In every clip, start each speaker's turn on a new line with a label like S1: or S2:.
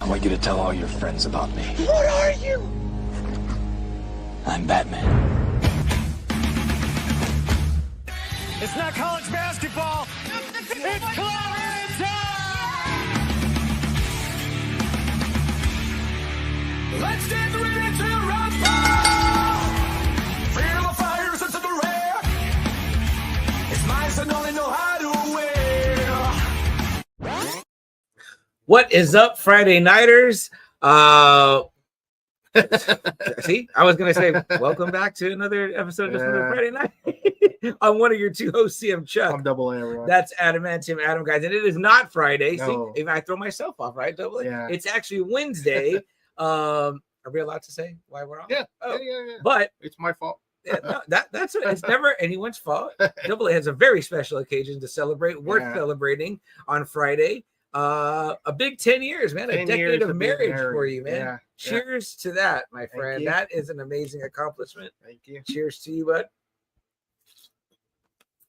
S1: I want you to tell all your friends about me.
S2: What are you?
S1: I'm Batman.
S2: It's not college basketball. It's Clarence time! Let's get ready to rumble! Feel the fire, sense of the wreck. It's nice and only know how to wear.
S3: What is up, Friday Nighters? See, I was gonna say welcome back to another episode of Just Another Friday Night. I'm one of your two hosts, CM Chuck.
S4: I'm Double A, everyone.
S3: That's Adamantium Adam, guys, and it is not Friday.
S4: No.
S3: See, even I throw myself off, right? Double A.
S4: Yeah.
S3: It's actually Wednesday. Are we allowed to say why we're on?
S4: Yeah.
S3: Oh.
S4: Yeah.
S3: But
S4: it's my fault.
S3: yeah, no, that's it's never anyone's fault. Double A has a very special occasion to celebrate. Worth celebrating on Friday. A big 10 years, man.
S4: 10
S3: A decade
S4: years
S3: of marriage for you, man.
S4: Yeah.
S3: Cheers to that, my friend.
S4: you.
S3: That is an amazing accomplishment.
S4: Thank you.
S3: Cheers to you, bud.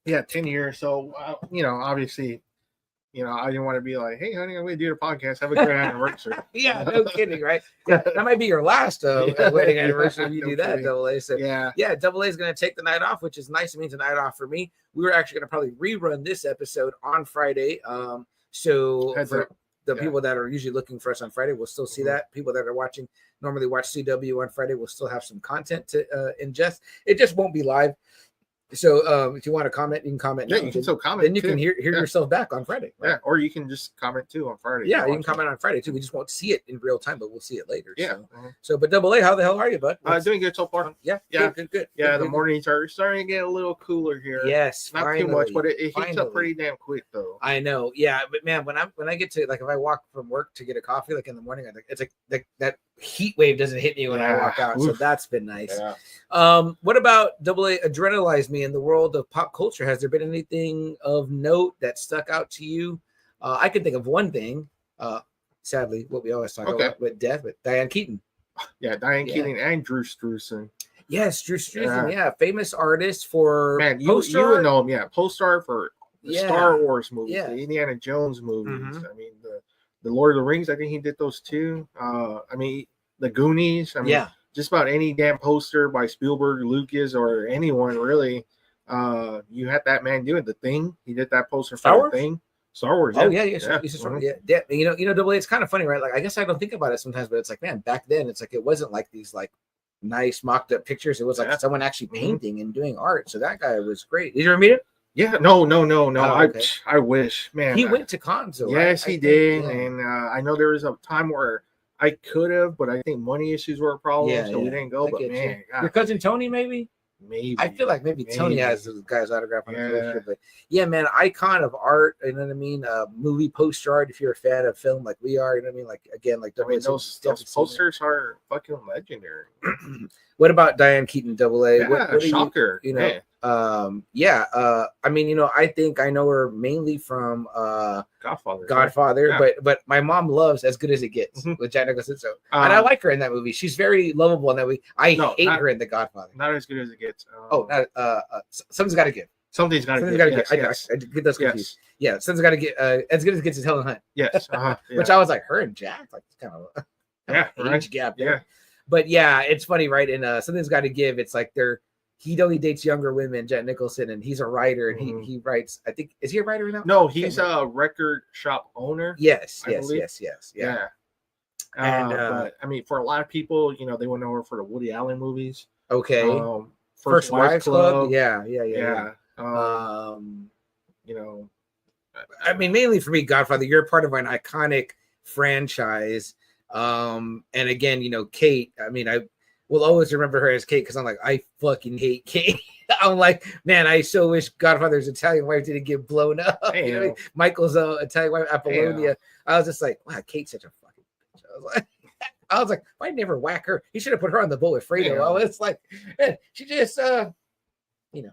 S4: Yeah, 10 years. So, obviously, I didn't want to be like, hey, honey, I'm going to do the podcast. Have a great anniversary.
S3: Yeah, no kidding, right? Yeah, that might be your last wedding anniversary if you do that,
S4: kidding.
S3: Double A. So,
S4: Yeah.
S3: Double A is going to take the night off, which is nice. It means a night off for me. We were actually going to probably rerun this episode on Friday. So for the people that are usually looking for us on Friday, we'll still see that. People that are normally watch CW on Friday, will still have some content to ingest. It just won't be live. So if you want to comment, you can comment.
S4: Yeah, you can still comment.
S3: Then you can hear yourself back on Friday. Right?
S4: Yeah, or you can just comment too on Friday.
S3: Yeah, you can comment on Friday too. We just won't see it in real time, but we'll see it later.
S4: Yeah.
S3: So but Double A, how the hell are you, bud?
S4: Doing good so far.
S3: Yeah. Good.
S4: Yeah, the mornings are starting to get a little cooler here.
S3: Yes,
S4: not
S3: finally,
S4: too much, but it heats up pretty damn quick though.
S3: I know. Yeah, but man, when I get to, like, if I walk from work to get a coffee, like in the morning, it's like that heat wave doesn't hit me when I walk out. So that's been nice.
S4: Yeah.
S3: What about Double A adrenalized me in the world of pop culture? Has there been anything of note that stuck out to you? I can think of one thing. Sadly, what we always talk about with death, but Diane Keaton.
S4: Yeah, Diane Keaton and Drew Struzan.
S3: Yes, Drew Struzan. famous artist for
S4: you would know him. Yeah, poster for the Star Wars movies, the Indiana Jones movies. I mean, the Lord of the Rings. I think he did those too. I mean, the Goonies. I mean, just about any damn poster by Spielberg, Lucas, or anyone really. You had that man doing The Thing. He did that poster for The Thing. Star Wars.
S3: Oh yeah. Double A. It's kind of funny, right? Like, I guess I don't think about it sometimes, but it's like, man, back then, it's like it wasn't like these like nice mocked up pictures. It was like someone actually painting and doing art. So that guy was great. Did you ever meet him?
S4: Yeah, no.
S3: Oh, okay.
S4: I wish, man.
S3: He went to cons, though.
S4: Yes, he did, and I know there was a time where I could have, but I think money issues were a problem, so we didn't go. But man,
S3: your cousin Tony, maybe.
S4: Maybe
S3: I feel like maybe Tony has the guy's autograph on the poster, but yeah, man, icon of art. You know what I mean? Movie poster art. If you're a fan of film like we are, you know what I mean? Like, again, like
S4: those posters are fucking legendary.
S3: What about Diane Keaton, Double A?
S4: What shocker!
S3: I mean, I think I know her mainly from Godfather,
S4: right?
S3: but my mom loves As Good as It Gets with Jack Nicholson. So and I like her in that movie. She's very lovable in that movie. I hate her in The Godfather.
S4: Not As Good as It Gets.
S3: Something's got to give.
S4: Something's got to give.
S3: I get those confused. Yeah, something's got to get. As Good as It Gets is Helen Hunt.
S4: Yes.
S3: Which I was like, her and Jack, like, kind of age gap there. But yeah, it's funny, right? And Something's Got to Give. It's like he only dates younger women, Jack Nicholson, and he's a writer, and he writes. I think, is he a writer now?
S4: No, he's a record shop owner.
S3: Yes.
S4: Yeah. But I mean, for a lot of people, they would know her for the Woody Allen movies.
S3: Okay. First Wives Club. Yeah. I mean, mainly for me, Godfather. You're part of an iconic franchise. And again, Kate. I mean, I will always remember her as Kate because I'm like, I fucking hate Kate. I'm like, man, I so wish Godfather's Italian wife didn't get blown up. Michael's Italian wife, Apollonia. I was just like, wow, Kate's such a fucking bitch. I was like, why never whack her? He should have put her on the boat with Fredo. I was like, man, she just, she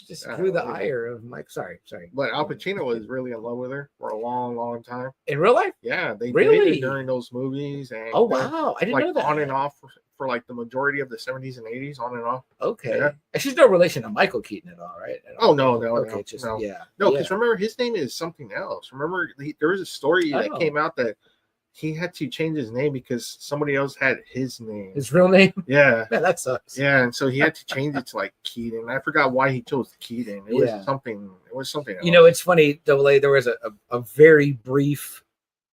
S3: just grew the ire of Mike. Sorry.
S4: But Al Pacino was really in love with her for a long, long time.
S3: In real life?
S4: Yeah, they
S3: really
S4: dated during those movies. And
S3: oh wow, I didn't know that.
S4: On and off for like the majority of the 70s and 80s, on and off.
S3: Okay, and she's no relation to Michael Keaton at all, right?
S4: No.
S3: Okay,
S4: no, because remember his name is something else. Remember there was a story that came out that he had to change his name because somebody else had his name.
S3: His real name?
S4: Yeah.
S3: Man, that sucks.
S4: Yeah, and so he had to change it to like Keaton. I forgot why he chose Keaton. It was something. It was something else.
S3: You know, it's funny, Double A. There was a very brief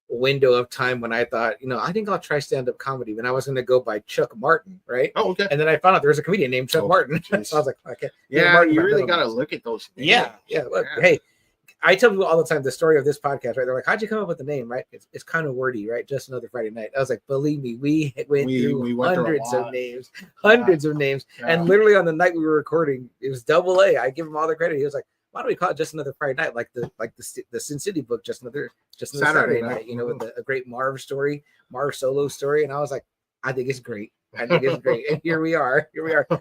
S3: window of time when I thought, you know, I think I'll try stand-up comedy. When I was going to go by Chuck Martin, right?
S4: Oh, okay.
S3: And then I found out there was a comedian named Chuck Martin. So I was like, okay.
S4: Yeah,
S3: Martin,
S4: you really got to look at those names.
S3: Yeah. Look, hey, I tell people all the time the story of this podcast, right? They're like, how'd you come up with the name, right? It's kind of wordy, right? Just Another Friday Night. I was like, believe me, we went through hundreds of names. Yeah. And literally on the night we were recording, it was Double A. I give him all the credit. He was like, why don't we call it Just Another Friday Night? Like the Sin City book, Just Another Saturday Night, you know, with a great Marv Solo story. And I was like, I think it's great. And here we are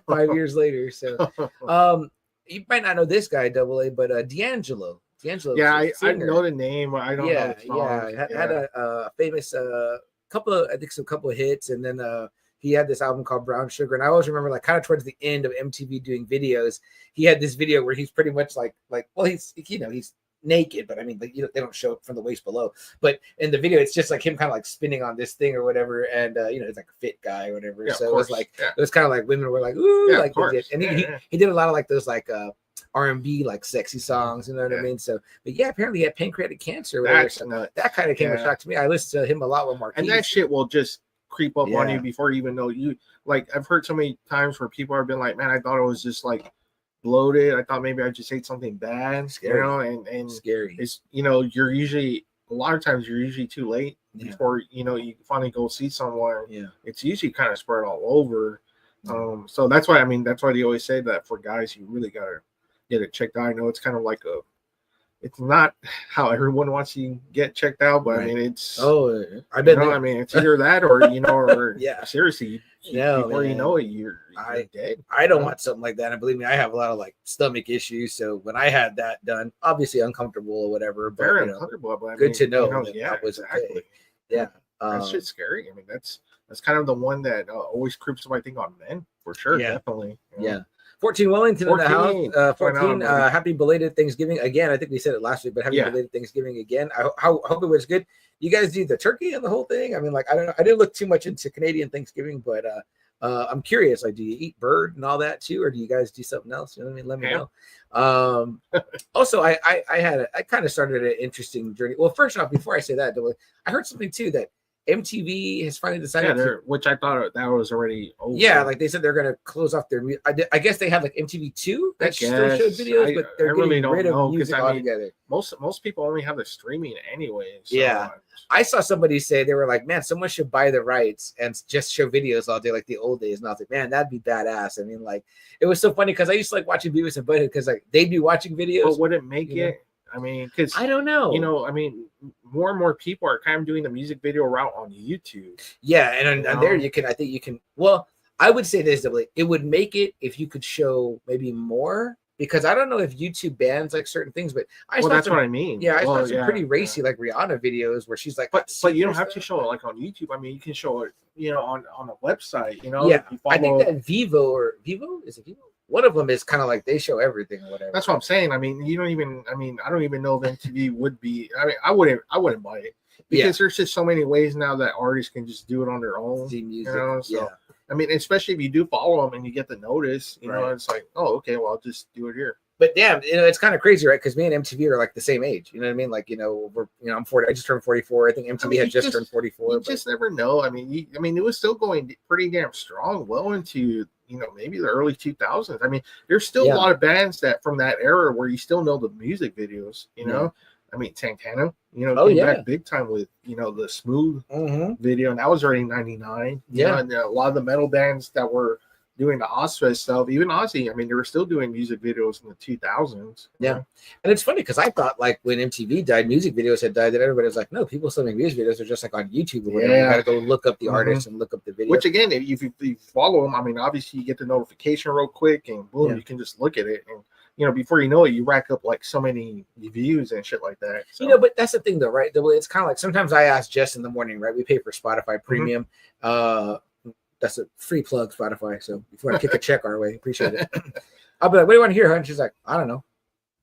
S3: 5 years later. So you might not know this guy, Double A, but D'Angelo.
S4: Yeah, I know the name. I don't know the song.
S3: Had a famous couple of hits, and then he had this album called Brown Sugar. And I always remember, like, kind of towards the end of MTV doing videos, he had this video where he's pretty much like well, he's naked, but I mean, like, you know, they don't show it from the waist below. But in the video, it's just like him kind of like spinning on this thing or whatever, and you know, it's like a fit guy or whatever.
S4: Yeah,
S3: so it was like it was kind of like women were like, ooh, like, and he did a lot of like those like R&B like sexy songs, you know what I mean? So, but yeah, apparently he had pancreatic cancer. Or whatever, so that kind of came a shock to me. I listened to him a lot with Marquise.
S4: And that shit will just creep up on you before you even know you. Like, I've heard so many times where people have been like, man, I thought it was just like bloated. I thought maybe I just ate something bad, scary. You know, and
S3: scary.
S4: It's, you know, a lot of times you're usually too late before, you know, you finally go see someone. Yeah. It's usually kind of spread all over. So that's why they always say that for guys, you really got to get it checked out. I know it's kind of like it's not how everyone wants you to get checked out, but I mean, it's I mean, it's either that or, you know, or seriously, before you know it, you're dead.
S3: I don't want something like that. And believe me, I have a lot of like stomach issues. So when I had that done, obviously uncomfortable or whatever, but
S4: very uncomfortable. But
S3: good to know.
S4: That was exactly. Okay.
S3: Yeah.
S4: That's shit's scary. I mean, that's kind of the one that always creeps up, I think, on men for sure. Yeah. Definitely.
S3: Yeah. 14 Wellington in the house. 14. Happy belated Thanksgiving again. I think we said it last week, but happy belated Thanksgiving again. I hope it was good. You guys do the turkey and the whole thing. I mean, like, I don't know. I didn't look too much into Canadian Thanksgiving, but I'm curious. Like, do you eat bird and all that too, or do you guys do something else? You know what I mean? Let me know. Also, I kind of started an interesting journey. Well, first off, before I say that, I heard something too that MTV has finally decided
S4: which I thought that was already over.
S3: Yeah, like they said they're going to close off their I guess they have like MTV2 that still showed videos, but they're getting rid of music altogether.
S4: Most people only have the streaming anyway. So
S3: yeah. I saw somebody say, they were like, man, someone should buy the rights and just show videos all day like the old days. And I was like, man, that'd be badass. I mean, like, it was so funny because I used to like watching Beavis and Butthead because like they'd be watching videos.
S4: But would it make it? I mean, because
S3: I don't know.
S4: You know, I mean, more and more people are kind of doing the music video route on YouTube.
S3: Yeah, and there I think you can. Well, I would say this, it would make it if you could show maybe more, because I don't know if YouTube bans like certain things, but
S4: that's what I mean.
S3: Yeah, I saw some pretty racy like Rihanna videos where she's like,
S4: but you don't have to show it like on YouTube. I mean, you can show it, you know, on a website. You know,
S3: yeah. I think that Vivo is it Vivo? One of them is kind of like they show everything or whatever.
S4: That's what I'm saying. I mean, I don't even know if MTV would be. I mean, I wouldn't buy it because there's just so many ways now that artists can just do it on their own.
S3: See music.
S4: You know? So, I mean, especially if you do follow them and you get the notice, you know, it's like, oh, okay, well, I'll just do it here.
S3: But damn, you know, it's kind of crazy, right? Because me and MTV are like the same age. You know what I mean? Like, you know, I'm 40. I just turned 44. I think MTV had just turned 44.
S4: You just never know. I mean, it was still going pretty damn strong, well into, you know, maybe the early 2000s. I mean, there's still a lot of bands that from that era where you still know the music videos. You know, I mean, Santana, you know, came back big time with, you know, the Smooth video, and that was already 99.
S3: Yeah,
S4: and a lot of the metal bands that were doing the Ozfest stuff, even Ozzy, I mean, they were still doing music videos in the 2000s.
S3: Yeah.
S4: Know?
S3: And it's funny because I thought like when MTV died, music videos had died, that everybody was like, no, people still make music videos. They're just like on YouTube or whatever. You got to go look up the artist and look up the video.
S4: Which again, if you follow them, I mean, obviously you get the notification real quick and boom, you can just look at it. And, you know, before you know it, you rack up like so many views and shit like that. So.
S3: You know, but that's the thing though, right? It's kind of like sometimes I ask Jess in the morning, right? We pay for Spotify Premium. That's a free plug, Spotify. So if you want to kick a check our way, appreciate it. I'll be like, what do you want to hear, huh? And she's like, I don't know.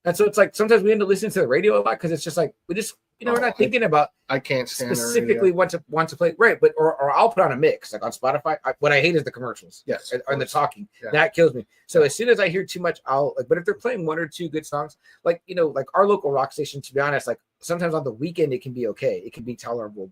S3: And so it's like sometimes we end up listening to the radio a lot because it's just like we just we're not thinking about.
S4: I can't stand
S3: specifically want to play right, but or I'll put on a mix like on Spotify. What I hate is the commercials.
S4: Yes,
S3: and the talking that kills me. So as soon as I hear too much, I'll like. But if they're playing one or two good songs, like like our local rock station, to be honest, like sometimes on the weekend it can be okay, it can be tolerable.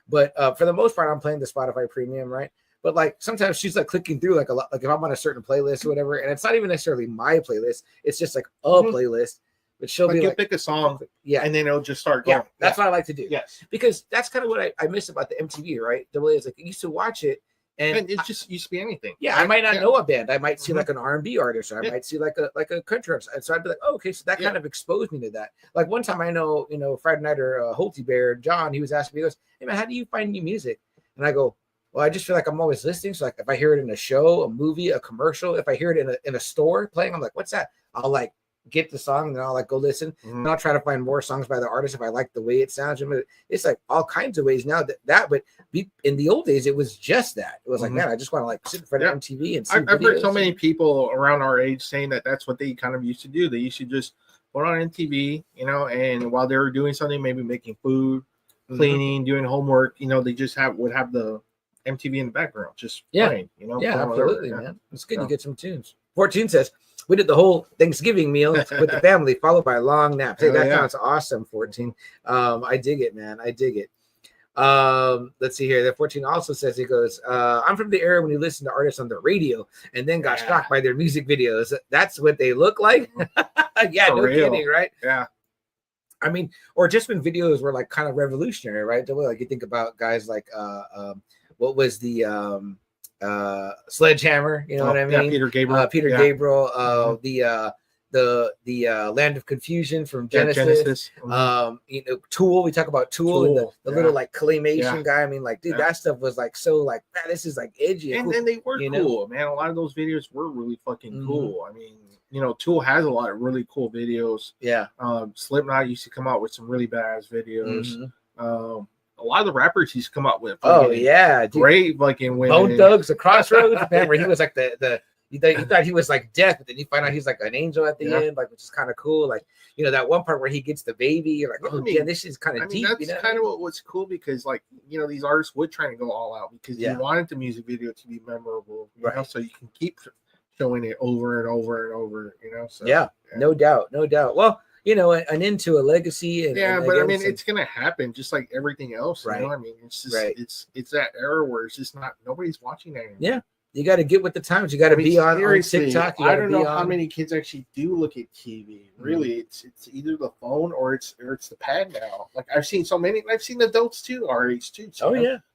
S3: But for the most part, I'm playing the Spotify Premium, right? But like sometimes she's like clicking through like a lot, like if I'm on a certain playlist or whatever, and it's not even necessarily my playlist, it's just like a playlist. But she'll be like,
S4: pick a song, and then it'll just start
S3: going. Yeah, that's what I like to do.
S4: Yes,
S3: because that's kind of what I miss about the MTV, right? The way it's like I used to watch it, and
S4: it just used to be anything.
S3: Yeah, I might not know a band. I might see like an R&B artist, or I might see like a country artist. And so I'd be like, oh, okay, so that kind of exposed me to that. Like one time, I know, Friday Nighter, Holty Bear, John, he was asking me, he goes, hey man, how do you find new music? And I go, well, I just feel like I'm always listening. So like if I hear it in a show, a movie, a commercial, if I hear it in a store playing, I'm like, what's that? I'll like get the song and I'll like go listen, and I'll try to find more songs by the artist if I like the way it sounds. I mean, it's like all kinds of ways now but in the old days it was just that. It was like, man, I just want to like sit in front of MTV and see
S4: I've heard so many people around our age saying that that's what they kind of used to do. They used to just put on MTV, and while they were doing something, maybe making food, cleaning, doing homework, they just would have the MTV in the background just playing,
S3: Yeah, absolutely, man. It's good to get some tunes. 14 says, we did the whole Thanksgiving meal with the family, followed by a long nap. Hey, that sounds awesome, 14. I dig it, man. I dig it. Let's see here. That 14 also says, he goes, I'm from the era when you listen to artists on the radio and then got shocked by their music videos. That's what they look like. Yeah, no kidding, right?
S4: Yeah.
S3: I mean, or just when videos were like kind of revolutionary, right? The way like you think about guys like what was the Sledgehammer, you know what I mean?
S4: Yeah, Peter Gabriel.
S3: Gabriel, the Land of Confusion from Genesis. Tool. We talk about Tool and the little like claymation guy. I mean, like, dude, that stuff was like so like, man, this is like edgy.
S4: And then they were cool, man. A lot of those videos were really fucking cool. I mean, Tool has a lot of really cool videos.
S3: Yeah.
S4: Slipknot used to come out with some really badass videos. A lot of the rappers he's come up with.
S3: Dude.
S4: Great fucking women.
S3: Bone Thugs, The Crossroads, man, where he was like you thought he was like death, but then you find out he's like an angel at the end, like, which is kind of cool. Like, that one part where he gets the baby, you're like, oh, yeah, this is kind of deep.
S4: That's kind of what's cool, because like, these artists would try to go all out because you wanted the music video to be memorable, so you can keep showing it over and over and over, So
S3: no doubt. Well, an end to a legacy.
S4: But I mean, it's gonna happen just like everything else, right? I mean, it's just it's that era where it's just not nobody's watching that anymore.
S3: Yeah, you got to get with the times. You got to be on TikTok.
S4: I don't know how many kids actually do look at TV. Really, it's either the phone or it's the pad now. Like I've seen so many. I've seen adults too, our age too.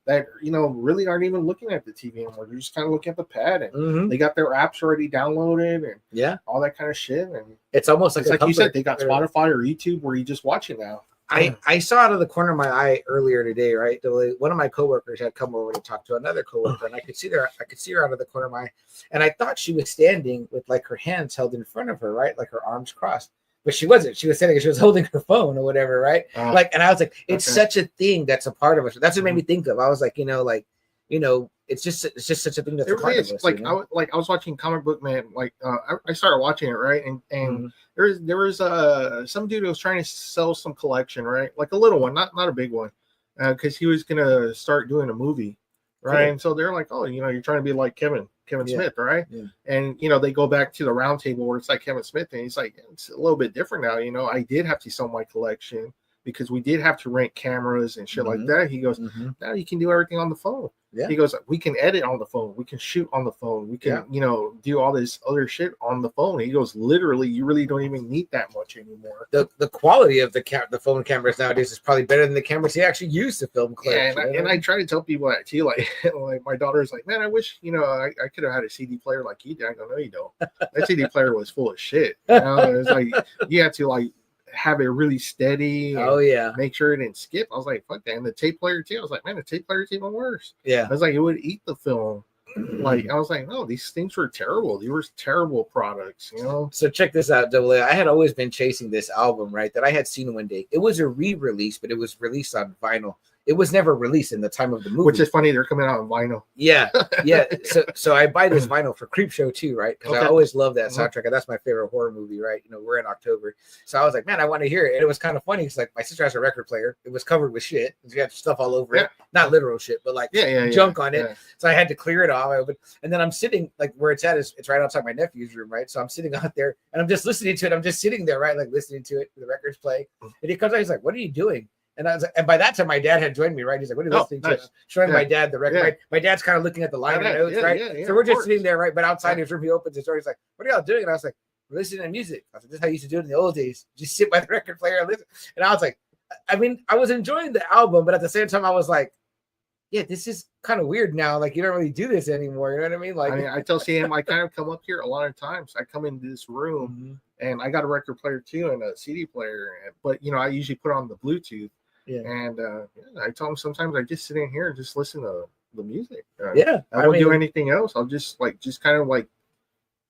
S4: That really aren't even looking at the TV anymore. They're just kind of looking at the pad, and they got their apps already downloaded, and all that kind of shit. And
S3: it's almost like
S4: you said, they got Spotify or YouTube where you just watch it now.
S3: I saw out of the corner of my eye earlier today, right? One of my coworkers had come over to talk to another coworker, and I could see her out of the corner of my eye, and I thought she was standing with like her hands held in front of her, right, like her arms crossed. But she wasn't. She was standing. She was holding her phone or whatever, right? And I was like, it's such a thing that's a part of us. That's what made me think of. I was like, it's just such a thing that's a part of us.
S4: Like I was watching Comic Book Man. Like I started watching it, right? And there was some dude who was trying to sell some collection, right? Like a little one, not a big one, because he was gonna start doing a movie, right? Yeah. And so they're like, oh, you're trying to be like Kevin Smith, right? Yeah. And they go back to the round table where it's like Kevin Smith, and he's like, it's a little bit different now. I did have to sell my collection because we did have to rent cameras and shit like that. He goes, now you can do everything on the phone. Yeah. He goes, we can edit on the phone, we can shoot on the phone, we can do all this other shit on the phone. He goes, literally, you really don't even need that much anymore.
S3: The quality of the phone cameras nowadays is probably better than the cameras he actually used to film clips.
S4: Yeah, and I try to tell people that too. Like, like my daughter's like, man, I wish I could have had a CD player like you did. I go, no, you don't. That CD player was full of shit. It's like you had to like have it really steady. Make sure it didn't skip. I was like, fuck that. And the tape player too. I was like, man, the tape player is even worse. Yeah. I was like, it would eat the film. Like, I was like, no, these things were terrible. They were terrible products,
S3: So check this out, Double A. I had always been chasing this album, right? That I had seen one day. It was a re-release, but it was released on vinyl. it was never released in the time of the movie.
S4: Which is funny, they're coming out on vinyl.
S3: Yeah. So I buy this vinyl for Creepshow too, right? Because I always love that soundtrack, and that's my favorite horror movie, right? You know, we're in October, so I was like, man, I want to hear it. And it was kind of funny. It's like my sister has a record player. It was covered with shit. She had stuff all over it, not literal shit, but like junk on it. Yeah. So I had to clear it off. And then I'm sitting like where it's at is it's right outside my nephew's room, right? So I'm sitting out there and I'm just listening to it. I'm just sitting there, right, like listening to it. The record's playing, and he comes out. He's like, "What are you doing?" And I was like, and by that time, my dad had joined me, right? He's like, "What are you listening to?" Showing my dad the record. Right? My dad's kind of looking at the liner notes, right? So we're just sitting there, right? But outside his room, he opens his door. He's like, "What are y'all doing?" And I was like, "We're listening to music." I was like, "This is how you used to do it in the old days. Just sit by the record player and listen." And I was like, I mean, I was enjoying the album, but at the same time, I was like, yeah, this is kind of weird now. Like, you don't really do this anymore. You know what I mean? Like,
S4: I tell Sam, I kind of come up here a lot of times. I come into this room and I got a record player too and a CD player. But, you know, I usually put on the Bluetooth. Yeah. And I tell him sometimes I just sit in here and just listen to the music. I don't do anything else. I'll just kind of like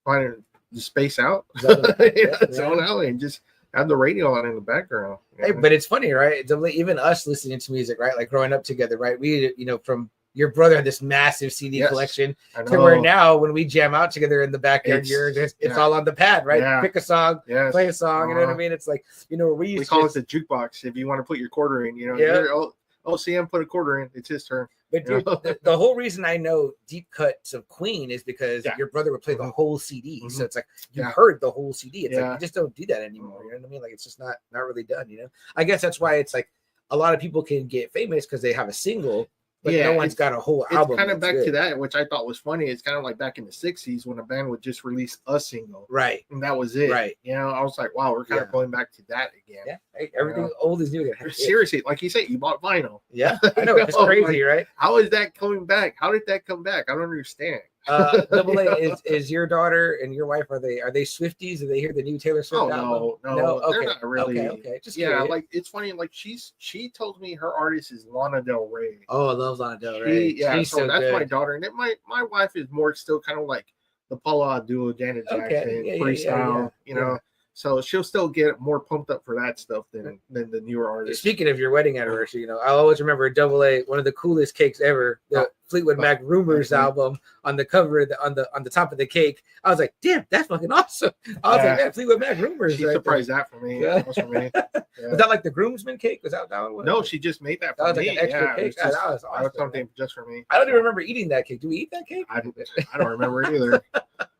S4: find to space out, zone out, and just have the radio on in the background.
S3: Hey, but it's funny, right? Even us listening to music, right? Like growing up together, right? We, you know, from your brother had this massive CD collection to where now when we jam out together in the backyard, it's all on the pad, right? Yeah. Pick a song, play a song, you know what I mean? It's like, you know, we
S4: call it the jukebox. If you want to put your quarter in, you know, CM put a quarter in, it's his turn.
S3: But dude, the whole reason I know deep cuts of Queen is because your brother would play the whole CD. So it's like you heard the whole CD. It's like you just don't do that anymore. You know what I mean? Like it's just not really done. You know, I guess that's why it's like a lot of people can get famous because they have a single, but no one's got a whole album.
S4: It's kind of back to that, which I thought was funny. It's kind of like back in the 60s when a band would just release a single.
S3: Right.
S4: And that was it.
S3: Right.
S4: You know, I was like, wow, we're kind of going back to that again.
S3: Yeah. Hey, everything old is new again.
S4: Seriously, like you said, you bought vinyl.
S3: Yeah. I know. It's crazy, right?
S4: How is that coming back? How did that come back? I don't understand.
S3: Double A, is your daughter and your wife, are they Swifties? Do they hear the new Taylor Swift album?
S4: No, okay. They're not really.
S3: Okay. Just
S4: curious. Like it's funny. Like she told me her artist is Lana Del Rey.
S3: Oh, I love Lana Del Rey.
S4: She's so that's good. My daughter, and then my wife is more still kind of like the Paula Abdul, Janet Jackson, freestyle. You know. So she'll still get more pumped up for that stuff than the newer artists.
S3: Speaking of your wedding anniversary, you know, I always remember Double A, one of the coolest cakes ever, the Fleetwood Mac Rumors album on the cover, on the top of the cake. I was like, damn, that's fucking awesome. I was like, man, Fleetwood Mac Rumors.
S4: She surprised that for me. That was for me.
S3: Was that like the groomsman cake? Was that one?
S4: No, she just made that for me.
S3: Like an extra cake. That was awesome.
S4: That was something just for me.
S3: I don't even remember eating that cake. Do we eat that cake?
S4: I don't remember it either.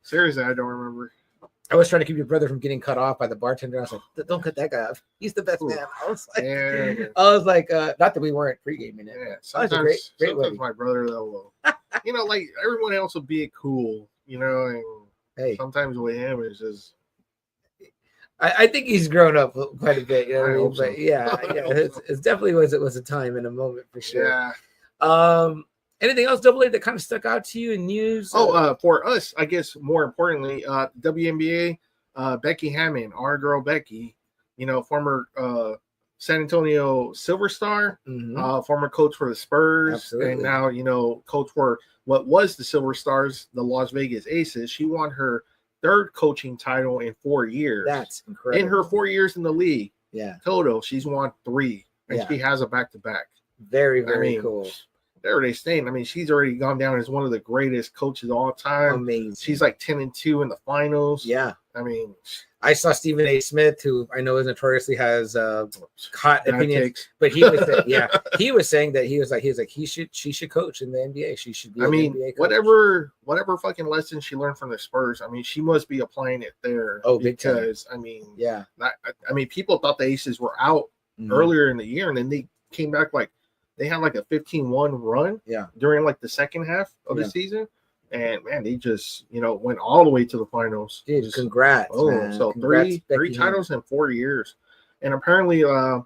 S4: Seriously, I don't remember.
S3: I was trying to keep your brother from getting cut off by the bartender. I was like, don't cut that guy off. He's the best man. I was like, not that we weren't pre-gaming it.
S4: Yeah, sometimes my brother, though, you know, like everyone else will be cool, you know, and sometimes with him, it's just.
S3: I think he's grown up quite a bit, you know what I mean? But it's definitely was a time and a moment for sure. Yeah. Anything else, Double A, that kind of stuck out to you in news?
S4: For us, I guess more importantly, WNBA, Becky Hammon, our girl Becky, you know, former San Antonio Silver Star, former coach for the Spurs, and now, you know, coach for what was the Silver Stars, the Las Vegas Aces. She won her third coaching title in 4 years.
S3: That's incredible.
S4: In her 4 years in the league, total, she's won 3, and she has a back-to-back.
S3: Very, very cool.
S4: There they staying. I mean, she's already gone down as one of the greatest coaches of all time.
S3: Amazing.
S4: She's like 10-2 in the finals.
S3: Yeah.
S4: I mean,
S3: I saw Stephen A. Smith, who I know is notoriously has hot opinions, but he was he was saying that he was like she should coach in the NBA. She should be. NBA coach.
S4: whatever fucking lesson she learned from the Spurs. I mean, she must be applying it there.
S3: Oh,
S4: because I mean, I mean, people thought the Aces were out earlier in the year, and then they came back like. They had like a 15-1 run during like the second half of the season. And man, they just, you know, went all the way to the finals.
S3: Dude, congrats.
S4: Oh,
S3: man.
S4: So three titles in 4 years. And apparently your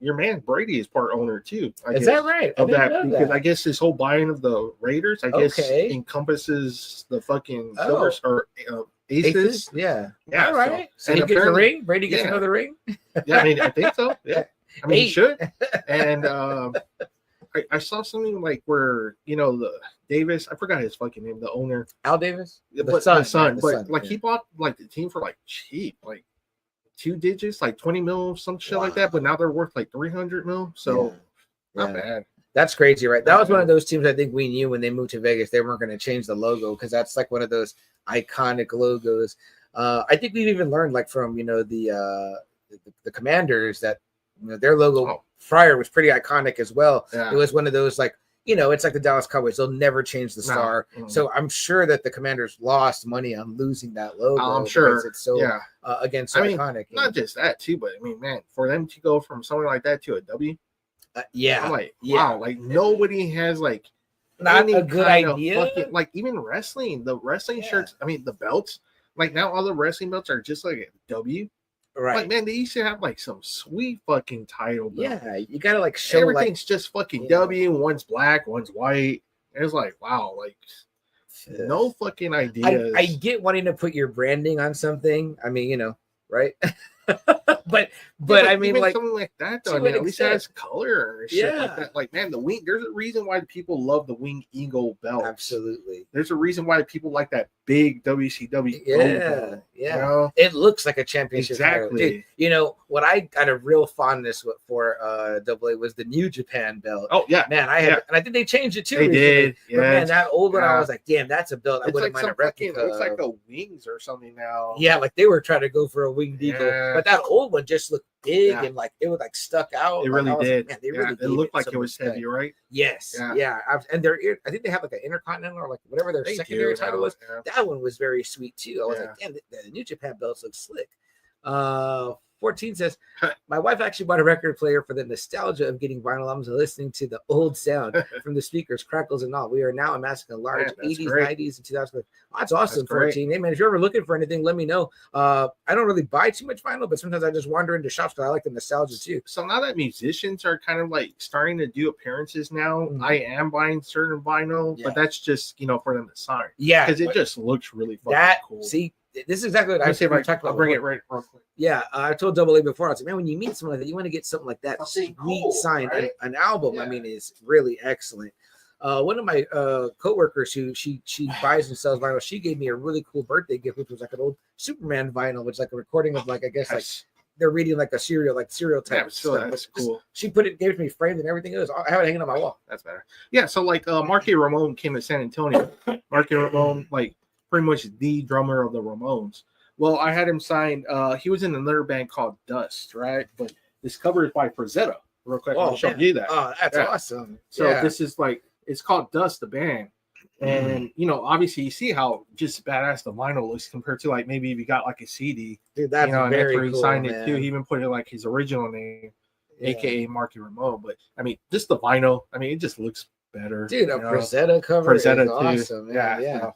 S4: man Brady is part owner too.
S3: Is that right?
S4: Of that because I guess this whole buying of the Raiders, I guess encompasses the fucking Silver or Aces.
S3: Yeah. All right. So he gets a ring. Brady gets another ring.
S4: Yeah, I mean, I think so. Yeah. I mean, he should. And I saw something like where, you know, the Davis, I forgot his fucking name, the owner.
S3: Al Davis?
S4: The son. He bought like the team for like cheap, like 2 digits, like 20 mil, some shit like that. But now they're worth like 300 mil. So Not bad.
S3: That's crazy, right? That was one of those teams I think we knew when they moved to Vegas they weren't going to change the logo because that's like one of those iconic logos. I think we've even learned like from the Commanders that their logo prior was pretty iconic as well. It was one of those like it's like the Dallas Cowboys. They'll never change the star. So I'm sure that the Commanders lost money on losing that logo.
S4: I'm sure
S3: because it's so again so iconic.
S4: Not just that too, but I mean, man, for them to go from something like that to a W. I'm like, wow, like nobody has like
S3: not a good idea.
S4: Like even wrestling, the wrestling shirts, I mean the belts, like now all the wrestling belts are just like a W. Right. Like, man, they used to have like some sweet fucking title belts.
S3: Yeah, you gotta like show
S4: everything's just fucking W, one's black, one's white. And it's like, wow, like no fucking ideas.
S3: I get wanting to put your branding on something. I mean, right? but I mean, like
S4: something like that though. I mean, at least it has color or shit like that. Like, man, the wing. There's a reason why people love the wing eagle belt.
S3: Absolutely.
S4: There's a reason why people like that big WCW.
S3: Belt, it looks like a championship.
S4: Exactly.
S3: Dude, what I got a real fondness for AA was the New Japan belt.
S4: Oh yeah,
S3: man, I had, and I think they changed it too.
S4: They did.
S3: Yeah. But man, that old one, I was like, damn, that's a belt. I wouldn't mind a replica.
S4: It looks like a wings or something now.
S3: Yeah, like they were trying to go for a winged eagle, but that old one just looked big and like it was like stuck out.
S4: It really did.
S3: Like, man, really
S4: it looked like it was heavy, right?
S3: Yes. Yeah. And I think they have like an Intercontinental or like whatever their secondary title was. That one was very sweet too. I was like, damn, the New Japan belts look slick. 14 says, my wife actually bought a record player for the nostalgia of getting vinyl albums and listening to the old sound from the speakers, crackles, and all. We are now amassing a large 80s, 90s, and 2000s. Oh, that's awesome, 14. Hey, man, if you're ever looking for anything, let me know. I don't really buy too much vinyl, but sometimes I just wander into shops because I like the nostalgia too.
S4: So now that musicians are kind of like starting to do appearances now, I am buying certain vinyl, but that's just, for them to sign. Yeah. Because it just looks really fucking cool.
S3: See, this is exactly what I talked about.
S4: I'll bring it right real quick.
S3: Yeah, I told AA before. I was like, man, when you meet someone like that, you want to get something like that sweet signed. Right? An album, I mean, is really excellent. One of my coworkers who she buys and sells vinyl, she gave me a really cool birthday gift, which was like an old Superman vinyl, which is like a recording of like, I guess like they're reading like a serial type stuff.
S4: That's cool.
S3: She gave it to me framed and everything. I have it hanging on my wall.
S4: That's better. Yeah, so like Marky Ramone came to San Antonio. Marky Ramone, like pretty much the drummer of the Ramones. Well, I had him sign. He was in another band called Dust, right? But this cover is by Frazetta. Real quick, I'll show you that.
S3: Oh, that's awesome.
S4: So this is like, it's called Dust, the band. And, obviously you see how just badass the vinyl looks compared to like maybe if you got like a CD.
S3: Dude, that's very cool,
S4: he signed it too. He even put it like his original name, aka Marky Ramone. But I mean, just the vinyl, I mean, it just looks better.
S3: Dude, a Frazetta cover is awesome. Yeah.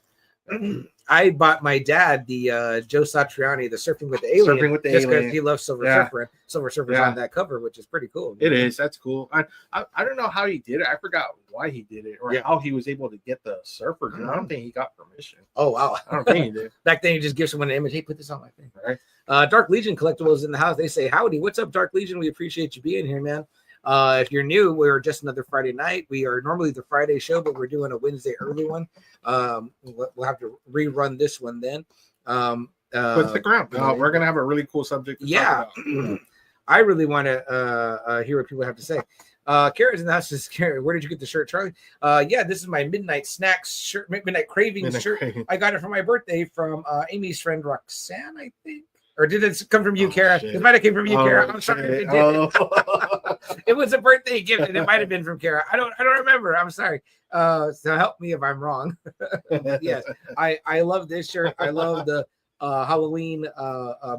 S3: I bought my dad the Joe Satriani, the Surfing with the Alien, just because he loves Silver Surfer, and Silver Surfer's on that cover, which is pretty cool.
S4: It is. That's cool. I don't know how he did it. I forgot why he did it or how he was able to get the Surfer. I don't think he got permission.
S3: Oh, wow.
S4: I don't think he did.
S3: Back then, you just give someone an image. Hey, put this on my thing. Right. Dark Legion Collectibles in the house. They say, howdy. What's up, Dark Legion? We appreciate you being here, man. If you're new, we're just another Friday night. We are normally the Friday show, but we're doing a Wednesday early one. We'll have to rerun this one then.
S4: But stick around. We're going to have a really cool subject to talk about.
S3: I really want to hear what people have to say. Kara's in the house. Says, Kara, where did you get the shirt, Charlie? This is my Midnight Snacks shirt, Midnight Cravings shirt. I got it for my birthday from Amy's friend Roxanne, I think. Or did it come from you, Kara? It might have came from you, Kara. I'm sorry. It did. It was a birthday gift, and it might have been from Kara. I don't remember. I'm sorry. So help me if I'm wrong. Yes, I love this shirt. I love the Halloween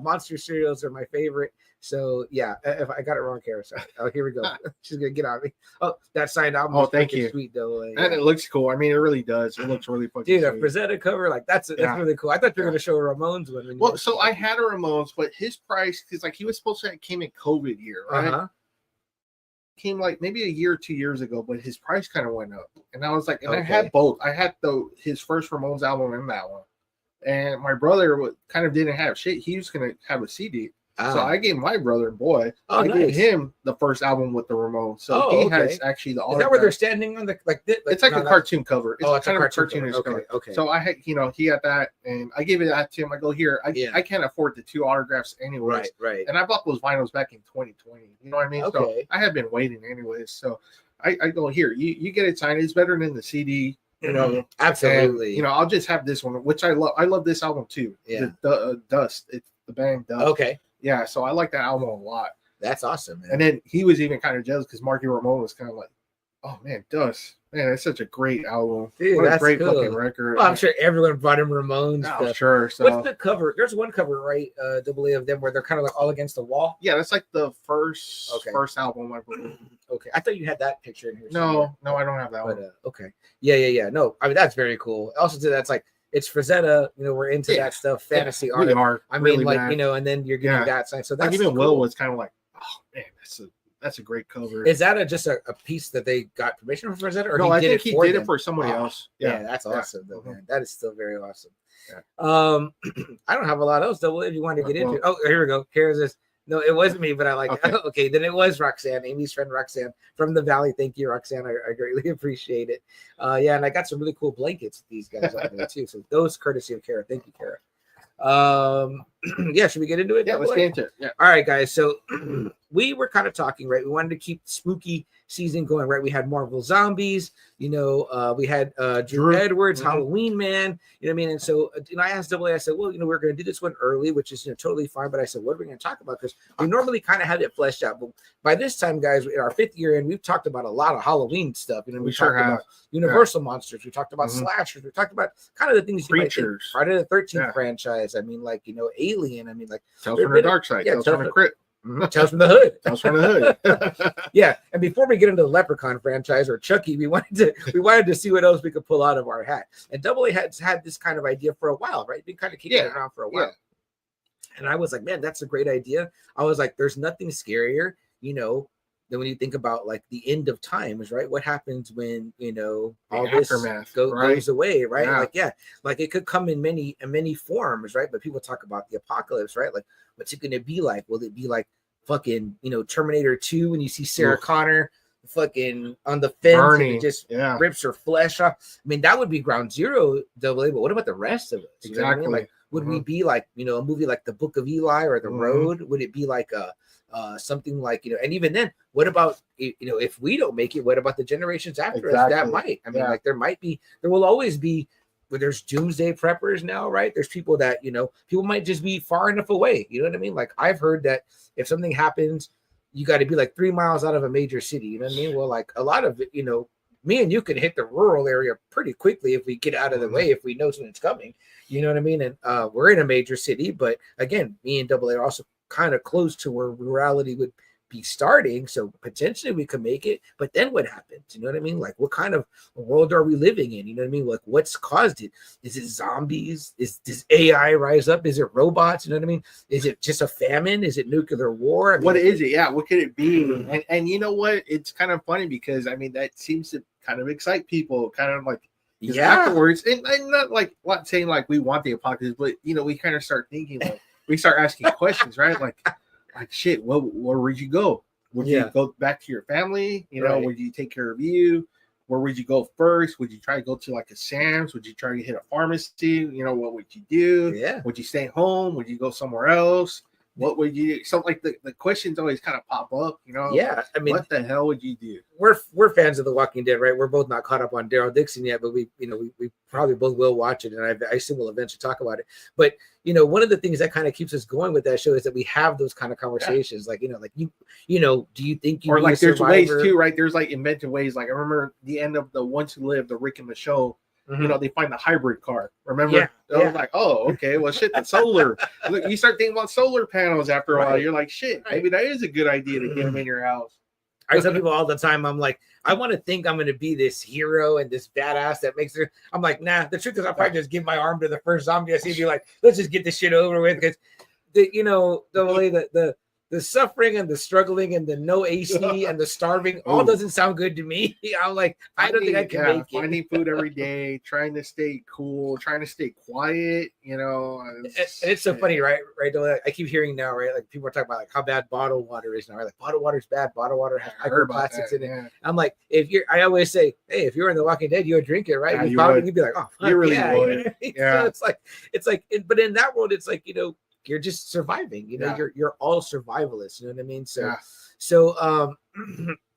S3: monster cereals are my favorite. So yeah, if I got it wrong, Kara. So here we go. She's gonna get on me. Oh, that signed album.
S4: Oh, thank you.
S3: Sweet though,
S4: and it looks cool. I mean, it really does. It looks really fucking.
S3: Dude, a Frazetta cover like that's really cool. I thought you were gonna show a Ramones one.
S4: Well, so I had a Ramones, but his price because like he was supposed to came in COVID year, right? Came like maybe a year or 2 years ago, but his price kind of went up, and I was like, and I had both. I had his first Ramones album and that one, and my brother kind of didn't have shit. He was gonna have a CD. So I gave my brother and boy, I gave him the first album with the Ramones. So he has actually the autograph.
S3: Is that where they're standing on the
S4: it's like a cartoon cover. It's kind of a cartoonish
S3: cover. Okay.
S4: So I had, he had that, and I gave it that to him. I go here. I can't afford the 2 autographs anyways.
S3: Right.
S4: And I bought those vinyls back in 2020. You know what I mean? So I had been waiting anyways. So I go here. You get it signed. It's better than the CD. You know,
S3: absolutely.
S4: And, you know, I'll just have this one, which I love. I love this album too.
S3: Yeah,
S4: the Dust. It's the band Dust.
S3: Okay.
S4: Yeah, so I like that album a lot.
S3: That's awesome, man.
S4: And then he was even kind of jealous because Marky Ramone was kind of like, "Oh man, Dust, man, that's such a great album.
S3: Dude,
S4: what
S3: that's
S4: a great
S3: cool.
S4: fucking record."
S3: Well, I'm sure everyone brought him Ramones.
S4: Oh, sure. So
S3: what's the cover? There's one cover, right? Double A of them where they're kind of like all against the wall.
S4: Yeah, that's like the first album, I believe.
S3: Okay, I thought you had that picture in here.
S4: No, I don't have that one.
S3: Okay, yeah. No, I mean that's very cool. Also, too, that's like it's Frazetta. You know, we're into that stuff, fantasy art.
S4: We are.
S3: I mean, like you know, and then you're getting that sign. So that's
S4: like even
S3: cool.
S4: Will was kind of like, oh man, that's a great cover.
S3: Is that just a piece that they got permission from Frazetta, or
S4: no? I think he did
S3: them?
S4: it for somebody else.
S3: Yeah, that's awesome, though, man. That is still very awesome.
S4: Yeah.
S3: I don't have a lot else though. If you want to get into, here we go. Here's this. No, it wasn't me, but I like it. Okay, then it was Roxanne, Amy's friend Roxanne from the Valley. Thank you, Roxanne. I greatly appreciate it. Yeah, and I got some really cool blankets with these guys on there too. So those courtesy of Kara. Thank you, Kara. Yeah, should we get into it?
S4: Yeah, let's get into it. Yeah.
S3: All right, guys. So we were kind of talking, right? We wanted to keep spooky season going, right? We had Marvel Zombies, you know, we had Drew Edwards, Halloween Man, you know what I mean? And so, you know, I asked Double A, I said, well, you know, we're going to do this one early, which is, you know, totally fine. But I said, what are we going to talk about? Because we normally kind of have it fleshed out. But by this time, guys, in our 5th year, and we've talked about a lot of Halloween stuff. You know, we talked about Universal monsters. We talked about slashers. We taled about kind of the things you might think. Friday the 13th franchise. I mean, like, you know, Alien. I mean, like
S4: Tales from the Dark Side. Tales from the Crypt.
S3: Tales from the Hood.
S4: Tales from the
S3: Hood. Yeah, and before we get into the Leprechaun franchise or Chucky, we wanted to see what else we could pull out of our hat. And Double A has had this kind of idea for a while, right? Been kind of kicking it around for a while. And I was like, man, that's a great idea. I was like, there's nothing scarier, you know, than when you think about like the end of times, right? What happens when, you know, all this goes away, right? Like it could come in many forms, right? But people talk about the apocalypse, right? Like, what's it going to be like? Will it be like fucking, you know, Terminator 2 when you see Sarah Connor fucking on the fence and it just rips her flesh off? I mean, that would be ground zero, Double A, but what about the rest of it?
S4: Exactly.
S3: You know what I mean? Like, would we be like, you know, a movie like the Book of Eli or The Road? Would it be like something like, you know, and even then, what about, you know, if we don't make it, what about the generations after us that might? I mean, like there will always be, where there's doomsday preppers now, right? There's people that, you know, people might just be far enough away. You know what I mean? Like I've heard that if something happens, you got to be like 3 miles out of a major city. You know what I mean? Well, like a lot of it, you know, me and you can hit the rural area pretty quickly if we get out of the way, if we know something's coming. You know what I mean? And we're in a major city, but again, me and Double A are also kind of close to where rurality would be starting, so potentially we could make it. But then what happens? You know what I mean? Like, what kind of world are we living in? You know what I mean? Like, what's caused it? Is it zombies? Does AI rise up? Is it robots? You know what I mean? Is it just a famine? Is it nuclear war? I mean,
S4: what is it? Yeah, what could it be? And you know what? It's kind of funny because I mean that seems to kind of excite people. Kind of like afterwards, and not saying like we want the apocalypse, but you know we kind of start thinking like we start asking questions, right? Like shit, where would you go? Would you go back to your family? You know, would you take care of you? Where would you go first? Would you try to go to like a Sam's? Would you try to hit a pharmacy? You know, what would you do?
S3: Yeah.
S4: Would you stay home? Would you go somewhere else? What would you do? So like the questions always kind of pop up, you know?
S3: Yeah. I mean,
S4: what the hell would you do?
S3: We're fans of The Walking Dead, right? We're both not caught up on Daryl Dixon yet, but we probably both will watch it, and I assume we'll eventually talk about it. But you know, one of the things that kind of keeps us going with that show is that we have those kind of conversations. Like, you know, like you know, do you think you
S4: or like there's ways too, right? There's like inventive ways. Like I remember the end of the Once Who Lived, the Rick and Michelle. You know, they find the hybrid car. Remember? I was like, oh, okay, well, shit, that's solar. Look, you start thinking about solar panels after a while. You're like, shit, maybe that is a good idea to get them in your house.
S3: I tell people all the time, I'm like, I want to think I'm going to be this hero and this badass that makes it. I'm like, nah, the truth is I'll probably just give my arm to the first zombie I see and be like, let's just get this shit over with. Because, you know, the way that the suffering and the struggling and the no AC and the starving all doesn't sound good to me. I'm like, I don't think I can make it.
S4: Finding food every day, trying to stay cool, trying to stay quiet, you know.
S3: It's so funny, right? I keep hearing now, right? Like people are talking about like how bad bottled water is now. Right? Like bottled water is bad. Bottled water has microplastics in it. Yeah. I'm like, I always say, hey, if you're in The Walking Dead, you would drink it, right?
S4: Yeah,
S3: you'd be like, oh, fuck,
S4: you really would.
S3: So it's like, but in that world, it's like, you know, you're just surviving. You know,
S4: Yeah.
S3: you're all survivalists. You know what I mean? So,
S4: Yeah.
S3: so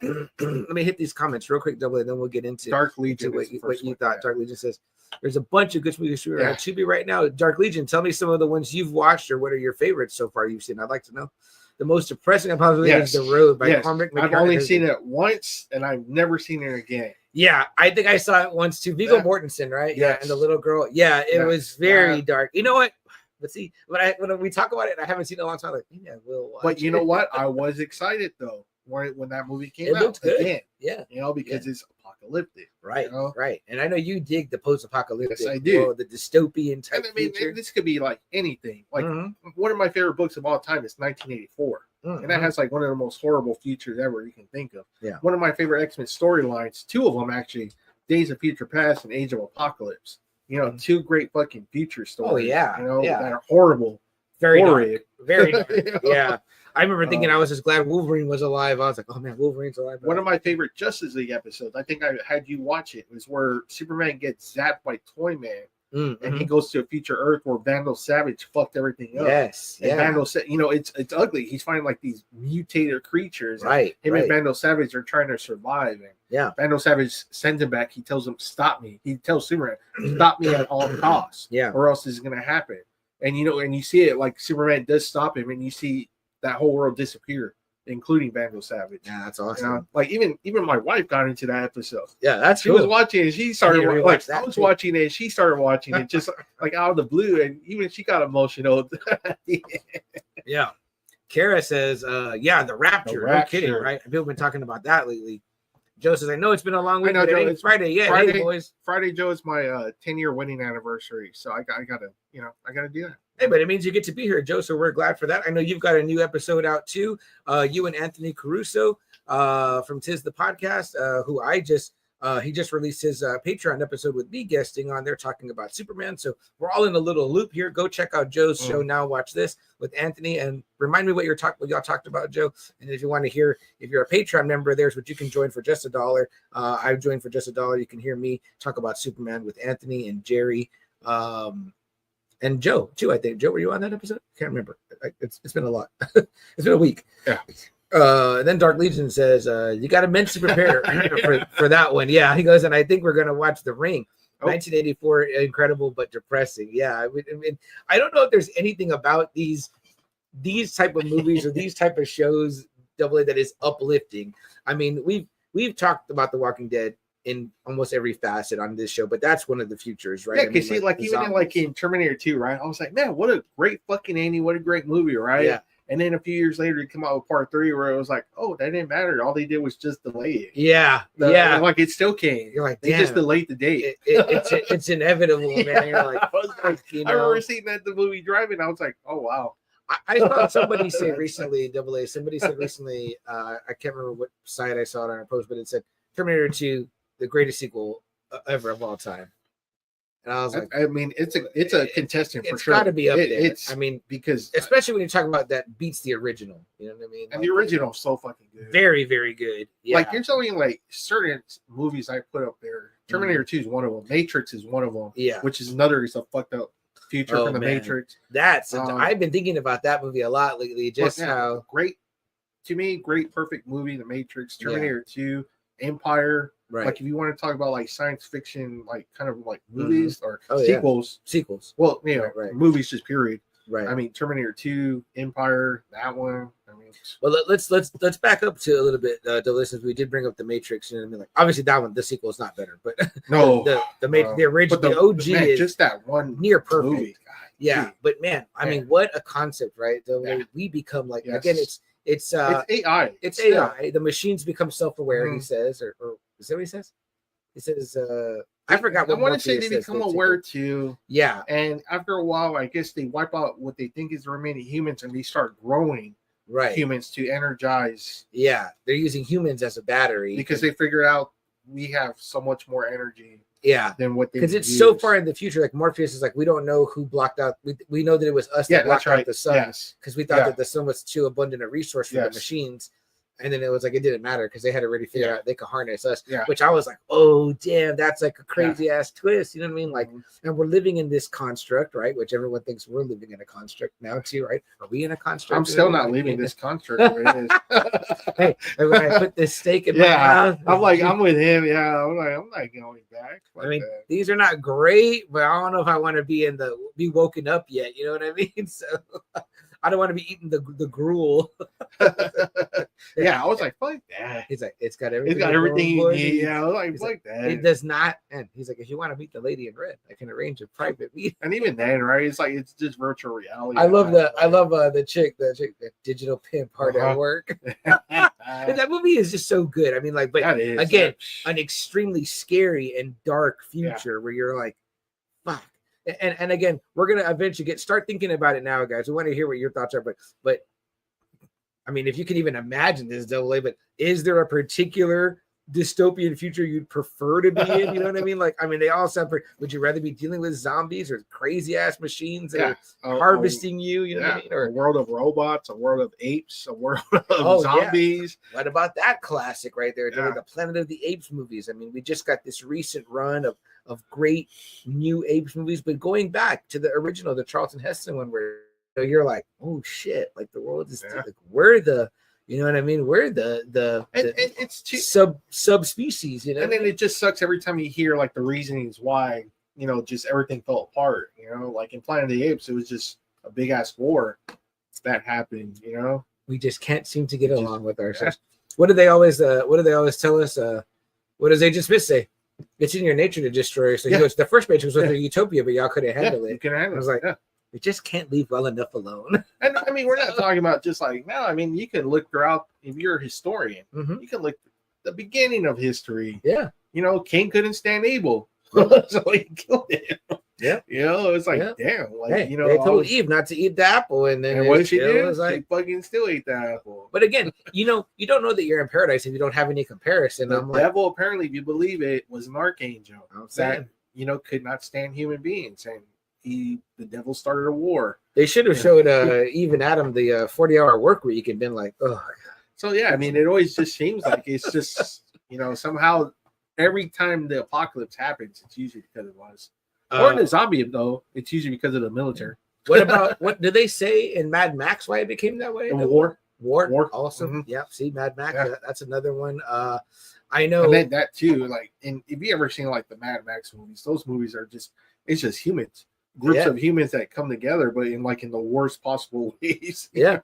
S3: let me hit these comments real quick, Double, and then we'll get into
S4: Dark Legion.
S3: what you thought.
S4: Yeah.
S3: Dark Legion says there's a bunch of good movies on
S4: Yeah.
S3: Tubi right now. Dark Legion, tell me some of the ones you've watched, or what are your favorites so far you've seen. I'd like to know. The most depressing probably is The Road by Cormac McCarthy.
S4: I've only seen it once, and I've never seen it again.
S3: Yeah, I think I saw it once too. Viggo Mortensen, right?
S4: Yes.
S3: Yeah, and the little girl. Yeah, it was very dark. You know what? But see, when we talk about it, I haven't seen it in a long time. Like, maybe I will watch.
S4: But you know what? I was excited though when that movie came out.
S3: Looked good.
S4: Again,
S3: yeah,
S4: you know, because it's apocalyptic.
S3: Right,
S4: you know?
S3: right. And I know you dig the post-apocalyptic.
S4: Yes, I do.
S3: World, the dystopian type.
S4: And I mean,
S3: future.
S4: this could be like anything. Like one of my favorite books of all time is 1984. And that has like one of the most horrible futures ever you can think of.
S3: Yeah.
S4: One of my favorite X-Men storylines, two of them actually, Days of Future Past and Age of Apocalypse. You know, two great fucking future stories.
S3: Oh yeah.
S4: You know,
S3: yeah.
S4: that are horrible.
S3: Very
S4: horrid.
S3: dark. Very dark.
S4: You know?
S3: Yeah. I remember thinking I was just glad Wolverine was alive. I was like, oh man, Wolverine's alive.
S4: One of my favorite Justice League episodes, I think I had you watch it, was where Superman gets zapped by Toyman. And he goes to a future Earth where Vandal Savage fucked everything up.
S3: Yes,
S4: and Vandal, you know, it's ugly. He's finding like these mutated creatures.
S3: Right.
S4: Him and Vandal Savage are trying to survive. And Vandal Savage sends him back. He tells him, "Stop me." He tells Superman, "Stop me at all costs."
S3: Yeah.
S4: Or else this is gonna happen. And you know, and you see it like Superman does stop him, and you see that whole world disappear, including Vandal Savage.
S3: Yeah, that's awesome.
S4: You know? Like even my wife got into that episode.
S3: Yeah, that's
S4: she
S3: cool.
S4: was watching it. She started like I was watching it. She started watching it just like out of the blue, and even she got emotional.
S3: Yeah. Kara says, "Yeah, the Rapture. No kidding, right? People have been talking about that lately." Joe says, "I know it's been a long week, but it's Friday. Yeah,
S4: Friday,
S3: hey, boys.
S4: Friday, Joe, is my 10-year wedding anniversary, so I gotta do that."
S3: Hey, but it means you get to be here, Joe. So we're glad for that. I know you've got a new episode out too. You and Anthony Caruso from Tis the Podcast, who he just released his Patreon episode with me guesting on there talking about Superman. So we're all in a little loop here. Go check out Joe's show now. Watch this with Anthony and remind me what y'all talked about, Joe. And if you want to hear, if you're a Patreon member, there's what you can join for just $1. I've joined for just $1. You can hear me talk about Superman with Anthony and Jerry. And Joe too, I think. Joe, were you on that episode? I can't remember. It's been a lot. It's been a week.
S4: Yeah.
S3: Then Dark Legion says, you got to mentally prepare for that one. Yeah, he goes, and I think we're going to watch The Ring. 1984, incredible but depressing. Yeah, I mean, I don't know if there's anything about these type of movies or these type of shows, Double-A, that is uplifting. I mean, we've talked about The Walking Dead in almost every facet on this show, but that's one of the futures, right?
S4: Yeah, because in Terminator 2, right? I was like, man, what a great fucking ending, what a great movie, right? Yeah. And then a few years later, he come out with part 3, where it was like, oh, that didn't matter. All they did was just delay it.
S3: Yeah,
S4: like it still came.
S3: You're like,
S4: they just delayed the date.
S3: It's inevitable, man. You're like,
S4: I remember seeing that the movie Driving. I was like, oh wow.
S3: I saw somebody say recently, Double-A. Somebody said recently, I can't remember what site I saw it on a post, but it said Terminator 2, the greatest sequel ever of all time. And I was like,
S4: I mean, it's a contestant for sure.
S3: It's got to be up there.
S4: I mean, because
S3: especially when you talk about that beats the original. You know what I mean?
S4: And the original is so fucking good.
S3: Very, very good. Yeah.
S4: Like there's only like certain movies I put up there. Terminator 2 is one of them. Matrix is one of them.
S3: Yeah.
S4: Which is another fucked up future from the Matrix.
S3: I've been thinking about that movie a lot lately. Just how
S4: great, to me, great, perfect movie. The Matrix, Terminator 2, Empire.
S3: Right.
S4: Like if you want to talk about like science fiction, like kind of like movies or sequels. Well, you know, movies just period.
S3: Right.
S4: I mean, Terminator 2, Empire, that one. I mean,
S3: well, let's back up to a little bit. The listeners, we did bring up the Matrix. You know what I mean? Like obviously that one, the sequel is not better, but
S4: no,
S3: the original, the OG
S4: man,
S3: is
S4: just that one
S3: near perfect.
S4: Movie. God,
S3: yeah,
S4: dude.
S3: But man, I mean, what a concept, right? The way we become like again, it's
S4: AI.
S3: It's AI. The machines become self-aware. He says, or is that what he says? He says, I forgot what
S4: I want to say they become aware too.
S3: Yeah.
S4: And after a while, I guess they wipe out what they think is the remaining humans and they start growing humans to energize.
S3: Yeah. They're using humans as a battery.
S4: Because they figured out we have so much more energy.
S3: Yeah.
S4: Than what they
S3: because it's so far in the future. Like Morpheus is like, we don't know who blocked out. We know that it was us that blocked out the sun. Because we thought that the sun was too abundant a resource for the machines. And then it was like it didn't matter because they had already figured out they could harness us.
S4: Yeah.
S3: Which I was like, oh damn, that's like a crazy ass twist. You know what I mean? Like, and we're living in this construct, right? Which everyone thinks we're living in a construct now too, right? Are we in a construct?
S4: I'm still not leaving this construct.
S3: Hey, when I put this steak in my mouth,
S4: I'm with him. Yeah, I'm not going back.
S3: I mean, these are not great, but I don't know if I want to be woken up yet. You know what I mean? So I don't want to be eating the gruel.
S4: Yeah, I was like, fuck that.
S3: He's like, it's got everything.
S4: It's got everything you need. Yeah, I was like, fuck that.
S3: It does not. And he's like, if you want to meet the lady in red, I can arrange a private meeting.
S4: And even then, right? It's like it's just virtual reality.
S3: I love the chick, the digital pimp part at work. And that movie is just so good. I mean, like, but again, an extremely scary and dark future where you're like, fuck. And again, we're gonna eventually start thinking about it now, guys. We want to hear what your thoughts are, but I mean, if you can even imagine this double A, but is there a particular dystopian future you'd prefer to be in? You know what I mean? Like, I mean, they all sound pretty. Would you rather be dealing with zombies or crazy ass machines that are harvesting you? You know what I mean? Or
S4: a world of robots, a world of apes, a world of zombies.
S3: Yeah. What about that classic right there? Yeah. The Planet of the Apes movies. I mean, we just got this recent run of great new apes movies, but going back to the original, the Charlton Heston one, where you're like, oh shit, like the world is like, we're the, you know what I mean? We're the
S4: it's
S3: subspecies, you know.
S4: And then it just sucks every time you hear like the reasonings why, you know, just everything fell apart. You know, like in Planet of the Apes, it was just a big ass war that happened. You know,
S3: we just can't seem to get along with ourselves. What do they always tell us? What does Agent Smith say? It's in your nature to destroy. So he goes, the first page was with a utopia, but y'all couldn't handle it.
S4: You can handle it.
S3: I was like, we just can't leave well enough alone.
S4: And I mean, we're not talking about just like now. I mean, you can look throughout. If you're a historian, you can look the beginning of history.
S3: Yeah,
S4: you know, Cain couldn't stand Abel, so he killed him.
S3: Yeah,
S4: you know, it's like damn, like
S3: hey,
S4: you know,
S3: they told Eve not to eat the apple, and then
S4: what did she do?
S3: Like,
S4: she fucking still ate the apple.
S3: But again, you know, you don't know that you're in paradise if you don't have any comparison.
S4: The devil, apparently, if you believe it, was an archangel that you know could not stand human beings, and the devil started a war.
S3: They should have showed even Adam the 40-hour work week and been like, oh.
S4: So yeah, I mean, it always just seems like it's just you know somehow every time the apocalypse happens, it's usually because it was. Or in the zombie, though, it's usually because of the military.
S3: What about what did they say in Mad Max? Why it became that way?
S4: War.
S3: Also, yeah. See, Mad Max. Yeah. That's another one. I know.
S4: And then that too. Like, if you ever seen like the Mad Max movies, those movies are it's just humans, groups of humans that come together, but in the worst possible ways.
S3: Yeah,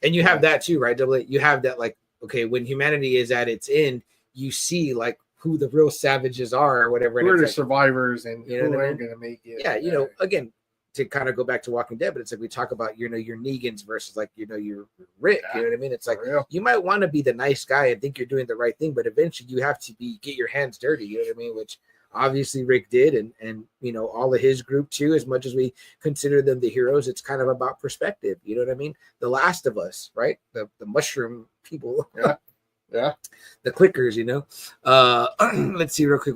S3: and you have that too, right? You have that okay, when humanity is at its end, you see who the real savages are or whatever.
S4: Who are the survivors and
S3: you know
S4: who aren't going to make it.
S3: Yeah, you know, again, to kind of go back to Walking Dead, but it's like we talk about, you know, your Negans versus your Rick, you know what I mean? It's like you might want to be the nice guy and think you're doing the right thing, but eventually you have to get your hands dirty, you know what I mean? Which obviously Rick did, and you know, all of his group too, as much as we consider them the heroes, it's kind of about perspective, you know what I mean? The Last of Us, right? The mushroom people.
S4: Yeah,
S3: the clickers, you know. Let's see real quick.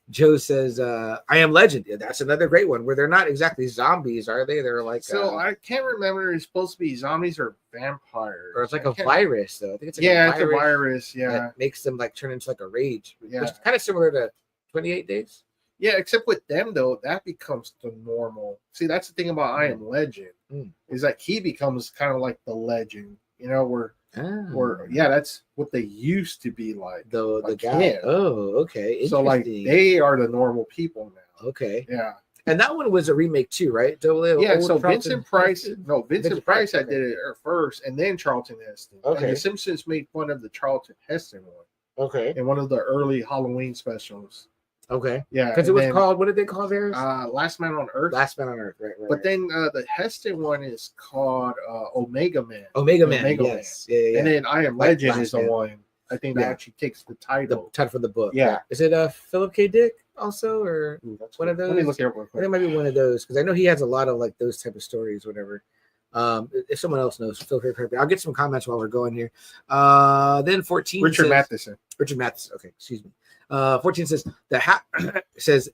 S3: Joe says, "I Am Legend." Yeah, that's another great one where they're not exactly zombies, are they? They're like
S4: I can't remember. It's supposed to be zombies or vampires,
S3: or it's like a virus, though. I think it's
S4: it's a virus. Yeah,
S3: that makes them turn into a rage. Yeah, which is kind of similar to 28 Days.
S4: Yeah, except with them though, that becomes the normal. See, that's the thing about I Am Legend is that he becomes kind of like the legend, you know, where that's what they used to be like.
S3: The guy. Oh, okay.
S4: So they are the normal people now.
S3: Okay.
S4: Yeah.
S3: And that one was a remake too, right?
S4: Yeah. So Vincent Price had did it first, and then Charlton Heston.
S3: Okay.
S4: And the Simpsons made fun of the Charlton Heston one.
S3: Okay.
S4: In one of the early Halloween specials.
S3: Okay.
S4: Yeah.
S3: Because it was called, what did they call theirs?
S4: Last Man on Earth.
S3: Last Man on Earth, right.
S4: But then the Heston one is called Omega Man.
S3: Omega Man, yes. Yeah.
S4: And then I Am Legend is the one, I think, that actually takes the title.
S3: The title for the book.
S4: Yeah.
S3: Is it Philip K. Dick also, or one of those?
S4: Let me look here real quick.
S3: It might be one of those, because I know he has a lot of those type of stories, whatever. If someone else knows, feel free to. I'll get some comments while we're going here. Then 14
S4: Richard Matheson.
S3: Okay, excuse me. 14 says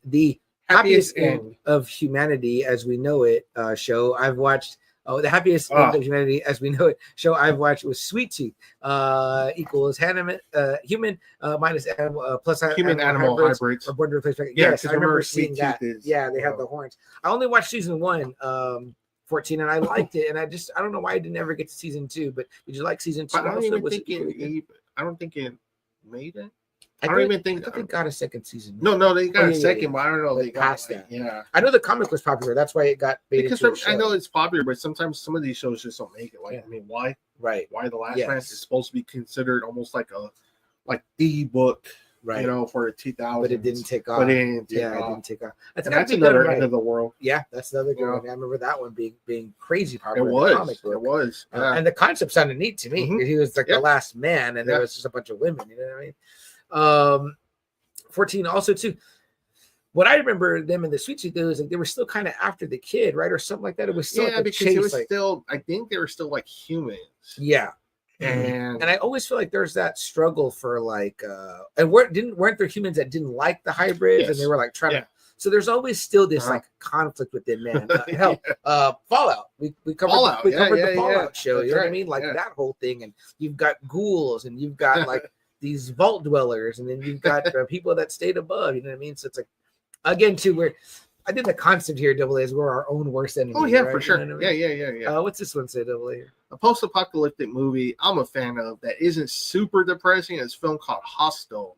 S3: the happiest end of humanity as we know it show. I've watched Oh, the happiest end of humanity as we know it show I've watched was Sweet Tooth. Equals human minus animal plus
S4: human animal hybrids.
S3: Or born to replace.
S4: Yeah,
S3: yes, I remember seeing that. Yeah, they had the horns. I only watched season 1. 14, and I liked it, and I don't know why I didn't ever get to season 2. But did you like season 2?
S4: I don't think it made it. I think
S3: they got a second season.
S4: No, they got a second, but I don't know. They got
S3: past that. Yeah, I know the comic was popular. That's why it got made into a show.
S4: I know it's popular, but sometimes some of these shows just don't make it. Like, I mean, why?
S3: Right.
S4: Why The Last Man is supposed to be considered almost like the book. Right, for 2000,
S3: but it didn't take off.
S4: It didn't take off. That's another end of the world.
S3: Yeah, that's another good one. I remember that one being crazy popular.
S4: It was.
S3: And the concept sounded neat to me. Mm-hmm. He was like the last man, and there was just a bunch of women. You know what I mean? 14 also too. What I remember them in the Sweet Tooth is like they were still kind of after the kid, right, or something like that. It was still
S4: because
S3: chase,
S4: it was still. I think they were still like humans.
S3: Yeah. And I always feel like there's that struggle for like and weren't there humans that didn't like the hybrids and they were like trying to, so there's always still this like conflict within man. Fallout. We covered the Fallout show, you know what I mean? Like that whole thing, and you've got ghouls and you've got like these vault dwellers, and then you've got people that stayed above, you know what I mean? So it's like again too where I think the concept here, Double A, is we're our own worst enemy.
S4: Oh yeah,
S3: right?
S4: For sure.
S3: You know what I
S4: mean? Yeah.
S3: What's this one say, Double A?
S4: A post-apocalyptic movie I'm a fan of that isn't super depressing. It's a film called Hostel.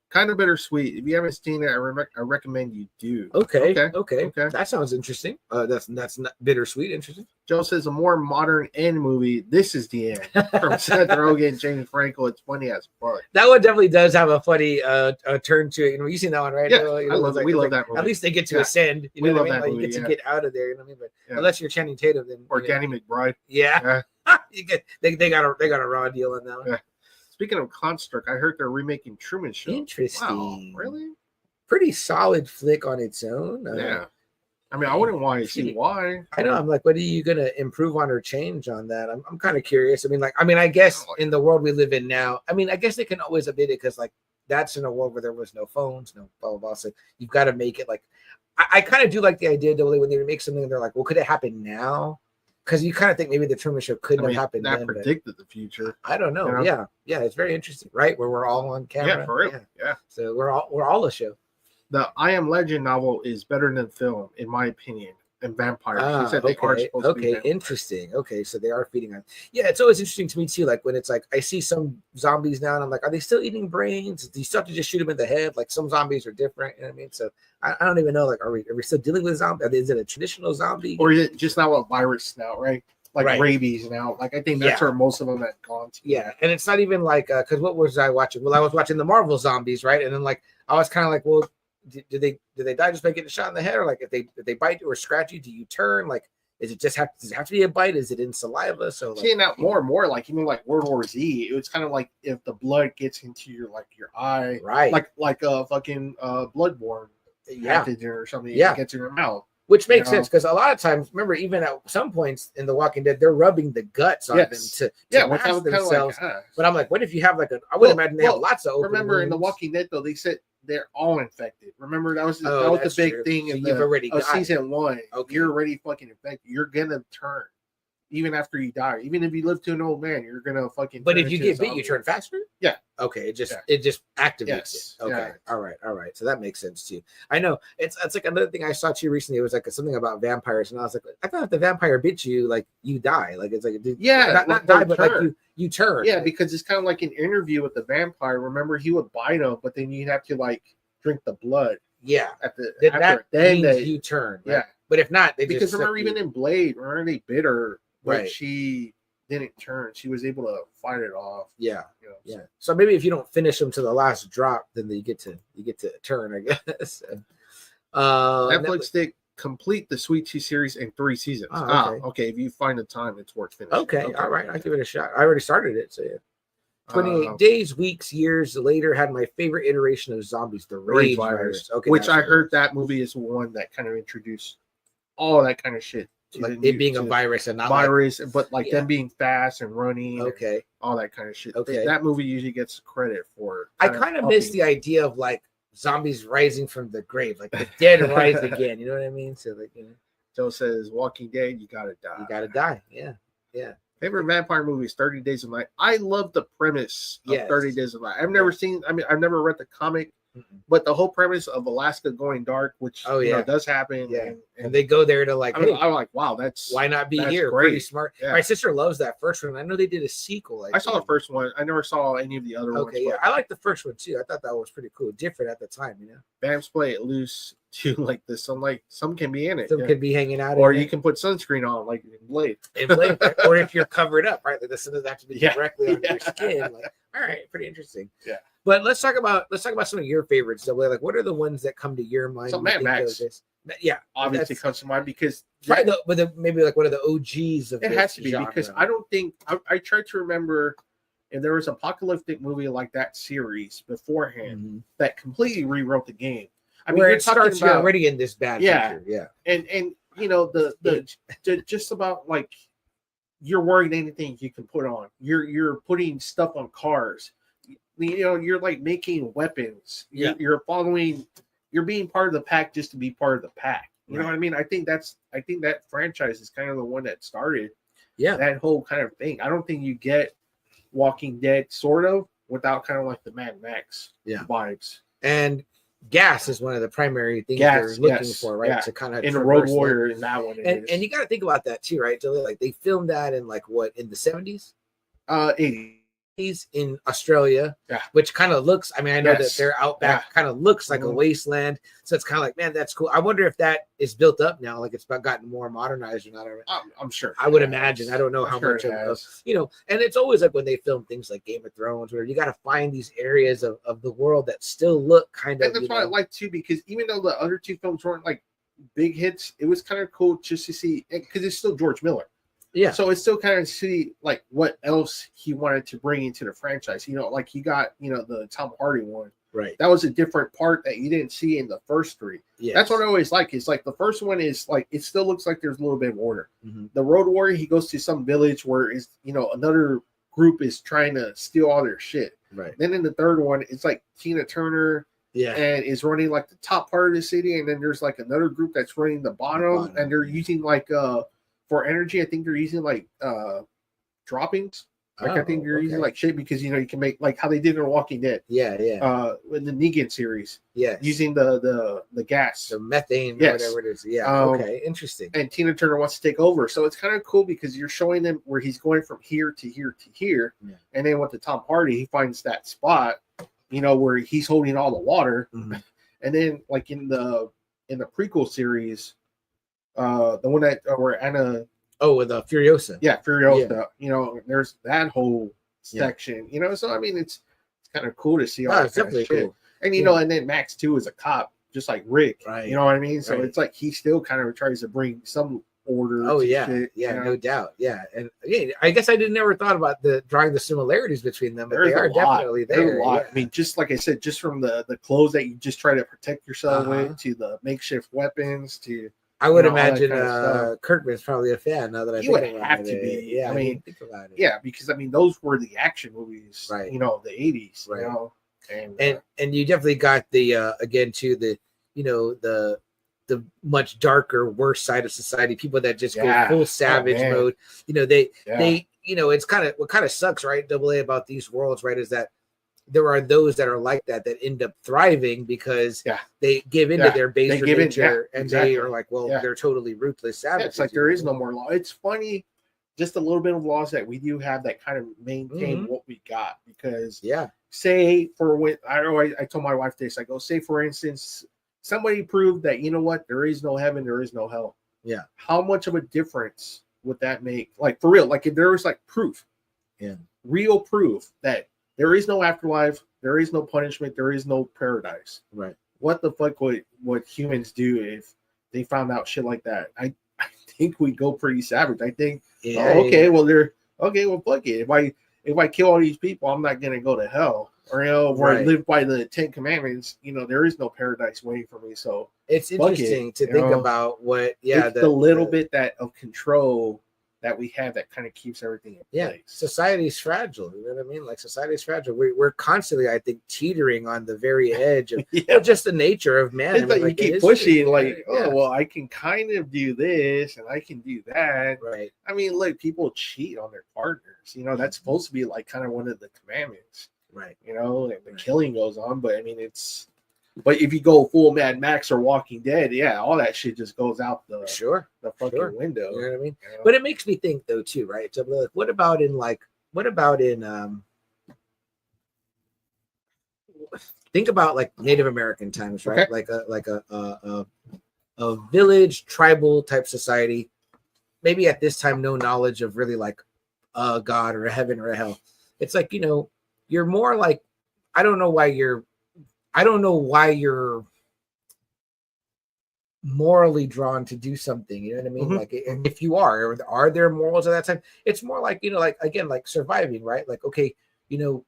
S4: Kind of bittersweet. If you haven't seen it, I recommend you do.
S3: Okay. That sounds interesting. That's not bittersweet. Interesting.
S4: Joe says a more modern end movie. This is the end. From Seth Rogen and James Franco. It's funny as fuck.
S3: That one definitely does have a funny turn to it. You know, you've seen that one, right?
S4: Yeah, I love it. We love that movie.
S3: At least they get to ascend. You know what I mean? Like you get to get out of there. You know what I mean? But unless you're Channing Tatum, then
S4: or Danny McBride.
S3: Yeah. They got a raw deal on that one.
S4: Yeah. Speaking of Construct, I heard they're remaking Truman Show.
S3: Interesting.
S4: Wow, really?
S3: Pretty solid flick on its own.
S4: Yeah. I mean, I wouldn't want to see why.
S3: I know. I'm like, what are you going to improve on or change on that? I'm kind of curious. I guess in the world we live in now, I guess they can always admit it because, like, that's in a world where there was no phones, no blah, blah, blah. So you've got to make it like, I kind of do like the idea, though, when they make something and they're like, well, could it happen now? Because you kind of think maybe the Truman Show couldn't have happened.
S4: That predicted the future.
S3: I don't know. You know? Yeah, it's very interesting, right? Where we're all on camera.
S4: Yeah, for real. Yeah.
S3: So we're all a show.
S4: The I Am Legend novel is better than film, in my opinion. And vampires.
S3: He said they are supposed to be vampires. Interesting. Okay, so they are feeding on. Yeah, it's always interesting to me too. Like when it's like I see some zombies now, and I'm like, are they still eating brains? Do you still have to just shoot them in the head? Like some zombies are different. You know what I mean? So I don't even know. Like, are we still dealing with zombies? Is it a traditional zombie,
S4: or is it just now a virus now? Right. Like rabies now. Like I think that's where most of them have gone to.
S3: Yeah, and it's not even like because what was I watching? Well, I was watching the Marvel zombies, right? And then like I was kind of like, well, did they die just by getting shot in the head, or like if they bite you or scratch you, do you turn? Like, does it have to be a bite? Is it in saliva? So like,
S4: seeing that more and more, like even like World War Z, it was kind of like if the blood gets into your eye,
S3: right?
S4: Like a fucking bloodborne pathogen or something, it gets in your mouth.
S3: Which makes sense because a lot of times, remember, even at some points in The Walking Dead, they're rubbing the guts on them to mask themselves. But I'm like, what if you have like I would imagine they have lots of open
S4: remember
S3: wounds.
S4: In The Walking Dead, though, they said they're all infected. Remember that was the big thing in season 1. Okay. You're already fucking infected. You're gonna turn even after you die. Even if you live to an old man, you're gonna fucking.
S3: But if you get bit, you turn faster.
S4: Yeah.
S3: Okay. It just activates it. Okay. Yeah. All right. So that makes sense too. I know it's like another thing I saw too recently. It was like something about vampires, and I was like, I thought if the vampire bit you, like you die. Like it's like not die, but like you turn.
S4: Yeah, because it's kind of like an interview with the vampire. Remember, he would bite him, but then you'd have to like drink the blood.
S3: Yeah.
S4: Then
S3: you turn. Right? Yeah. But if not,
S4: because remember even in Blade, remember they bit her. But she didn't turn. She was able to fight it off.
S3: Yeah. Yeah. So maybe if you don't finish them to the last drop, then you get to turn, I guess.
S4: Netflix did complete the Sweet Tea series in 3 seasons. Okay. If you find the time, it's worth finishing.
S3: Okay. All right. I'll give it a shot. I already started it. So yeah. 28 days, weeks, years later, had my favorite iteration of zombies, the Rage virus. Okay.
S4: Which I heard that movie is one that kind of introduced all that kind of shit.
S3: Like it being a virus and not
S4: but them being fast and running, and all that kind of shit.
S3: Okay,
S4: that movie usually gets credit for.
S3: I kind of miss the idea of like zombies rising from the grave, like the dead rise again. You know what I mean? So like,
S4: Joe says, Walking Dead, you gotta die.
S3: You gotta die. Yeah.
S4: Favorite vampire movie is 30 Days of Night. I love the premise of 30 Days of Night. I've never seen, I've never read the comic, but the whole premise of Alaska going dark, which does happen.
S3: Yeah. And they go there to like,
S4: I'm like, wow,
S3: why not be here?
S4: Great.
S3: Pretty smart.
S4: Yeah.
S3: My sister loves that first one. I know they did a sequel.
S4: I saw the first one. I never saw any of the other ones.
S3: Okay, yeah. I like the first one too. I thought that was pretty cool. Different at the time,
S4: Vamps play it loose too, like the sunlight. Some can be in it.
S3: Some can be hanging out.
S4: Or you can put sunscreen on, like in Blade.
S3: Or if you're covered up, right? Like the sun doesn't have to be directly on your skin. Like, all right, pretty interesting.
S4: Yeah.
S3: But let's talk about some of your favorites. So, like, what are the ones that come to your mind?
S4: So Mad Max.
S3: Yeah,
S4: obviously comes to mind because
S3: maybe like one of the OGs of
S4: it has to be
S3: genre.
S4: Because I don't think I tried to remember if there was an apocalyptic movie like that series beforehand that completely rewrote the game. I mean,
S3: it starts you're already in this bad future.
S4: And the just about like you're wearing anything you can put on. You're putting stuff on cars. You're like making weapons. You're following. You're being part of the pack just to be part of the pack. You know what I mean? I think that franchise is kind of the one that started that whole kind of thing. I don't think you get Walking Dead sort of without kind of like the Mad Max vibes.
S3: And gas is one of the primary things they're looking for, right? To kind of
S4: in Road Warrior in that one.
S3: And you got to think about that too, right? So like they filmed that in like what in the 70s,
S4: 80s.
S3: In Australia, which kind of looks, I mean, I know that their outback kind of looks like a wasteland, so it's kind of like, man, that's cool. I wonder if that is built up now, like it's gotten more modernized or not.
S4: I'm sure.
S3: I would imagine. I don't know how much of and it's always like when they film things like Game of Thrones, where you got to find these areas of the world that still look kind of.
S4: And that's what I like too, because even though the other two films weren't like big hits, it was kind of cool just to see, because it's still George Miller.
S3: Yeah.
S4: So it's still kind of see like what else he wanted to bring into the franchise. Like he got, the Tom Hardy one.
S3: Right.
S4: That was a different part that you didn't see in the first three. Yeah. That's what I always like. Is like the first one is like it still looks like there's a little bit of order. The Road Warrior, he goes to some village where is another group is trying to steal all their shit.
S3: Right.
S4: Then in the third one, it's like Tina Turner. Yeah. And is running like the top part of the city, and then there's like another group that's running the bottom. And they're using like for energy, I think they're using like droppings. Like I think you're using like shit because you can make like how they did in Walking Dead.
S3: Yeah.
S4: In the Negan series.
S3: Yeah.
S4: Using the gas.
S3: The methane or whatever it is. Yeah. Okay. Interesting.
S4: And Tina Turner wants to take over. So it's kind of cool because you're showing them where he's going from here to here to here. Yeah. And then with the Tom Hardy, he finds that spot, where he's holding all the water. And then like in the prequel series, the one that where Anna
S3: with Furiosa.
S4: Yeah, Furiosa. Yeah. There's that whole section. So I mean it's kind of cool to see all that
S3: it's definitely
S4: kind of
S3: cool.
S4: And and then Max too is a cop, just like Rick. Right. You know what I mean? So it's like he still kind of tries to bring some order.
S3: Oh yeah, shit, no doubt. Yeah. And again, I guess I never thought about drawing the similarities between them, but they are definitely there.
S4: There's a lot. I mean, just like I said, just from the clothes that you just try to protect yourself with, to the makeshift weapons, to
S3: I would imagine Kirkman's probably a fan now that I think about it.
S4: You would have to be.
S3: Yeah,
S4: I mean,
S3: think about it.
S4: Yeah, because I mean, those were the action movies, right? The 80s,
S3: right? And you definitely got the again to the much darker, worse side of society. People that just go full savage mode. They it's kind of what kind of sucks, right? AA about these worlds, right? Is that there are those that are like that end up thriving because they give into their baser nature and they are like, they're totally ruthless savages.
S4: It's like there is no more law. It's funny, just a little bit of laws that we do have that kind of maintain what we got. Because say for when I told my wife this, I go, say for instance, somebody proved that there is no heaven, there is no hell. Yeah. How much of a difference would that make? Like for real, like if there was like proof, real proof that there is no afterlife, there is no punishment, there is no paradise. Right. What the fuck would humans do if they found out shit like that? I think we'd go pretty savage. I think, well, fuck it. If I kill all these people, I'm not gonna go to hell. Or I live by the 10 Commandments, there is no paradise waiting for me. So
S3: it's interesting to think about what
S4: the little bit that of control that we have that kind of keeps everything in place.
S3: Society's fragile. You know what I mean? Like society's fragile. We're constantly, I think, teetering on the very edge of just the nature of man.
S4: It's you keep pushing, well, I can kind of do this and I can do that.
S3: Right.
S4: I mean, like people cheat on their partners. You know, that's supposed to be like kind of one of the commandments.
S3: Right.
S4: You know, and the killing goes on, but I mean, but if you go full Mad Max or Walking Dead, all that shit just goes out the fucking window.
S3: You know what I mean? You know? But it makes me think though too, right? So like, what about in think about like Native American times, right? Okay. A village tribal type society. Maybe at this time, no knowledge of really like a God or a heaven or a hell. It's like, you know, you're more like, I don't know why you're morally drawn to do something. You know what I mean? Like, if you are there morals at that time? It's more like, you know, like again, like surviving, right? Like, okay, you know,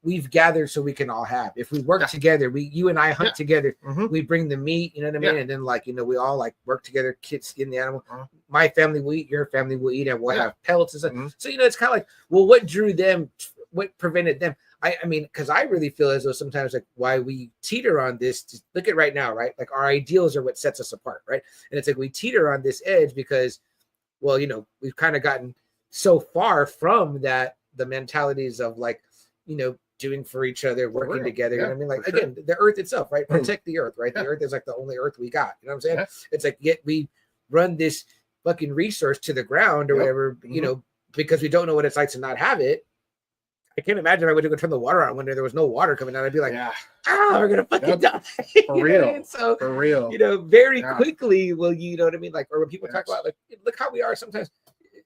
S3: we've gathered so we can all have. If we work together, you and I hunt together. We bring the meat. You know what I mean? And then like, you know, we all like work together. Kids skin the animal. My family will eat. Your family will eat, and we'll have pellets and stuff. So you know, it's kind of like, well, what drew them? What prevented them? I mean, because I really feel as though sometimes like why we teeter on this. Look at right now, right? Like our ideals are what sets us apart, right? And it's like we teeter on this edge because, well, you know, we've kind of gotten so far from that, the mentalities of like, you know, doing for each other, working together. You know what I mean? Like again, the earth itself, right? Protect the earth, right? The earth is like the only earth we got. You know what I'm saying? It's like yet we run this fucking resource to the ground or whatever, you know, because we don't know what it's like to not have it. I can't imagine if I would go turn the water on when there was no water coming out. I'd be like, we're gonna fucking die.
S4: For real.
S3: So
S4: for real.
S3: You know, very quickly will you know what I mean? Like, or when people talk about like, look how we are sometimes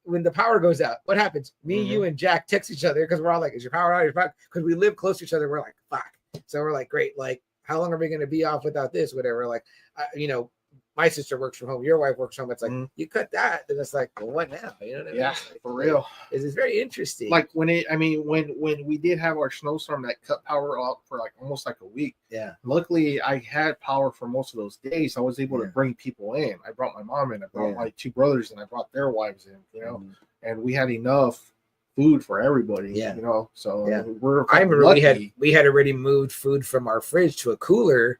S3: when the power goes out. What happens? Me, you, and Jack text each other because we're all like, is your power out? Because we live close to each other. We're like, fuck. So we're like, great. Like, how long are we gonna be off without this? Whatever. Like, you know, my sister works from home. Your wife works from home. It's like you cut that, then it's like, well, what now? You know what I mean?
S4: Yeah,
S3: like,
S4: for real.
S3: It's very interesting.
S4: Like when we did have our snowstorm that cut power off for like almost like a week. Yeah. Luckily, I had power for most of those days. I was able to bring people in. I brought my mom in. I brought my two brothers, and I brought their wives in. You know, and we had enough food for everybody. Yeah. You know, so I remember lucky.
S3: we had already moved food from our fridge to a cooler.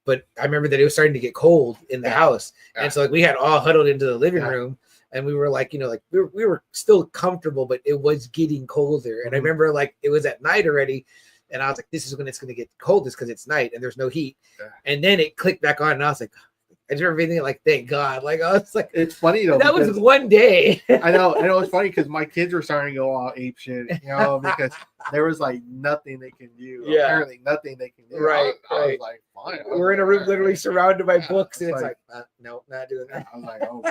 S3: But I remember that it was starting to get cold in the house. And so like we had all huddled into the living room and we were like, you know, like we were still comfortable, but it was getting colder. And I remember like it was at night already. And I was like, this is when it's going to get coldest because it's night and there's no heat. And then it clicked back on and I was like, I just remember thinking like, thank God. Like I was like,
S4: it's funny though.
S3: That was one day.
S4: I know it's funny because my kids were starting to go all ape shit, you know, because there was like nothing they can do. Yeah. Apparently nothing they can do.
S3: Right.
S4: I was like, fine.
S3: We're in a room literally surrounded by books, and it's like no, not doing that.
S4: I was like, oh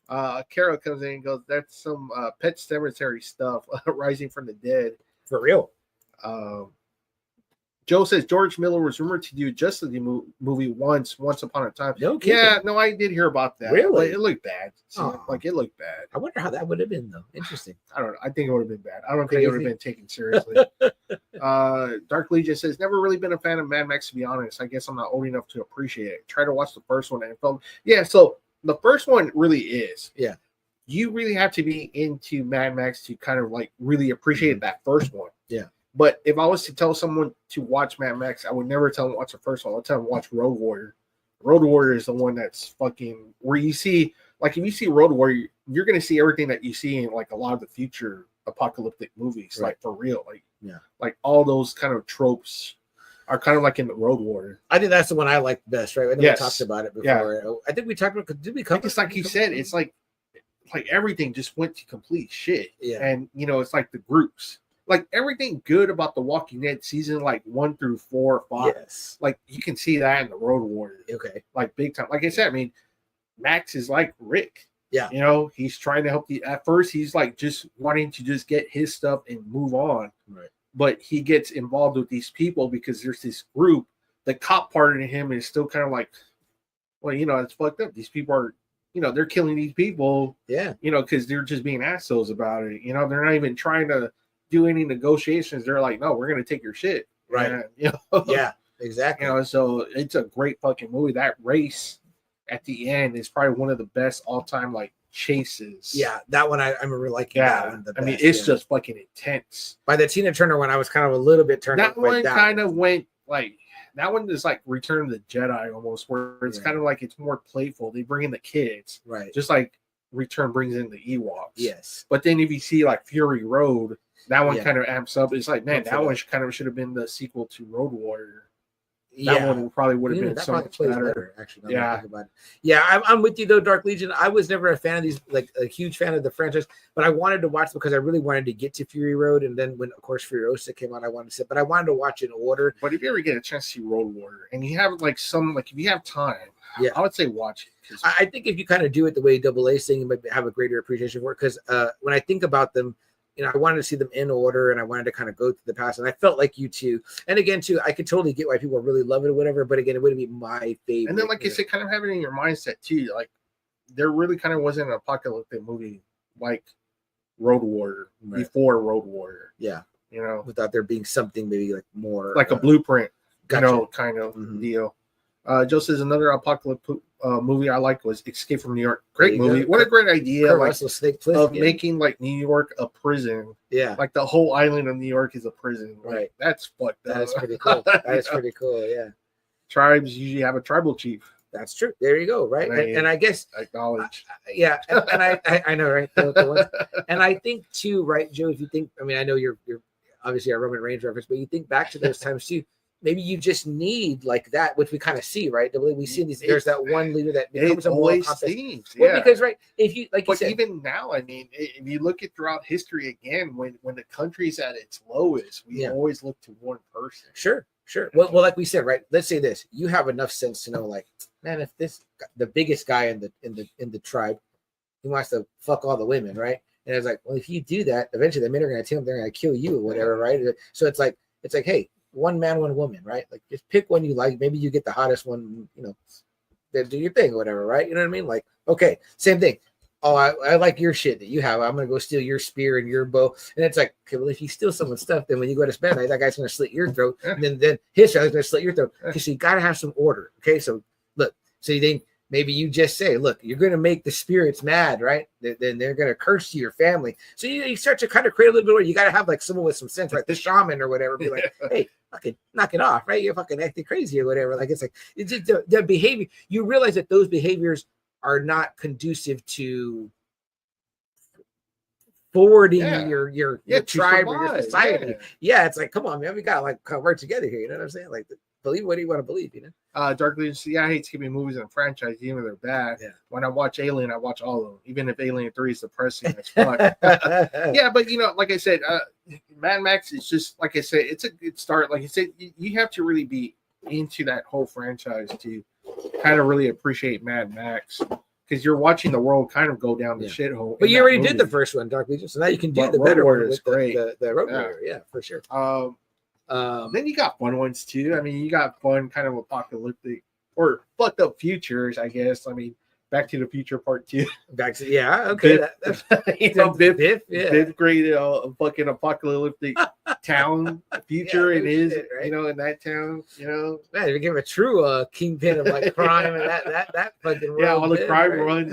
S4: brother. Carol comes in and goes, that's some Pet Cemetery stuff, Rising from the Dead.
S3: For real.
S4: Joe says George Miller was rumored to do Justice League movie once upon a time.
S3: No kidding.
S4: Yeah, no, I did hear about that.
S3: Really?
S4: It looked bad. Like it looked bad.
S3: I wonder how that would have been though. Interesting.
S4: I don't know. I think it would have been bad. I don't think it would have been taken seriously. Dark Legion says never really been a fan of Mad Max, to be honest. I guess I'm not old enough to appreciate it. Try to watch the first one and it felt so the first one really is.
S3: Yeah.
S4: You really have to be into Mad Max to kind of like really appreciate that first one.
S3: Yeah.
S4: But if I was to tell someone to watch Mad Max, I would never tell them to watch the first one. I'll tell them to watch Road Warrior. Road Warrior is the one that's fucking where you see, like, if you see Road Warrior, you're going to see everything that you see in like a lot of the future apocalyptic movies, like for real. Like, like all those kind of tropes are kind of like in the Road Warrior.
S3: I think that's the one I like best, right? I know we talked about it before. Yeah. I think we talked about, did we cover
S4: it's like you said, it's like everything just went to complete shit.
S3: Yeah.
S4: And, you know, it's like the groups. Like everything good about The Walking Dead season, like 1 through 4, 5.
S3: Yes.
S4: Like you can see that in the Road Warrior.
S3: Okay.
S4: Like big time. Like I said, I mean, Max is like Rick.
S3: Yeah.
S4: You know, he's trying to help you. At first, he's like just wanting to just get his stuff and move on.
S3: Right.
S4: But he gets involved with these people because there's this group. The cop part of him is still kind of like, well, you know, it's fucked up. These people are, you know, they're killing these people.
S3: Yeah.
S4: You know, because they're just being assholes about it. You know, they're not even trying to do any negotiations. They're like, no, we're gonna take your shit,
S3: right?
S4: And, you know,
S3: yeah, exactly.
S4: You know, so it's a great fucking movie. That race at the end is probably one of the best all-time like chases.
S3: Yeah, that one I remember liking that one the best.
S4: I mean, it's just fucking intense.
S3: By the Tina Turner one, I was kind of a little bit turned
S4: that
S3: off.
S4: One kind of went like that one is like Return of the Jedi almost, where it's kind of like it's more playful. They bring in the kids,
S3: right?
S4: Just like Return brings in the Ewoks.
S3: Yes.
S4: But then if you see like Fury Road, that one kind of amps up. It's like, man, that one kind of should have been the sequel to Road Warrior. That one probably would have been so much better.
S3: Actually, I'm with you though, Dark Legion. I was never a fan of these, like a huge fan of the franchise, but I wanted to watch because I really wanted to get to Fury Road, and then when, of course, Furiosa came out, I wanted to sit, but I wanted to watch in order.
S4: But if you ever get a chance to see Road Warrior, and you have like if you have time, I would say watch it.
S3: I think if you kind of do it the way Double A saying, you might have a greater appreciation for it. Because when I think about them, you know, I wanted to see them in order, and I wanted to kind of go through the past, and I felt like you too. And again, too, I could totally get why people really love it or whatever. But again, it wouldn't be my favorite.
S4: And then, like you said, kind of having it in your mindset too. Like there really kind of wasn't an apocalyptic movie like Road Warrior before Road Warrior.
S3: Yeah,
S4: you know,
S3: without there being something maybe like more
S4: like a blueprint,
S3: gotcha.
S4: You know, kind of deal. Joe says another apocalyptic movie I liked was Escape from New York. Great movie. What a great idea of making like New York a prison.
S3: Yeah.
S4: Like the whole island of New York is a prison. Like,
S3: right.
S4: That's fucked up.
S3: That's pretty cool. That's pretty cool. Yeah.
S4: Tribes usually have a tribal chief.
S3: That's true. There you go. Right. And I guess
S4: acknowledge.
S3: Yeah. And I know, right. And I think too, right, Joe, if you think, I mean, I know you're obviously a Roman Reigns reference, but you think back to those times too. Maybe you just need like that, which we kind of see, right? We see these. There's that one leader that becomes a moral compass. Well, because right, if you like, you said,
S4: even now, I mean, if you look at throughout history again, when the country's at its lowest, we always look to one person.
S3: Sure. Well, like we said, right? Let's say this: you have enough sense to know, like, man, if the biggest guy in the tribe, he wants to fuck all the women, right? And it's like, well, if you do that, eventually the men are going to tell him they're going to kill you or whatever, right? So it's like, hey. One man, one woman, right? Like just pick one you like. Maybe you get the hottest one, you know, then do your thing or whatever, right? You know what I mean? Like, okay, same thing. Oh, I like your shit that you have. I'm gonna go steal your spear and your bow. And it's like, okay, well, if you steal someone's stuff, then when you go to spend, that guy's gonna slit your throat, and then his guy's gonna slit your throat. Okay, so you gotta have some order. Okay, so look, so you think maybe you just say, look, you're gonna make the spirits mad, right? Then they're gonna curse your family. So you start to kind of create a little bit where you gotta have like someone with some sense, like the shaman or whatever, be like, hey, fucking knock it off, right? You're fucking acting crazy or whatever. Like it's just the behavior. You realize that those behaviors are not conducive to forwarding your tribe or your society. Yeah, it's like, come on, man, we gotta like work together here. You know what I'm saying? Like, believe what you want to believe. You know.
S4: Dark Legion. I hate skipping movies in a franchise, even if they're bad. Yeah. When I watch Alien, I watch all of them, even if Alien 3 is depressing as fuck. Yeah, but you know, like I said, Mad Max is just like I said, it's a good start. Like I said, you have to really be into that whole franchise to kind of really appreciate Mad Max. Because you're watching the world kind of go down the shithole.
S3: But you already did the first one, Dark Legion, so now you can do the better one with
S4: great.
S3: The Road Warrior. Yeah, for sure.
S4: Then you got fun ones too. I mean, you got fun kind of apocalyptic or fucked up futures, I guess. I mean, Back to the Future Part 2.
S3: Okay.
S4: Fifth grade fucking apocalyptic town future it is, right? You know, in that town, you know.
S3: Man, if you give a true kingpin of like crime and that fucking
S4: all the crime runs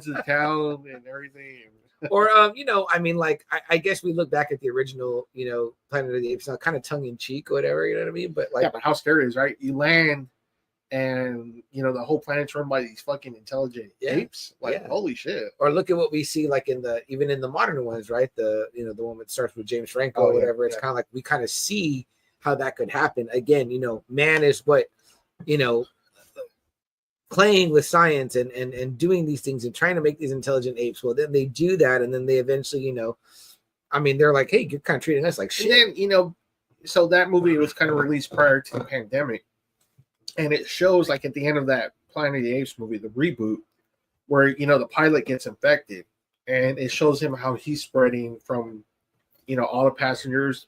S4: the town and everything.
S3: Or you know, I mean, like I guess we look back at the original, you know, Planet of the Apes, kind of tongue in cheek or whatever, you know what I mean? But like,
S4: but how scary it is, right? You land, and you know the whole planet's run by these fucking intelligent apes. Like, holy shit!
S3: Or look at what we see, like even in the modern ones, right? The one that starts with James Franco or whatever. It's kind of like we kind of see how that could happen. Again, you know, man is what, you know, playing with science and doing these things and trying to make these intelligent apes. Well, then they do that, and then they eventually, you know, I mean, they're like, hey, you're kind of treating us like shit.
S4: And then, you know, so that movie was kind of released prior to the pandemic, and it shows like at the end of that Planet of the Apes movie, the reboot, where, you know, the pilot gets infected, and it shows him how he's spreading from, you know, all the passengers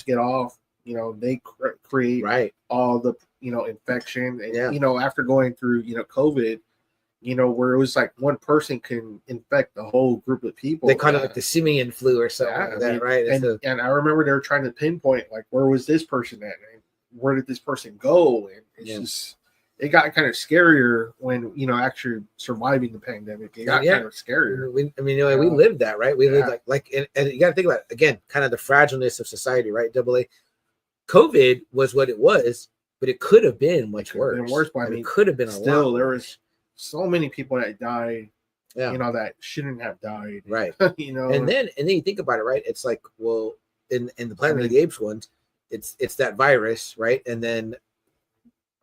S4: get off, you know, they create all the, you know, infection, and you know, after going through, you know, COVID, you know, where it was like one person can infect the whole group of people.
S3: They call it like the simian flu or something like that, right?
S4: And I remember they were trying to pinpoint like, where was this person at, and where did this person go? And it's just, it got kind of scarier when actually surviving the pandemic. It got kind of scarier.
S3: We lived that, right? We lived and you got to think about it again, kind of the fragileness of society, right? Double A. COVID was what it was, but it could have been much worse. It could have been
S4: still. There was so many people that died. That shouldn't have died.
S3: Right. And then you think about it, right? It's like, well, in the Planet of the Apes ones, it's that virus, right? And then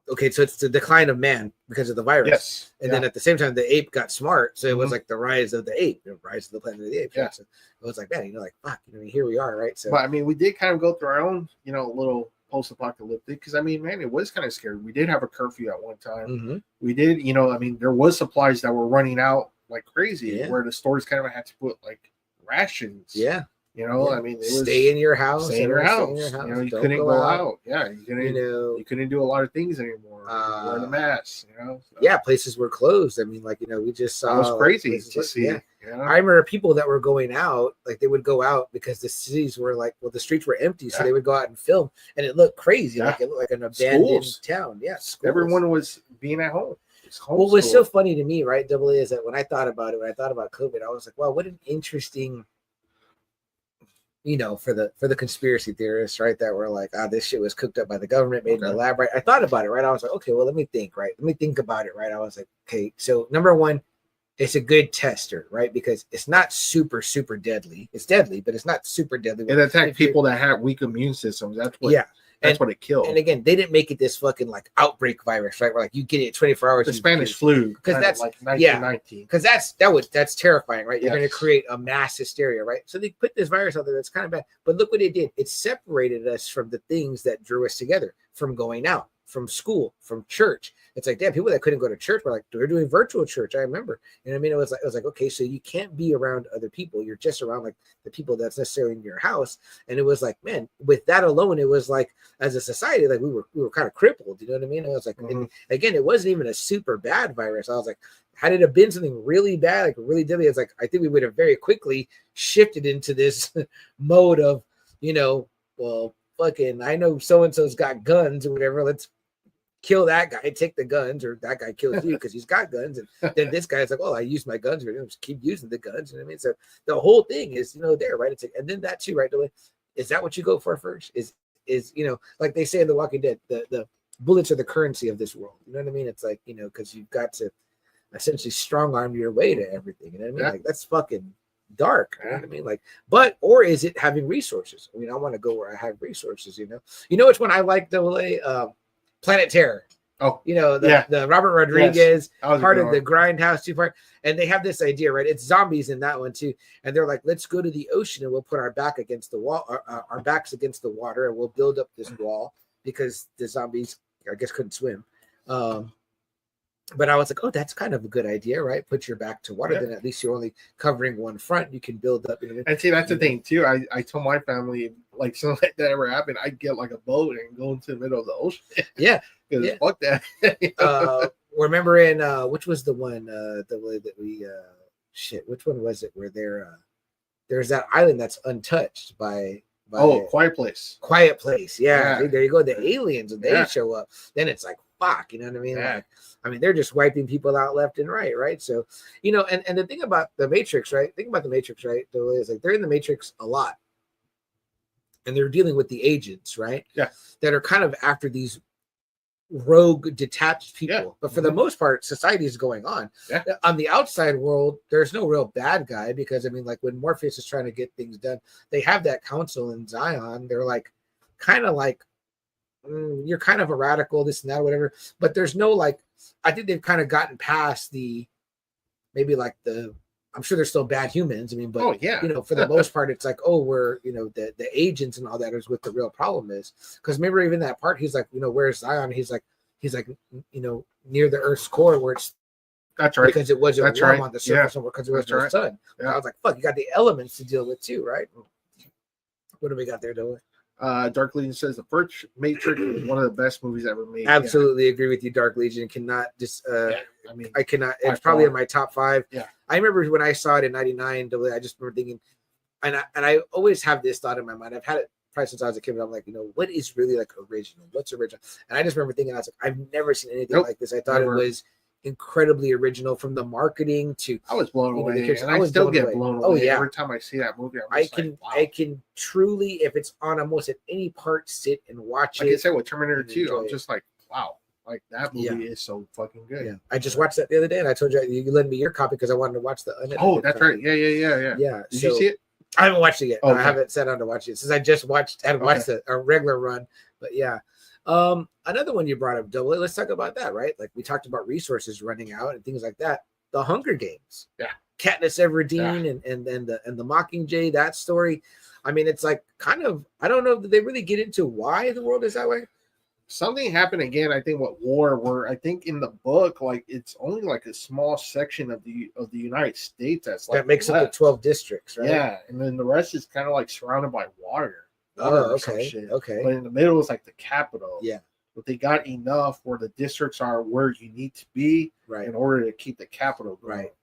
S3: so it's the decline of man because of the virus.
S4: Yes.
S3: And then at the same time, the ape got smart. So it was like the rise of the ape, rise of the Planet of the Apes.
S4: Yeah.
S3: Right? So it was like, man, fuck, here we are, right? So
S4: but we did kind of go through our own, little post-apocalyptic, because man, it was kind of scary. We did have a curfew at one time. We did, there was supplies that were running out like crazy, where the stores kind of had to put like rations.
S3: Yeah.
S4: It was
S3: stay in your house.
S4: Stay in your house. You couldn't go out. Yeah, you couldn't do a lot of things anymore. Wearing a mask. So.
S3: Yeah, places were closed. we just saw.
S4: It was crazy to see.
S3: Yeah. I remember people that were going out, like they would go out because the cities were the streets were empty, so they would go out and film, and it looked crazy, like it looked like an abandoned town. Yeah,
S4: everyone was being at home.
S3: What was so funny to me, right, Double A, is that when I thought about COVID, I was like, wow, what an interesting, for the conspiracy theorists, right, that were like, this shit was cooked up by the government, made in a lab, right? I thought about it, right? I was like, okay, well, let me think about it, right? I was like, okay, so number one, it's a good tester, right? Because it's not super, super deadly. It's deadly, but it's not super deadly.
S4: It attacked people that have weak immune systems. That's what. That's what it killed.
S3: And again, they didn't make it this fucking like outbreak virus, right? Where like you get it 24 hours.
S4: The Spanish flu,
S3: because that's
S4: like 1919.
S3: Because that's terrifying, right? You're going to create a mass hysteria, right? So they put this virus out there that's kind of bad. But look what it did. It separated us from the things that drew us together, from going out, from school, from church. It's like, damn, people that couldn't go to church were like, we're doing virtual church. I remember. It was like, okay, so you can't be around other people. You're just around like the people that's necessarily in your house. And it was like, man, with that alone, it was like, as a society, like we were kind of crippled. You know what I mean? I was like, and again, it wasn't even a super bad virus. I was like, had it have been something really bad, like really deadly, it's like, I think we would have very quickly shifted into this mode of, well, fucking, I know so-and-so's got guns or whatever. Let's kill that guy, take the guns, or that guy kills you because he's got guns. And then this guy's like, oh, I used my guns, or just keep using the guns. You know what I mean? So the whole thing is, there, right? It's like, and then that too, right? Is that what you go for first? Is like they say in The Walking Dead, the bullets are the currency of this world. You know what I mean? It's like, because you've got to essentially strong arm your way to everything. You know what I mean? Like that's fucking dark. You know what I mean? Like, or is it having resources? I want to go where I have resources. You know which one I like, Double A? Planet Terror. Oh, the Robert Rodriguez part of the Grindhouse 2-part, and they have this idea, right? It's zombies in that one too, and they're like, let's go to the ocean and we'll put our back against the wall, our backs against the water, and we'll build up this wall because the zombies, I guess, couldn't swim. But I was like, oh, that's kind of a good idea, right? Put your back to water, then at least you're only covering one front. You can build up.
S4: And see, that's the thing too. I told my family, like something like that ever happened, I'd get like a boat and go into the middle of the ocean.
S3: Yeah,
S4: because fuck that.
S3: Remember in which was the one the way that we which one was it? Where there's that island that's untouched by
S4: Quiet Place.
S3: Quiet Place. Yeah. There you go. The aliens, and they show up, then it's like, fuck, you know what I mean?
S4: Yeah.
S3: Like, they're just wiping people out left and right? So, and the thing about the Matrix, right? Think about the Matrix, right? The way is like they're in the Matrix a lot, and they're dealing with the agents, right?
S4: Yeah,
S3: that are kind of after these rogue, detached people.
S4: Yeah.
S3: But for the most part, society is going on.
S4: Yeah.
S3: On the outside world, there's no real bad guy because like when Morpheus is trying to get things done, they have that council in Zion. They're like, kind of like, you're kind of a radical, this and that, whatever. But there's no like, I think they've kind of gotten past I'm sure they're still bad humans. But for the most part, it's like, we're, the agents and all that is what the real problem is. Because remember, even that part, he's like, where's Zion? He's like, near the Earth's core, where it's.
S4: That's right.
S3: Because it wasn't warm on the surface, because it was no sun.
S4: Yeah.
S3: I was like, fuck, you got the elements to deal with too, right? What do we got there, Dylan?
S4: Dark Legion says the first Matrix is one of the best movies ever made.
S3: Absolutely agree with you. Dark Legion cannot just. I cannot. It's probably in my top 5.
S4: Yeah.
S3: I remember when I saw it in '99. I just remember thinking, and I always have this thought in my mind. I've had it probably since I was a kid, but I'm like, what is really like original? What's original? And I just remember thinking, I was like, I've never seen anything like this. I thought it was incredibly original, from the marketing to.
S4: I was blown away, and I still get blown away. Oh yeah, every time I see that movie, I
S3: can truly, if it's on almost at any part, sit and watch it.
S4: Like I said with Terminator 2, I'm just like, wow, like that movie is so fucking good.
S3: Yeah, I just watched that the other day, and I told you lent me your copy because I wanted to watch the.
S4: Oh, that's right. Yeah. Did you see it?
S3: I haven't watched it yet.
S4: Okay.
S3: I haven't sat down to watch it since I just watched a regular run. But yeah. Another one you brought up, Double. Let's talk about that, right? Like we talked about resources running out and things like that. The Hunger Games.
S4: Yeah.
S3: Katniss Everdeen and the Mockingjay, that story. I mean, it's like kind of, I don't know, did they really get into why the world is that way?
S4: Something happened again, I think, with war, where I think in the book, like it's only like a small section of the United States that
S3: makes up the 12 districts, right?
S4: Yeah, and then the rest is kind of like surrounded by water.
S3: Oh, okay. Okay.
S4: But in the middle is like the capital.
S3: Yeah.
S4: But they got enough where the districts are where you need to be in order to keep the capital going. Right.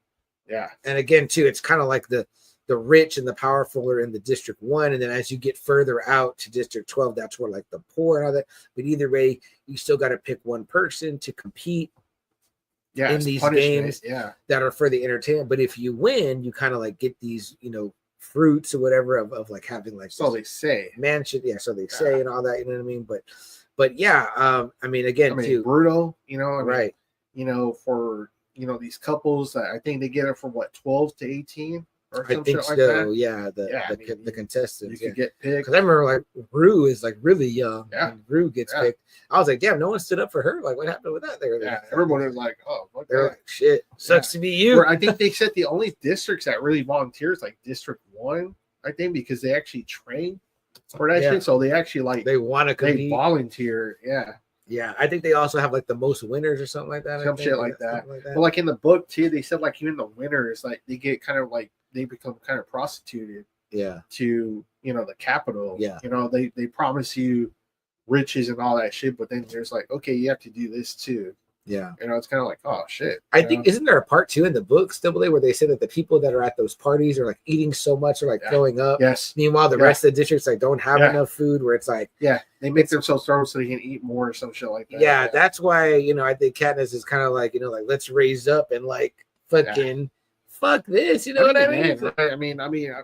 S4: Yeah.
S3: And again, too, it's kind of like the rich and the powerful are in the District 1, and then as you get further out to District 12, that's where like the poor and all that. But either way, you still got to pick one person to compete in these games that are for the entertainment. But if you win, you kind of like get these, fruits or whatever of like having like
S4: so they say
S3: mansion, so they say and all that, you know what I mean? But yeah, I mean, again, too
S4: brutal,
S3: right?
S4: For these couples that I think they get it from 12 to 18. Or
S3: I think so. That. Yeah, the contestants.
S4: You could get picked.
S3: Because I remember like Rue is like really young. Yeah, and Rue gets picked. I was like, damn, no one stood up for her. Like, what happened with that?
S4: Everyone was like, oh,
S3: they're like, shit, sucks to be you.
S4: Where I think they said the only districts that really volunteers like District 1, I think, because they actually train for that shit. So they actually they want to compete. They volunteer. Yeah.
S3: Yeah, I think they also have like the most winners or something like that.
S4: Some shit like that. But like in the book too, they said like even the winners, like they get kind of like they become kind of prostituted.
S3: Yeah.
S4: To the capital.
S3: Yeah.
S4: They promise you riches and all that shit, but then there's like, okay, you have to do this too.
S3: Yeah.
S4: It's kind of like, oh shit.
S3: I think isn't there a part 2 in the book, Double A, where they say that the people that are at those parties are like eating so much or like throwing up.
S4: Yes.
S3: Meanwhile, the rest of the districts like don't have enough food, where it's like
S4: they make themselves starve so they can eat more or some shit like that.
S3: Yeah, that's why I think Katniss is kind of like like let's raise up and like fucking fuck this. You know what I mean?
S4: I mean,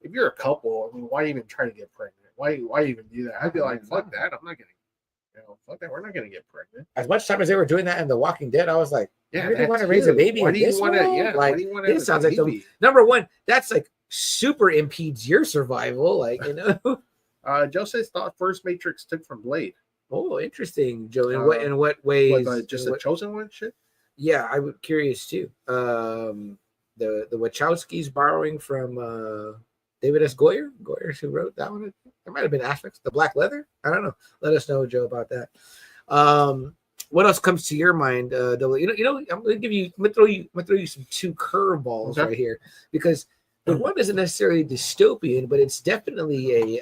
S4: if you're a couple, I mean, why even try to get pregnant? Why even do that? I'd be like, fuck that. I'm not gonna. Fuck that. We're not going to get pregnant.
S3: As much time as they were doing that in The Walking Dead, I was like, you really want to raise a baby?
S4: Why do you want to?
S3: Yeah. Like, it sounds like number one, that's like super impedes your survival. Like,
S4: Joe says thought first Matrix took from Blade.
S3: Oh, interesting, Joe. In what ways?
S4: Just a chosen one shit?
S3: Yeah, I was curious too. The Wachowskis borrowing from David S. Goyer, who wrote that one. There might have been aspects. The Black Leather. I don't know. Let us know, Joe, about that. What else comes to your mind, Double? I'm gonna throw you some 2 curveballs right here, because the one isn't necessarily dystopian, but it's definitely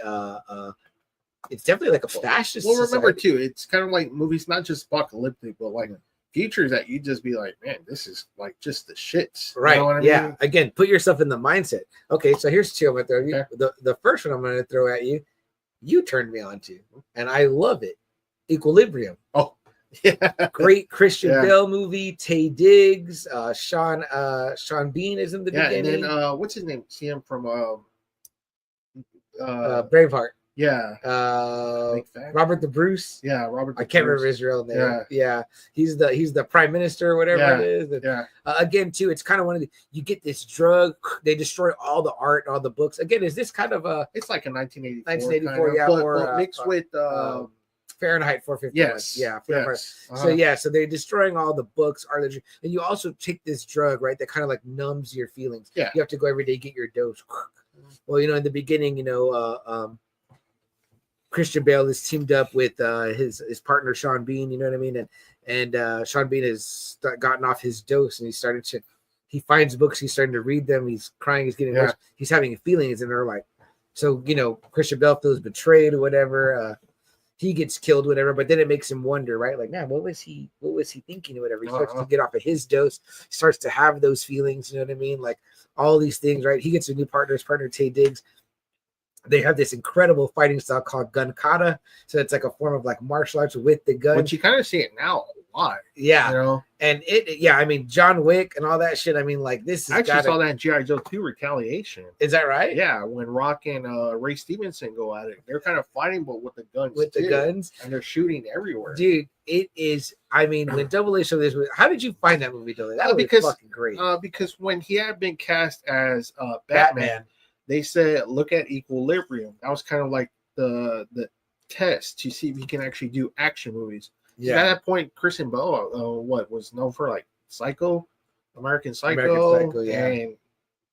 S3: it's definitely like a fascist.
S4: Well, remember too, it's kind of like movies, not just apocalyptic, but like futures that you just be like, man, this is like just the shits.
S3: Right. You know what I mean? Again, put yourself in the mindset. Okay, so here's 2 I'm gonna throw you. Okay. The first one I'm gonna throw at you, you turned me on to, and I love it. Equilibrium.
S4: Oh, yeah.
S3: Great Christian Bale movie. Tay Diggs, Sean Bean is in the beginning.
S4: And then what's his name? See him from
S3: Braveheart.
S4: Yeah.
S3: Robert the Bruce.
S4: Yeah, Robert.
S3: I can't remember his real name. Yeah. He's the prime minister or whatever it is. And, again, too, it's kind of one of the, you get this drug, they destroy all the art and all the books. Again, is this kind of
S4: it's like a
S3: 1984
S4: kind of, but mixed with
S3: Fahrenheit 451.
S4: Yes.
S3: Yeah. Yes. So they're destroying all the books, and you also take this drug, right, that kind of like numbs your feelings.
S4: Yeah.
S3: You have to go every day, get your dose. Well, in the beginning, Christian Bale is teamed up with his partner Sean Bean, you know what I mean, and Sean Bean has gotten off his dose, and he finds books, he's starting to read them, he's crying, he's getting emotional, he's having feelings, and they're like, so Christian Bale feels betrayed or whatever, he gets killed, whatever, but then it makes him wonder, right, like, man, what was he thinking or whatever. He starts to get off of his dose, starts to have those feelings, you know what I mean, like all these things, right? He gets a new partner, his partner Tay Diggs. they have this incredible fighting style called gun kata. So it's like a form of like martial arts with the gun.
S4: But you kind of see it now a lot.
S3: Yeah.
S4: You know?
S3: And I mean, John Wick and all that shit. I mean, like this is
S4: I actually saw that in G.I. Joe 2 Retaliation.
S3: Is that right?
S4: Yeah, when Rock and Ray Stevenson go at it. They're kind of fighting, but with the guns.
S3: The guns.
S4: And they're shooting everywhere.
S3: Dude, it is. I mean, when Double A showed this movie, how did you find that movie, Double A? That was fucking great.
S4: Because when he had been cast as Batman, they said, look at Equilibrium. That was kind of like the test to see if he can actually do action movies. Yeah. At that point, Kristen Bell, was known for like American Psycho,
S3: yeah.
S4: And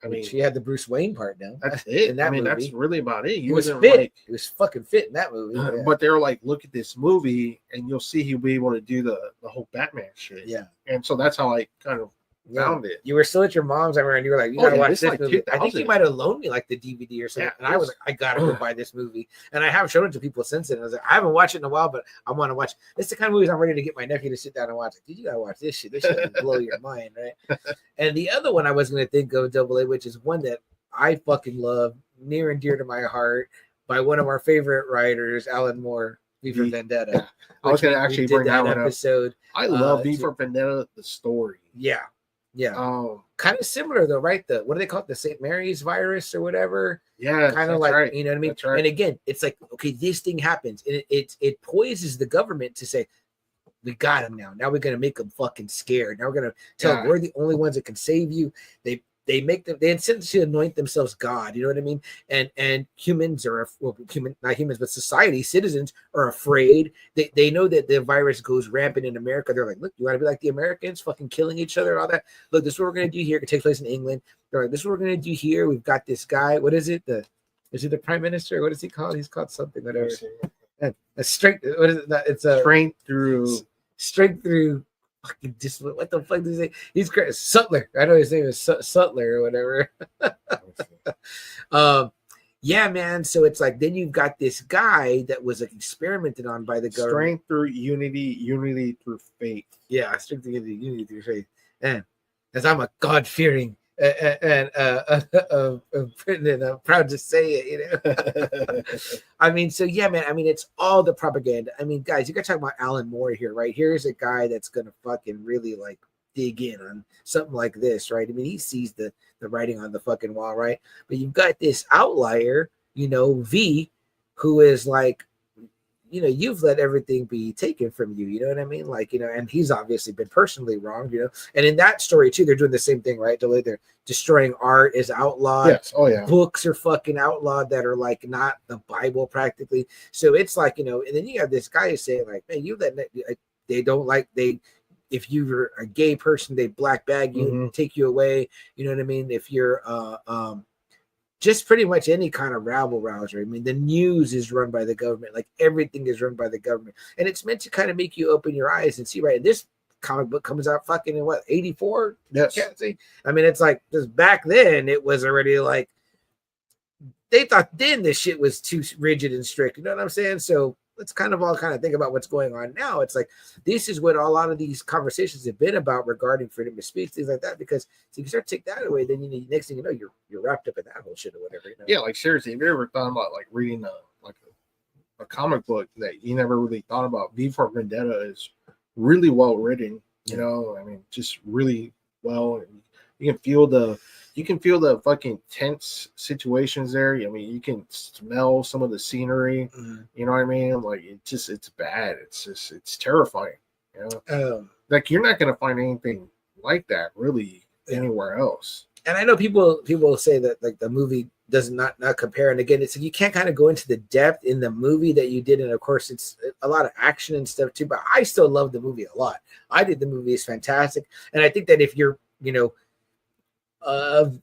S4: I mean,
S3: she had the Bruce Wayne part now.
S4: That's it. In that movie. That's really about it.
S3: He was fit. He was fucking fit in that movie. Yeah.
S4: But they're like, look at this movie, and you'll see he'll be able to do the whole Batman shit.
S3: Yeah.
S4: And so that's how I kind of found it.
S3: You were still at your mom's, I remember, and you were like, you gotta watch this movie. I think you might have loaned me like the DVD or something. And I was like, I gotta go buy this movie. And I have shown it to people since then. I was like, I haven't watched it in a while, but I want to watch it. It's the kind of movies I'm ready to get my nephew to sit down and watch. Like, dude, you gotta watch this shit. This shit will blow your mind, right? And the other one I was gonna think of, Double A, which is one that I fucking love, near and dear to my heart, by one of our favorite writers, Alan Moore, V for Vendetta.
S4: Yeah. I was gonna actually bring that one
S3: episode.
S4: I love V for Vendetta, the story.
S3: Yeah. Kind of similar though, right? The what do they call it? The St. Mary's virus or whatever.
S4: Yeah,
S3: kind of like
S4: right.
S3: You know what I mean.
S4: That's right.
S3: And again, it's like, okay, this thing happens, and it poises the government to say, we got him now. Now we're gonna make them fucking scared. Now we're gonna tell them we're the only ones that can save you. They make them, they essentially anoint themselves God, you know what I mean? And humans are, not humans, but society, citizens are afraid. They know that the virus goes rampant in America. They're like, look, you want to be like the Americans, fucking killing each other and all that? Look, this is what we're going to do here. It takes place in England. They're like, this is what we're going to do here. We've got this guy. What is it? Is he the prime minister? What is he called? He's called something, whatever. A strength. What is it? It's a strength through. What the fuck does he say? He's great. Sutler. I know his name is Sutler or whatever. Yeah, man. So it's like then you've got this guy that was like experimented on by the government.
S4: Strength through unity through faith.
S3: Yeah, strength through unity through faith. And as I'm a God-fearing and I'm proud to say it, you know. I mean, so yeah, man. I mean, it's all the propaganda. I mean, guys, you got to talk about Alan Moore here, right? Here's a guy that's gonna fucking really like dig in on something like this, right? I mean, he sees the writing on the fucking wall, right? But you've got this outlier, you know, V, who is like, you know, you've let everything be taken from you, you know what I mean? Like, you know, and he's obviously been personally wronged, you know. And in that story too, they're doing the same thing, right? They're destroying art is outlawed.
S4: Yes. Oh yeah.
S3: Books are fucking outlawed that are like not the Bible practically. So it's like, you know, and then you have this guy saying like, man, you let they don't like if you're a gay person, they black bag you and take you away. You know what I mean? If you're just pretty much any kind of rabble rouser. I mean, the news is run by the government. Like everything is run by the government. And it's meant to kind of make you open your eyes and see, right? And this comic book comes out fucking in what, 84?
S4: Yes.
S3: See? I mean, it's like, because back then it was already like, they thought then this shit was too rigid and strict. You know what I'm saying? So let's kind of think about what's going on now. It's like, this is what a lot of these conversations have been about regarding freedom of speech, things like that, because if you start to take that away, then you need, next thing you know, you're wrapped up in that whole shit or whatever. You know?
S4: Yeah, like seriously, have you ever thought about like reading a comic book that you never really thought about? V for Vendetta is really well written, you know, I mean, just really well. You can feel the fucking tense situations there. I mean, you can smell some of the scenery. You know what I mean? Like it's bad. It's terrifying. You know, like you're not gonna find anything like that really anywhere else.
S3: And I know people say that like the movie does not compare. And again, it's like you can't kind of go into the depth in the movie that you did. And of course, it's a lot of action and stuff too. But I still love the movie a lot. I think the movie is fantastic. And I think that if you're, you know, of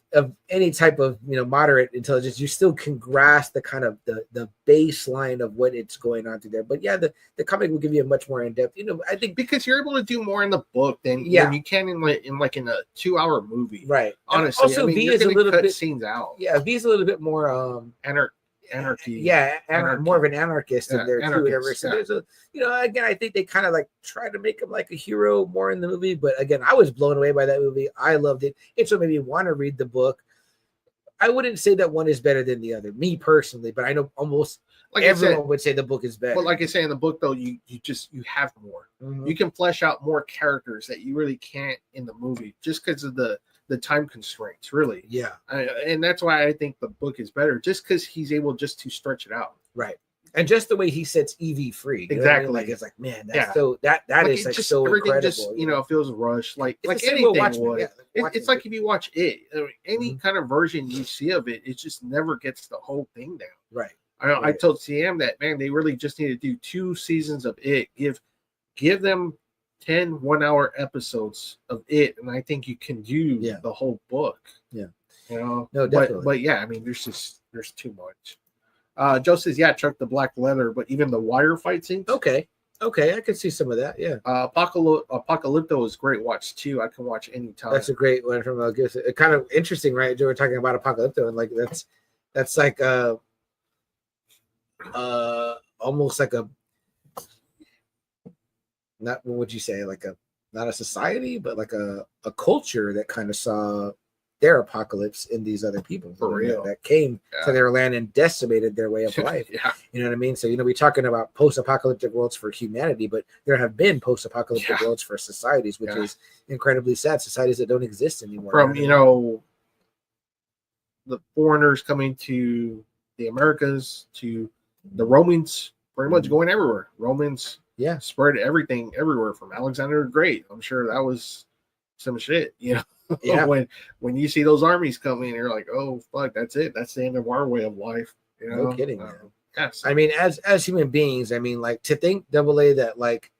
S3: any type of, you know, moderate intelligence, you still can grasp the kind of the baseline of what it's going on through there. But yeah, the comic will give you a much more in-depth, you know, I think,
S4: because you're able to do more in the book than you can in a 2-hour movie,
S3: right?
S4: Honestly,
S3: also, I mean, V is a little bit
S4: scenes out.
S3: Yeah, V is a little bit more
S4: anarchy.
S3: Yeah, more of an anarchist in there too. Whatever. So there's a, you know, again, I think they kind of like try to make him like a hero more in the movie. But again, I was blown away by that movie. I loved it. It's what made me want to read the book. I wouldn't say that one is better than the other, me personally, but I know almost like everyone would say the book is better.
S4: But like I say in the book, though, you have more. You can flesh out more characters that you really can't in the movie, just because of the time constraints, really.
S3: Yeah,
S4: and that's why I think the book is better, just because he's able just to stretch it out.
S3: Right. And just the way he sets Evie free,
S4: exactly.
S3: I mean? Like it's like, man, that's so that like is like so incredible. Just,
S4: it feels rushed, like anything would. Yeah, it's like if you watch it, any kind of version you see of it, it just never gets the whole thing down.
S3: Right.
S4: I told CM that, man, they really just need to do 2 seasons of it. Give them 10 1-hour episodes of it, and I think you can do the whole book.
S3: Yeah.
S4: No,
S3: definitely.
S4: But yeah, I mean, there's too much. Joe says, yeah, Chuck, the black leather, but even the wire fight scenes.
S3: Okay, I can see some of that. Yeah.
S4: Apocalypto is great watch too. I can watch anytime.
S3: That's a great one from kind of interesting, right? We're talking about Apocalypto, and like that's like almost like a, not what would you say, like a, not a society, but like a culture that kind of saw their apocalypse in these other people
S4: for real
S3: that came to their land and decimated their way of life. You know what I mean? So we're talking about post-apocalyptic worlds for humanity, but there have been post-apocalyptic worlds for societies, which is incredibly sad. Societies that don't exist anymore.
S4: From the foreigners coming to the Americas, to the Romans pretty much going everywhere. Romans spread everything everywhere, from Alexander the Great. I'm sure that was some shit, Yeah. when you see those armies coming, you're like, oh fuck, that's it. That's the end of our way of life.
S3: No kidding, man.
S4: Yes.
S3: I mean, as human beings, I mean, like, to think, AA, that like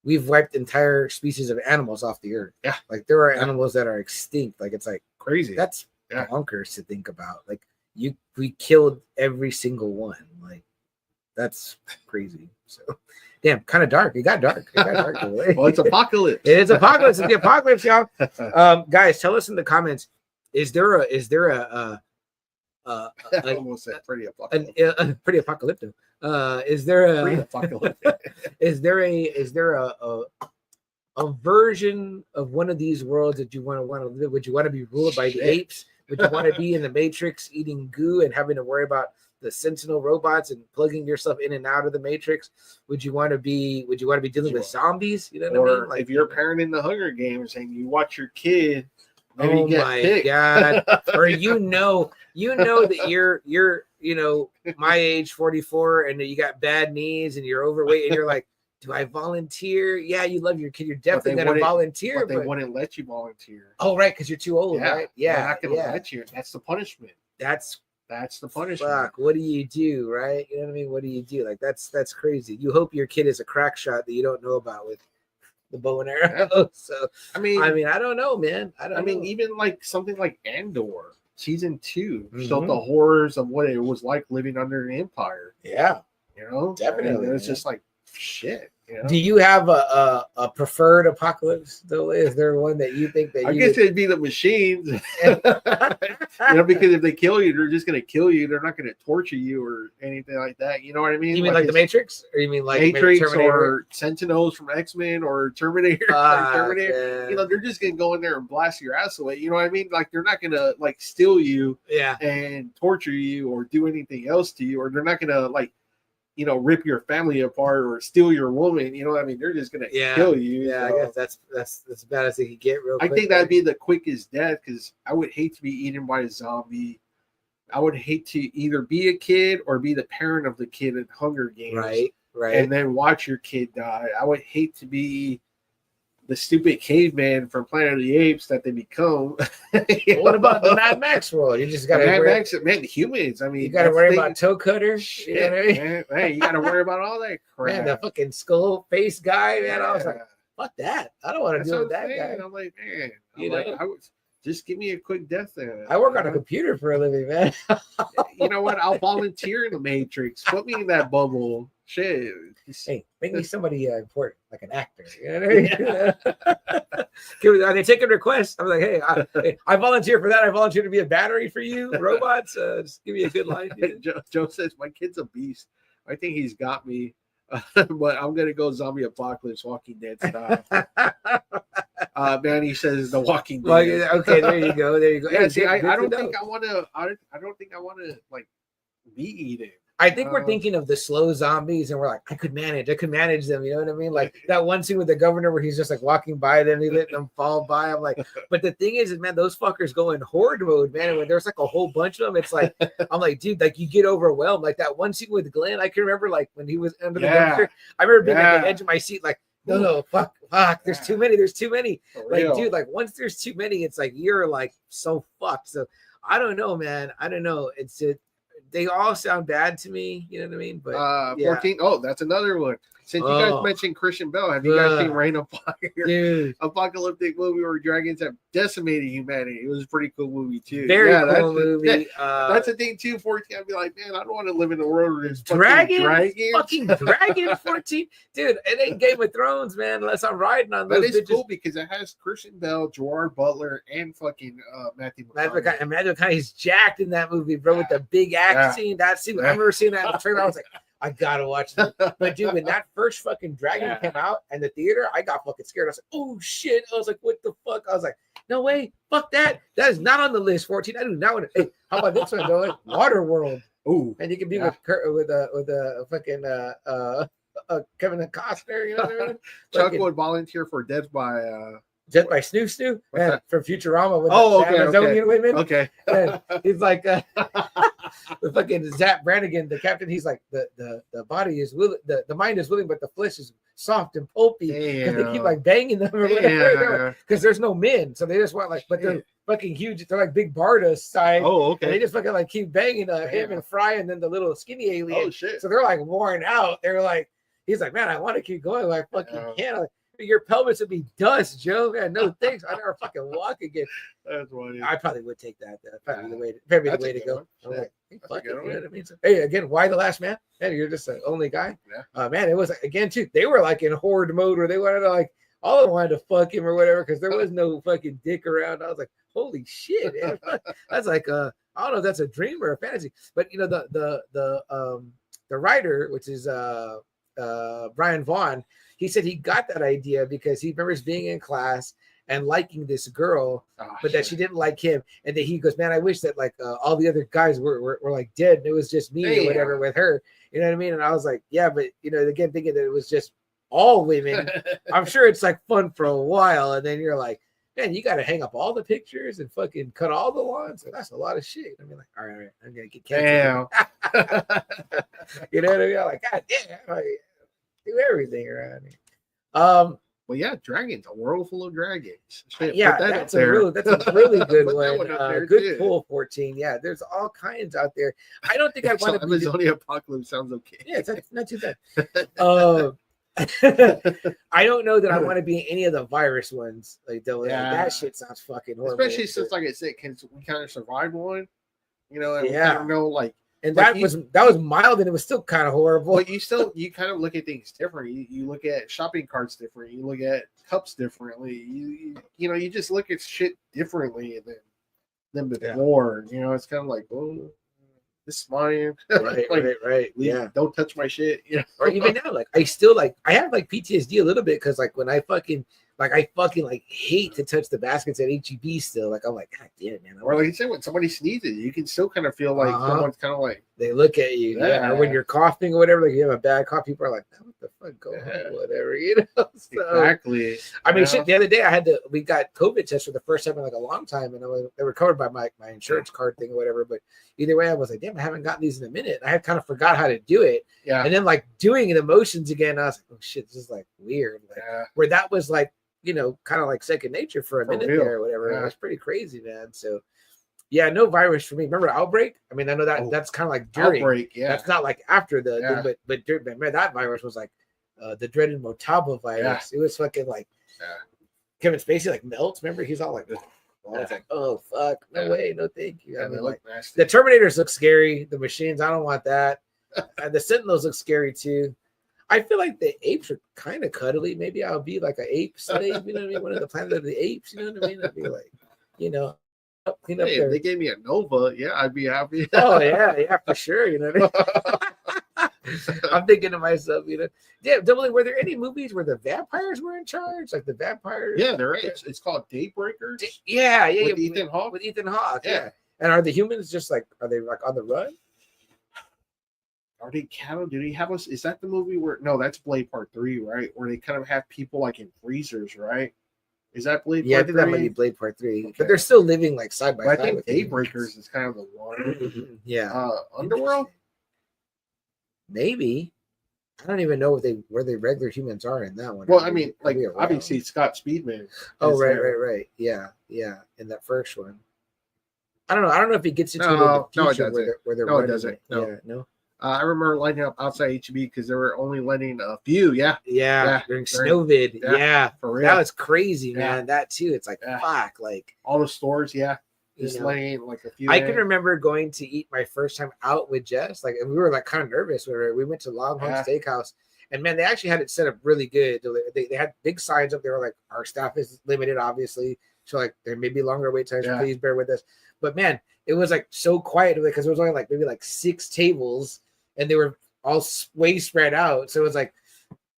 S3: we've wiped entire species of animals off the earth.
S4: Yeah.
S3: Like there are animals that are extinct. Like it's like
S4: crazy.
S3: That's bonkers to think about. Like we killed every single one. Like that's crazy. So damn, kind of dark. It got dark.
S4: Well, it's apocalypse.
S3: It is apocalypse. It's the apocalypse, y'all. Guys, tell us in the comments. Is there a
S4: I almost said pretty apocalyptic.
S3: Pretty apocalyptic. Is there a
S4: pretty apocalyptic?
S3: Is there a version of one of these worlds that you want to live? Would you want to be ruled by the apes? Would you want to be in the Matrix eating goo and having to worry about the Sentinel robots and plugging yourself in and out of the Matrix? Would you want to be dealing with zombies? You know what I mean? Like,
S4: if you're a parent in the Hunger Games and you watch your kid,
S3: oh my god! Or you know that you're my age, 44, and you got bad knees and you're overweight and you're like, do I volunteer? Yeah, you love your kid. You're definitely going to volunteer.
S4: But they wouldn't let you volunteer.
S3: Oh, right, because you're too old, right? Yeah,
S4: they're not going to let you. That's the punishment.
S3: That's
S4: the punishment.
S3: Fuck, what do you do, right? You know what I mean? What do you do? Like that's crazy. You hope your kid is a crack shot that you don't know about with the bow and arrow. Yeah. So I mean, I don't know, man. I mean,
S4: even like something like Andor season 2 showed the horrors of what it was like living under an empire.
S3: Yeah,
S4: definitely. It's just like shit.
S3: Do you have a preferred apocalypse though? Is there one that you think that
S4: I guess it'd be the machines? Because if they kill you, they're just gonna kill you. They're not gonna torture you or anything like that. You know what I mean?
S3: You mean like the Matrix, or you mean like
S4: Matrix or Sentinels from X-Men or Terminator? Terminator. Yeah. They're just gonna go in there and blast your ass away. You know what I mean? Like they're not gonna like steal you, and torture you or do anything else to you, or they're not gonna like, rip your family apart or steal your woman. You know what I mean? They're just gonna kill you.
S3: Yeah, so I guess that's as bad as they could get. Real quick.
S4: I think that'd be the quickest death, because I would hate to be eaten by a zombie. I would hate to either be a kid or be the parent of the kid in Hunger Games.
S3: Right.
S4: And then watch your kid die. I would hate to be the stupid caveman from Planet of the Apes that they become.
S3: What about the Mad Max world? You just got to
S4: worry about the humans. I mean,
S3: you got to worry about toe cutters.
S4: Shit, you know what I mean? Man, you got to worry about all that crap.
S3: Man, the fucking skull face guy, man. I was like, fuck that. I don't want to deal with that guy.
S4: I'm like, man, I would just give me a quick death there.
S3: I work on a computer for a living, man.
S4: You know what? I'll volunteer in the Matrix. Put me in that bubble. Shit.
S3: Hey, make me somebody important, like an actor. You know what I mean? Are they taking requests? I'm like, hey, I volunteer for that. I volunteer to be a battery for you, robots. Just give me a good line.
S4: Joe says, my kid's a beast. I think he's got me. But I'm gonna go zombie apocalypse, Walking Dead style. Manny says The Walking Dead.
S3: Well, okay, there you go. There you go.
S4: Yeah,
S3: Hey,
S4: see, I don't
S3: know.
S4: think I want to. I don't think I want to like be eaten.
S3: I think we're thinking of the slow zombies, and we're like, I could manage them. You know what I mean? Like that one scene with the governor where he's just like walking by them, he letting them fall by. I'm like, but the thing is, man, those fuckers go in horde mode, man. And when there's like a whole bunch of them, it's like, I'm like, dude, like you get overwhelmed. Like that one scene with Glenn, I can remember like when he was under the dumpster. I remember being at the edge of my seat, like, no, fuck, there's too many. Like, dude, like once there's too many, it's like you're like so fucked. So I don't know, man. I don't know. It's just. They all sound bad to me, you know what I mean? But
S4: 14. Oh, that's another one. Since you guys mentioned Christian Bale, have you guys seen Reign of Fire?
S3: Dude.
S4: Apocalyptic movie where dragons have decimated humanity. It was a pretty cool movie too.
S3: Very cool movie.
S4: That's the thing too. 14. I'd be like, man, I don't want to live in the world where there's
S3: fucking dragon. 14, dude. It ain't Game of Thrones, man. Unless I'm riding on those.
S4: But it's cool because it has Christian Bale, Gerard Butler, and fucking Matthew McConaughey.
S3: And Matthew McConaughey's jacked in that movie, bro. With the big act scene. That scene. I remember seeing that in the trailer. I was like, I gotta watch it. But dude, when that first fucking dragon came out in the theater, I got fucking scared. I was like, oh shit. I was like, what the fuck? I was like, no way. Fuck that. That is not on the list. 14. I do not want to. Hey, how about this one though? Waterworld.
S4: Ooh.
S3: And you can be with a fucking Kevin Costner, you know what I mean?
S4: Chuck would volunteer for Dead by
S3: Snoo Snoo from Futurama with
S4: the
S3: Amazonian women.
S4: Okay.
S3: And he's like the fucking Zap Brannigan, the captain, he's like the body is willing, the mind is willing, but the flesh is soft and pulpy because they keep like banging them or whatever. Because there's no men, so they just want like, but they're fucking huge. They're like big Barda size.
S4: Oh, okay.
S3: And they just fucking like keep banging him and Fry, and then the little skinny alien.
S4: Oh shit.
S3: So they're like worn out. They're like, he's like, man, I want to keep going. Like fucking can't. Like, your pelvis would be dust, Joe. Man, no thanks. I never fucking walk again.
S4: That's funny.
S3: I probably would take that. Probably the way to go. I'm like, hey, fuck it, you know what I mean? So, hey, again, why the last man? Man, you're just the only guy. Yeah. Man, it was again too. They were like in horde mode where they wanted to like all of them wanted to fuck him or whatever because there was no fucking dick around. I was like, holy shit, man. That's like I don't know if that's a dream or a fantasy, but you know the writer, which is Brian Vaughn. He said he got that idea because he remembers being in class and liking this girl, but that she didn't like him. And then he goes, man, I wish that like all the other guys were like dead and it was just me or whatever with her. You know what I mean? And I was like, yeah, but you know, again, thinking that it was just all women, I'm sure it's like fun for a while. And then you're like, man, you got to hang up all the pictures and fucking cut all the lawns. So that's a lot of shit. I mean, like, all right, I'm going to get canceled. You know what I mean? I'm like, God damn. Like, do everything around here.
S4: Well, yeah, dragons, a world full of dragons.
S3: Shit, that's a really good one. Good pull, 14. Yeah, there's all kinds out there. I don't think I want to be
S4: Amazonia apocalypse sounds okay.
S3: Yeah, it's not too bad. I don't know that I want to be in any of the virus ones. Like that shit sounds fucking horrible.
S4: Especially since, like I said, we kind of survived one. You know, and we kind of know like.
S3: And that was mild, and it was still kind of horrible.
S4: But you kind of look at things different. You look at shopping carts different. You look at cups differently. You just look at shit differently than before. Yeah. You know, it's kind of like, oh, this is mine.
S3: Right. Yeah,
S4: don't touch my shit. You know?
S3: Or even now, like I have like PTSD a little bit because like when I fucking hate to touch the baskets at HEB still. Like I'm like, God damn it, man.
S4: Or like you said, when somebody sneezes, you can still kind of feel like someone's kind of like
S3: they look at you. Yeah. Or when you're coughing or whatever, like you have a bad cough, people are like, what the fuck, go home, whatever, you know. So,
S4: exactly.
S3: I mean, shit. The other day we got COVID tests for the first time in like a long time, and they were covered by my insurance card thing or whatever. But either way, I was like, damn, I haven't gotten these in a minute. I had kind of forgot how to do it.
S4: Yeah.
S3: And then like doing the motions again, I was like, oh shit, this is like weird. Like, where that was like, you know, kind of like second nature for a minute there or whatever. It was pretty crazy, man. So yeah, no virus for me. Remember Outbreak? I mean, I know that's kind of like during
S4: Outbreak, yeah.
S3: That's not like after the thing, but during, man, that virus was like the dreaded Motaba virus. It was fucking like Kevin Spacey like melts. Remember, he's all like, it's like, oh fuck, no way, no thank you. I mean, like the Terminators look scary. The machines, I don't want that. And the Sentinels look scary too. I feel like the apes are kind of cuddly. Maybe I'll be like an ape slave, you know what I mean? One of the Planet of the Apes, you know what I mean? I'd be like, you know, clean up
S4: there. If they gave me a Nova, I'd be happy.
S3: Oh, yeah, for sure, you know what I mean? I'm thinking to myself, yeah, were there any movies where the vampires were in charge? Like the vampires?
S4: Yeah, there is. It's called Daybreakers.
S3: Yeah.
S4: With Ethan Hawke.
S3: With Ethan Hawke,
S4: yeah.
S3: And are the humans just like, are they like on the run?
S4: Are they cattle? Do they have us? Is that the movie where? No, that's Blade Part 3, right? Where they kind of have people like in freezers, right? Is that Blade?
S3: Yeah,
S4: Part
S3: I think
S4: 3?
S3: that might be Blade Part 3.
S4: Okay.
S3: But they're still living like side by side.
S4: I think Daybreakers is kind of the one.
S3: Yeah.
S4: Underworld.
S3: Maybe. I don't even know where the regular humans are in that one.
S4: Well, I mean, like obviously Scott Speedman.
S3: Oh, right. Yeah. In that first one. I don't know if he gets into the future where they're running.
S4: It doesn't. No.
S3: Yeah, no.
S4: I remember lining up outside HB because they were only letting a few.
S3: Yeah. During Snowvid. Yeah.
S4: For real.
S3: That was crazy, man. That too. It's like, fuck. Like
S4: all the stores. Yeah. Just letting like a few.
S3: I can remember going to eat my first time out with Jess. Like, and we were like kind of nervous. We went to Longhorn Steakhouse. And man, they actually had it set up really good. They had big signs up there like our staff is limited, obviously. So like there may be longer wait times. Please bear with us. But man, it was like so quiet because there was only like maybe like 6 tables, and they were all way spread out. So it was like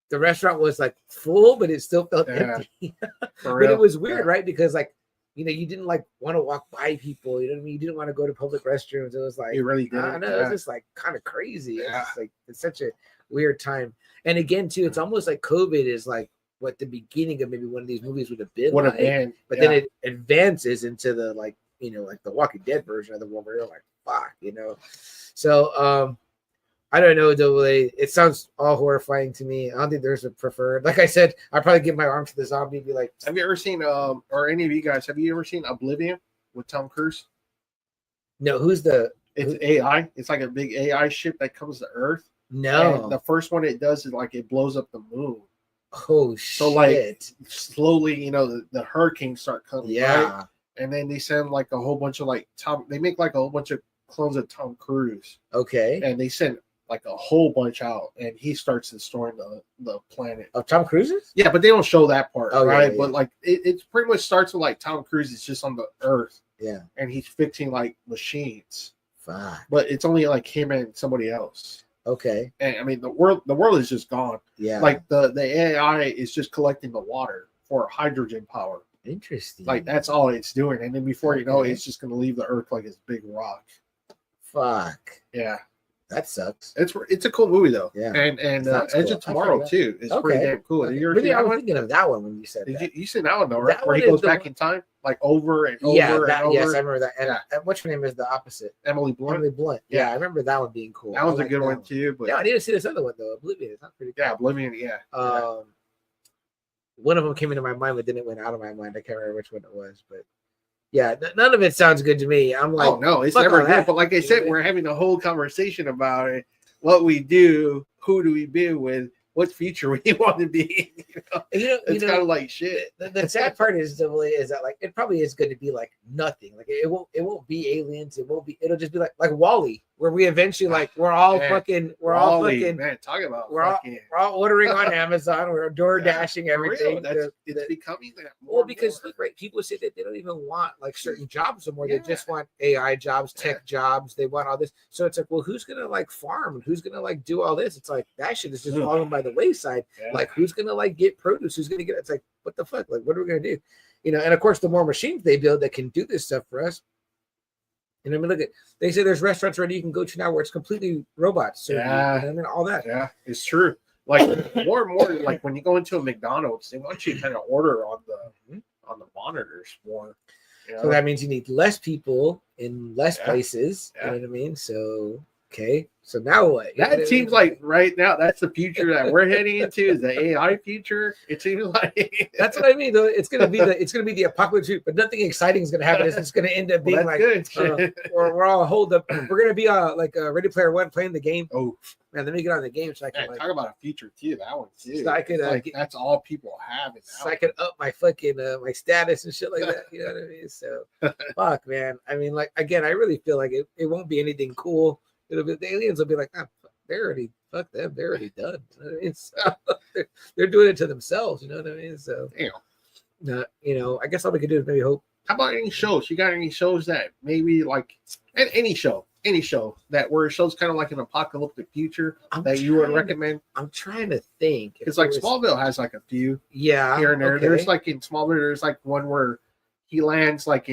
S3: the restaurant was like full, but it still felt empty. But it was weird, right? Because like you didn't like want to walk by people. You know what I mean? You didn't want to go to public restrooms. It was like
S4: you really didn't.
S3: I know it was just like kind of crazy. It's like it's such a weird time. And again, too, it's almost like COVID is like what the beginning of maybe one of these movies would have been. But then it advances into the like like the Walking Dead version of the one where you're like, fuck, So I don't know, though. It sounds all horrifying to me. I don't think there's a preferred. Like I said, I'd probably give my arm to the zombie and be like,
S4: have you ever seen or any of you guys, have you ever seen Oblivion with Tom Cruise?
S3: No, it's
S4: AI. It's like a big AI ship that comes to Earth.
S3: No.
S4: And the first one it does is like it blows up the moon.
S3: Oh shit.
S4: So like slowly, the hurricanes start coming.
S3: Yeah.
S4: Right? And then they send like a whole bunch of they make like a whole bunch of clones of Tom Cruise.
S3: Okay.
S4: And they send like a whole bunch out, and he starts destroying the planet.
S3: Of Tom Cruise's?
S4: Yeah, but they don't show that part, right?
S3: Yeah.
S4: But like it pretty much starts with like Tom Cruise is just on the Earth.
S3: Yeah. And
S4: he's fixing like machines.
S3: Fuck.
S4: But it's only like him and somebody else.
S3: Okay.
S4: And I mean the world is just gone.
S3: Yeah.
S4: Like the AI is just collecting the water for hydrogen power.
S3: Interesting.
S4: Like that's all it's doing. And then before you know it, it's just gonna leave the Earth like this big rock.
S3: Fuck.
S4: Yeah.
S3: That sucks.
S4: It's a cool movie though.
S3: Yeah.
S4: And Edge of Tomorrow too is pretty damn cool.
S3: Okay. Really, I was thinking of that one when you said that.
S4: You seen that one though, right? Where he goes back in time, like over and over and over.
S3: Yes, I remember that. And what's her name is the opposite?
S4: Emily Blunt.
S3: Yeah, I remember that one being cool.
S4: That was a good one too. But
S3: yeah, I need to see this other one though. Oblivion. It's not pretty cool.
S4: Yeah, Oblivion. Yeah.
S3: One of them came into my mind, but then it went out of my mind. I can't remember which one it was, but yeah, none of it sounds good to me. I'm like,
S4: oh no, it's never good. But like I said, we're having a whole conversation about it. What we do, who do we be with, what future we want to be. It's kind of like shit.
S3: The sad part is that like it probably is going to be like nothing. Like it won't be aliens. It'll just be like WALL-E, where we eventually like we're all fucking
S4: man. Talk about
S3: we're all ordering on Amazon. We're door dashing everything.
S4: It's becoming that.
S3: Well, because look, right, people say that they don't even want like certain jobs anymore. They just want AI jobs, tech jobs. They want all this. So it's like, well, who's gonna like farm? Who's gonna like do all this? It's like that shit is just falling by the wayside. Like who's gonna like get produce? Who's gonna get? It's like what the fuck? Like what are we gonna do? And of course, the more machines they build that can do this stuff for us. And I mean, look at they say there's restaurants already you can go to now where it's completely robots. So I mean, all that.
S4: Yeah, it's true. Like more and more, like when you go into a McDonald's, they want you to kind of order on the monitors more.
S3: So that means you need less people in less places. You know what I mean? So okay. So now what?
S4: That seems like right now that's the future that we're heading into is the AI future. It seems like
S3: that's what I mean. Though it's gonna be the apocalypse, but nothing exciting is gonna happen. It's just gonna end up being like we're all holed up. We're gonna be like Ready Player One playing the game.
S4: Oh
S3: man, let me get on the game so I can
S4: talk about a future too. That one too.
S3: So I could
S4: that's all people have.
S3: So I can up my fucking my status and shit like that. You know what I mean? So fuck, man. I mean, like again, I really feel like it won't be anything cool. It'll be the aliens will be like, they're already fuck them, they're already done. You know what I mean? So they're doing it to themselves, you know what I mean? So I guess all we could do is maybe hope.
S4: How about any shows? You got any shows that maybe like any show any show that where it shows kind of like an apocalyptic future you would recommend?
S3: I'm trying to think.
S4: Because like Smallville has like a few
S3: here
S4: and there. Okay. There's like in Smallville, there's like one where he lands like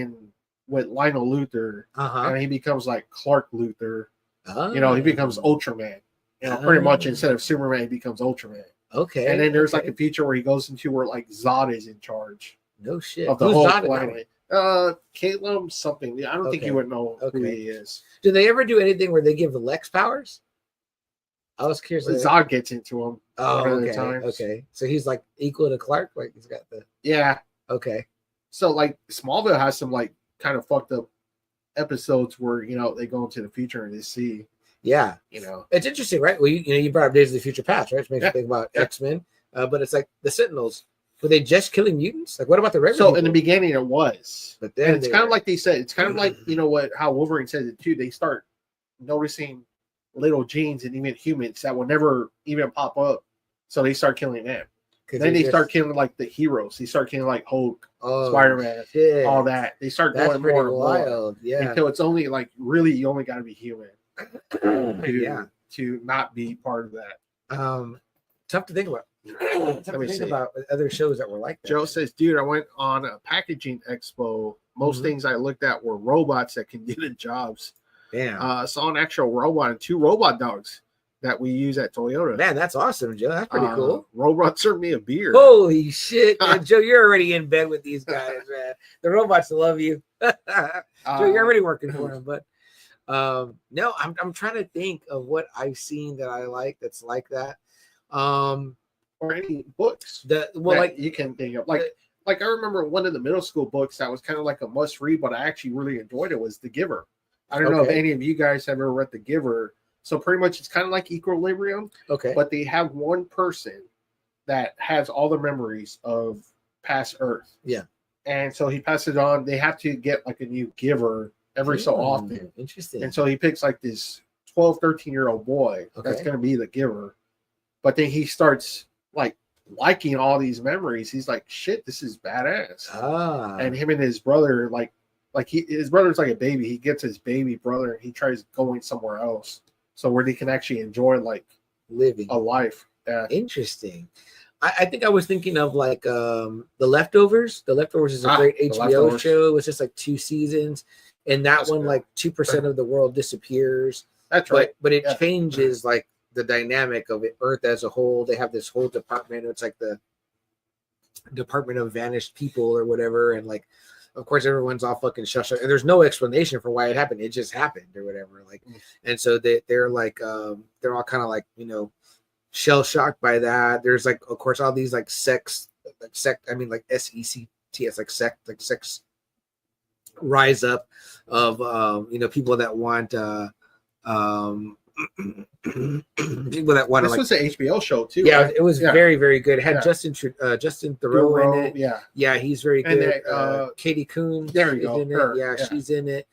S4: with Lionel Luthor, and he becomes like Clark Luthor. You know, he becomes Ultraman. You know, pretty much instead of Superman, he becomes Ultraman.
S3: Okay.
S4: And then there's like a future where he goes into where like Zod is in charge.
S3: No shit.
S4: Of the whole planet. Caleb something. I don't think you would know who he is.
S3: Do they ever do anything where they give Lex powers? I was curious.
S4: Zod gets into him.
S3: Okay. So he's like equal to Clark. Like he's got the.
S4: Yeah.
S3: Okay.
S4: So like Smallville has some like kind of fucked up episodes where they go into the future and they see.
S3: Yeah. It's interesting, right? Well, you brought up Days of the Future Past, right? Which makes me think about X-Men. But it's like the Sentinels. Were they just killing mutants? Like, what about the regular people?
S4: In the beginning, it was.
S3: But then
S4: it's kind of like they said. It's kind of like, how Wolverine says it too. They start noticing little genes in even humans that will never even pop up. So they start killing them. Then they start killing like the heroes. They start killing like Hulk, Spider-Man, all that. They start going more and more.
S3: Yeah.
S4: Until it's only like really you only got to be human to not be part of that.
S3: Tough to think about. About other shows that were like that.
S4: Joe says, dude, I went on a packaging expo. Most things I looked at were robots that can get the jobs.
S3: Damn.
S4: Saw an actual robot and 2 robot dogs that we use at Toyota.
S3: Man, that's awesome, Joe. That's pretty cool.
S4: Robot served me a beer.
S3: Holy shit, man. Joe, you're already in bed with these guys, man. The robots love you. Joe, you're already working for them, but no, I'm trying to think of what I've seen that I like that's like that.
S4: Or any books you can think of. Like I remember one of the middle school books that was kind of like a must read, but I actually really enjoyed it was The Giver. I don't know if any of you guys have ever read The Giver. So pretty much it's kind of like Equilibrium.
S3: Okay.
S4: But they have one person that has all the memories of past Earth.
S3: Yeah.
S4: And so he passes it on. They have to get like a new giver every so often.
S3: Interesting.
S4: And so he picks like this 12, 13-year-old boy that's going to be the giver. But then he starts like liking all these memories. He's like, shit, this is badass. And him and his brother, his brother's like a baby. He gets his baby brother and he tries going somewhere else. So where they can actually enjoy like
S3: living
S4: a life. Yeah.
S3: Interesting. I think I was thinking of like The Leftovers. The Leftovers is a great HBO show. It was just like 2 seasons. And that's one, good. Like 2% of the world disappears.
S4: That's right.
S3: But it changes like the dynamic of Earth as a whole. They have this whole department. It's like the Department of Vanished People or whatever. And like, of course, everyone's all fucking shush. And there's no explanation for why it happened. It just happened or whatever. Like, and so they're like, they're all kind of like, shell shocked by that. There's like, of course, all these like sex, I mean, like SECTS, like sex rise up of, people that want, people that want
S4: this was an HBO show too.
S3: Yeah, right? It was very, very good. It had Justin Theroux in it. Yeah, he's very good. Katie Coon.
S4: There you go.
S3: Yeah, she's in it.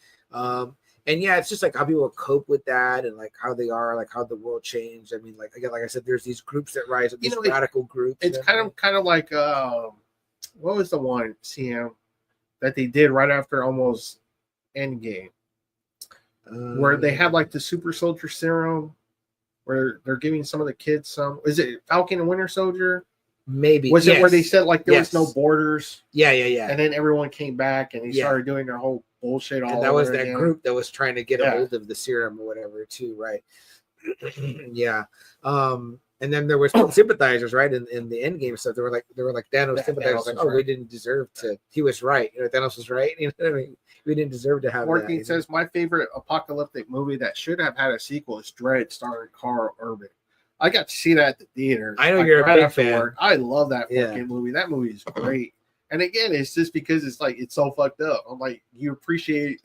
S3: And it's just like how people cope with that and like how they are, like how the world changed. I mean, like again, like I said, there's these groups that rise up, these radical groups.
S4: It's kind of like what was the one CM that they did right after almost Endgame? Where they have like the super soldier serum, where they're giving some of the kids some. Is it Falcon and Winter Soldier?
S3: Maybe.
S4: Was it where they said like there was no borders?
S3: Yeah.
S4: And then everyone came back and they started doing their whole bullshit.
S3: And that was that group that was trying to get a hold of the serum or whatever, too, right? Yeah. And then there was sympathizers, right? In the Endgame stuff, they were like Thanos sympathizers, like, we didn't deserve to. He was right. Thanos was right. You know what I mean? We didn't deserve to have
S4: Morgan
S3: that.
S4: says, my favorite apocalyptic movie that should have had a sequel is Dread, starring Carl Urban. I got to see that at the theater.
S3: I know you're a big fan.
S4: I love that fucking movie. That movie is great. And again, it's just because it's like it's so fucked up. I'm like, you appreciate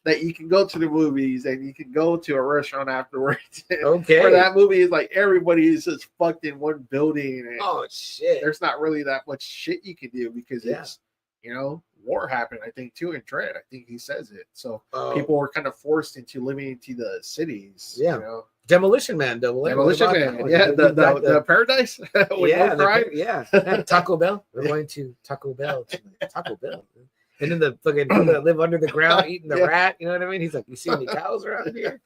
S4: that you can go to the movies and you can go to a restaurant afterwards.
S3: Okay.
S4: Where that movie is like everybody is just fucked in one building. And
S3: oh shit.
S4: There's not really that much shit you can do because it's war happened, I think, too, in Dread. I think he says it. So people were kind of forced into living into the cities.
S3: Yeah. Demolition Man.
S4: Demolition Man. Yeah, the Paradise.
S3: Yeah, Taco Bell. We're going to Taco Bell tonight. Taco Bell. And then the fucking people that live under the ground eating the rat. You know what I mean? He's like, you see any cows around here?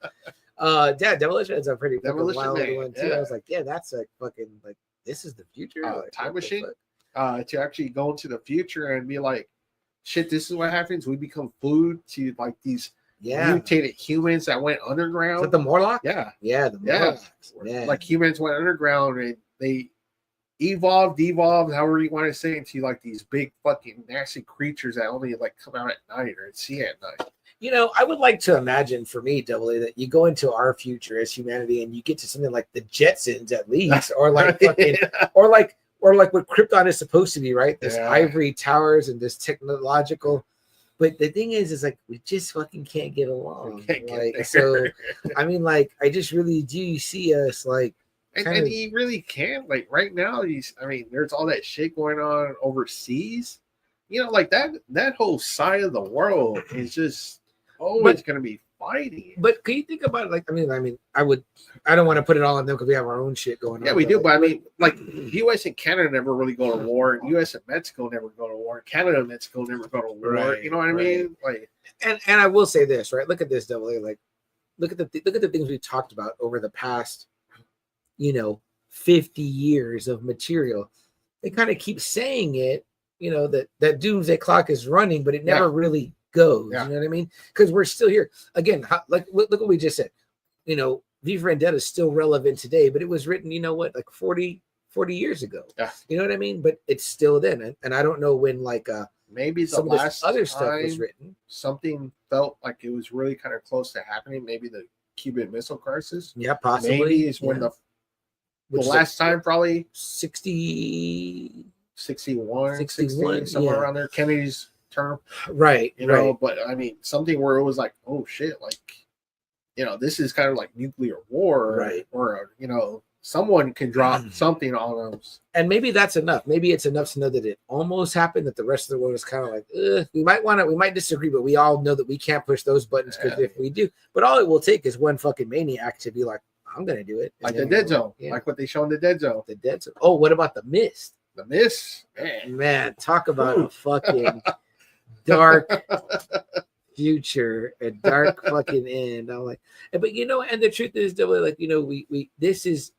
S3: Yeah, Demolition is a pretty fucking wild one too. I was like, yeah, that's like fucking like this is the future. Like,
S4: time machine. To actually go into the future and be like, shit, this is what happens. We become food to like these mutated humans that went underground.
S3: Is that the Morlock?
S4: Yeah.
S3: Yeah, the Morlocks. Yeah.
S4: Like humans went underground and they evolved, however you want to say, into like these big fucking nasty creatures that only like come out at night or see at night.
S3: You know, I would like to imagine for me, Double A, that you go into our future as humanity and you get to something like the Jetsons at least, or like fucking, or like what Krypton is supposed to be, right? This ivory towers and this technological. But the thing is like we just fucking can't get along. So, I mean, like I just really do see us like.
S4: And he really can't. Like right now, there's all that shit going on overseas. You know, like that whole side of the world is just always going to be fighting.
S3: But can you think about it? Like, I don't want to put it all on them because we have our own shit going on.
S4: Yeah, we do. But I mean, like, U.S. and Canada never really go to war. U.S. and Mexico never go to war. Canada and Mexico never go to war. Right, you know what I mean? Like,
S3: and I will say this, right? Look at this, Double A. Like, look at the things we talked about over the past, 50 years of material. They kind of keep saying it, that doomsday clock is running, but it never really goes. You know what I mean? Because we're still here. Again, look what we just said. V for Vendetta is still relevant today, but it was written, like 40 years ago. Yeah. You know what I mean? But it's still then. And I don't know when
S4: maybe
S3: some of this other stuff was written.
S4: Something felt like it was really kind of close to happening. Maybe the Cuban Missile Crisis.
S3: Yeah, possibly.
S4: Maybe is when the last time, probably
S3: 60,
S4: 61, somewhere around there. Kennedy's term.
S3: Right.
S4: But I mean, something where it was like, oh shit, like, this is kind of like nuclear war.
S3: Right.
S4: Or, someone can drop something on us.
S3: And maybe that's enough. Maybe it's enough to know that it almost happened, that the rest of the world is kind of like, we might disagree, but we all know that we can't push those buttons because if we do, but all it will take is one fucking maniac to be like, I'm going to do it.
S4: Like the Dead Zone. Yeah. Like what they show in the Dead Zone.
S3: The Dead Zone. Oh, what about the Mist?
S4: The Mist?
S3: Man, talk about a fucking dark future, a dark fucking end. I'm like, but and the truth is, like, we this is,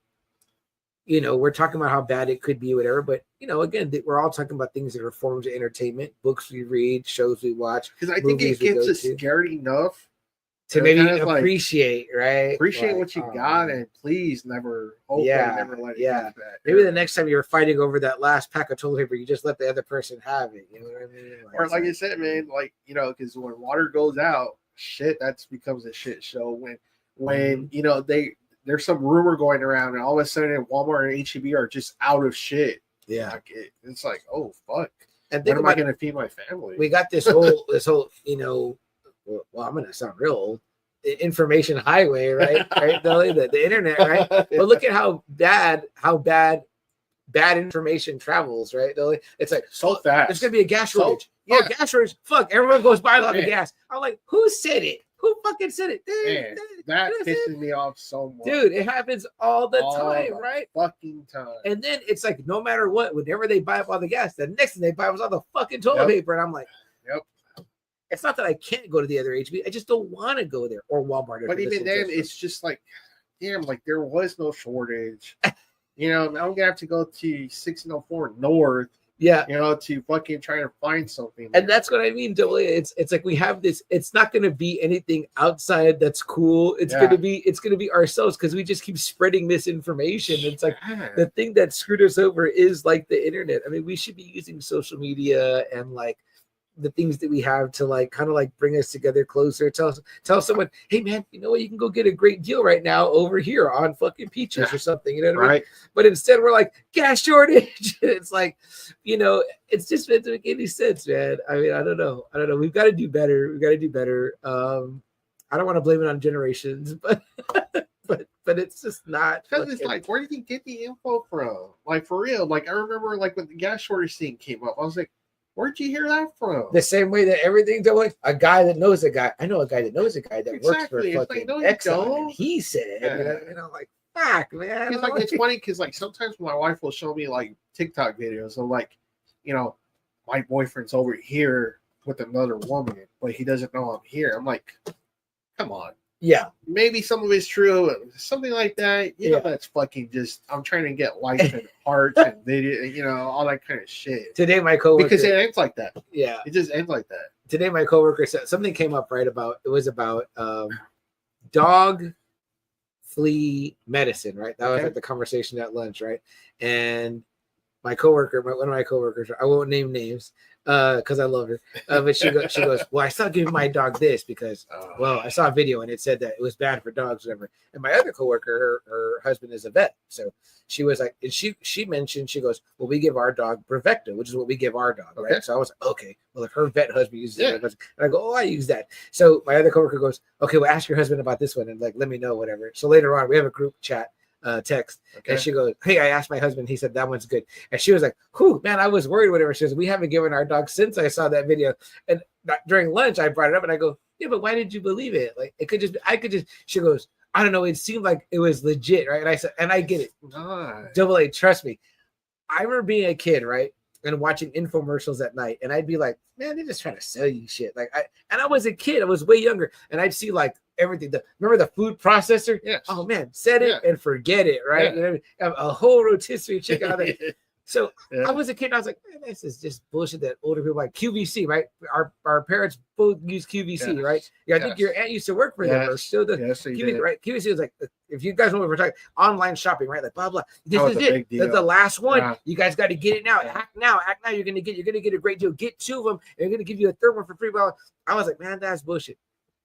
S3: we're talking about how bad it could be, whatever. But again, we're all talking about things that are forms of entertainment, books we read, shows we watch.
S4: Because I think it gets us scared enough
S3: to maybe appreciate, right?
S4: Appreciate what you got, and please never let it get back.
S3: Maybe the next time you're fighting over that last pack of toilet paper, you just let the other person have it. You know what I mean?
S4: Or like I said, man, like, because when water goes out, shit, that becomes a shit show. When there's some rumor going around, and all of a sudden Walmart and HEB are just out of shit.
S3: Yeah,
S4: like it's like, oh fuck.
S3: And
S4: when am I going to feed my family?
S3: We got this whole well, I'm gonna sound real old. Information highway, right? Right, the internet, right? But look at how bad information travels, right? It's like
S4: so fast.
S3: There's gonna be a gas shortage. Oh, gas shortage. Fuck, everyone goes by on the gas. I'm like, who said it? Who fucking said it?
S4: Man, that pisses me off so much.
S3: Dude, it happens all the time, right?
S4: Fucking time.
S3: And then it's like, no matter what, whenever they buy up all the gas, the next thing they buy was all the fucking toilet paper. And I'm like, it's not that I can't go to the other HB. I just don't want to go there or Walmart.
S4: But even then, it's just like, damn, like there was no shortage. Now I'm going to have to go to 1604 North.
S3: Yeah.
S4: To fucking try to find something.
S3: And that's what I mean, Double A. It's like we have this, it's not going to be anything outside that's cool. It's going to be ourselves because we just keep spreading misinformation. It's like the thing that screwed us over is like the internet. I mean, we should be using social media and like the things that we have to like kind of like bring us together closer. Tell someone, hey man, you know what, you can go get a great deal right now over here on fucking Peaches or something, you know what I mean? But instead we're like, gas shortage. It's like, it's just doesn't make any sense, man. I mean, I don't know. We've got to do better. I don't want to blame it on generations, but it's just not.
S4: Because it's like, where did you get the info from? Like for real. Like I remember like when the gas shortage thing came up, I was like, where'd you hear that from?
S3: The same way that everything's like a guy that knows a guy. I know a guy that knows a guy that works for fucking Exxon, and he said, like, fuck, man.
S4: It's like it's funny because like sometimes my wife will show me like TikTok videos of like, my boyfriend's over here with another woman, but he doesn't know I'm here. I'm like, come on.
S3: Yeah.
S4: Maybe some of it's true, something like that. You know, that's fucking just, I'm trying to get likes and hearts and video, you know, all that kind of shit.
S3: Today, my coworker.
S4: Because it ends like that.
S3: Yeah.
S4: It just ends like that.
S3: Today, my coworker said something came up, right? It was about dog flea medicine, right? That was like the conversation at lunch, right? And my coworker, one of my coworkers, I won't name names because I love her, but she goes, well, I stopped giving my dog this because, well, I saw a video and it said that it was bad for dogs, whatever. And my other coworker, her husband is a vet, so she was like, and she mentioned, she goes, well, we give our dog Bravecto, which is what we give our dog, right? So I was like, okay, well, if her vet husband uses it, and I go, oh, I use that. So my other coworker goes, okay, well, ask your husband about this one and like let me know, whatever. So later on, we have a group chat. Text and she goes, hey, I asked my husband, he said that one's good, and she was like, whew, man, I was worried, whatever. She says, we haven't given our dog since I saw that video. And during lunch I brought it up and I go, yeah, but why did you believe it? Like it could just, I could just, she goes, I don't know, it seemed like it was legit, right? And I said, and I get it. Double A, trust me, I remember being a kid, right, and watching infomercials at night, and I'd be like, man, they're just trying to sell you shit. Like I was a kid, I was way younger, and I'd see like everything. Remember the food processor? Yes. Oh man, set it and forget it, right? You know, a whole rotisserie chicken. So I was a kid and I was like, man, this is just bullshit that older people like QVC, right? Our parents both use QVC, right? Yeah, I think your aunt used to work for them or still does.
S4: Yes,
S3: QVC, right? QVC is like, if you guys know what we're talking, online shopping, right? Like blah blah. This is it. That's the last one. Yeah. You guys got to get it now. Act now. You're gonna get a great deal. Get 2 of them, and they're gonna give you a third one for free. Well, I was like, man, that's bullshit.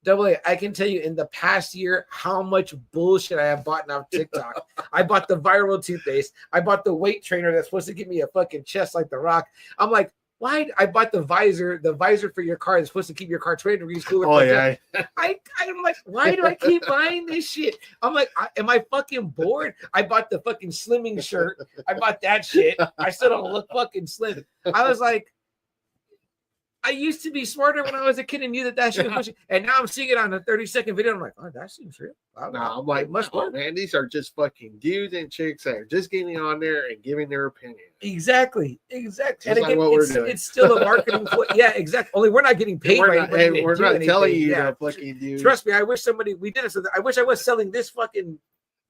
S3: Double A, I can tell you in the past year how much bullshit I have bought off TikTok. I bought the viral toothpaste. I bought the weight trainer that's supposed to give me a fucking chest like The Rock. I'm like, why? I bought the visor for your car that's supposed to keep your car 20 degrees cooler.
S4: Oh yeah.
S3: I'm like, why do I keep buying this shit? I'm like, am I fucking bored? I bought the fucking slimming shirt. I bought that shit. I still don't look fucking slim. I was like, I used to be smarter when I was a kid and knew that shit was bullshit. And now I'm seeing it on a 30-second video. I'm like, oh, that seems real.
S4: No, I'm like, man, these are just fucking dudes and chicks that are just getting on there and giving their opinion.
S3: Exactly. And again,
S4: like what we're doing.
S3: It's still a marketing. Yeah, exactly. Only we're not getting paid.
S4: We're not telling you to fucking do.
S3: Trust me, I wish we did it. So I wish I was selling this fucking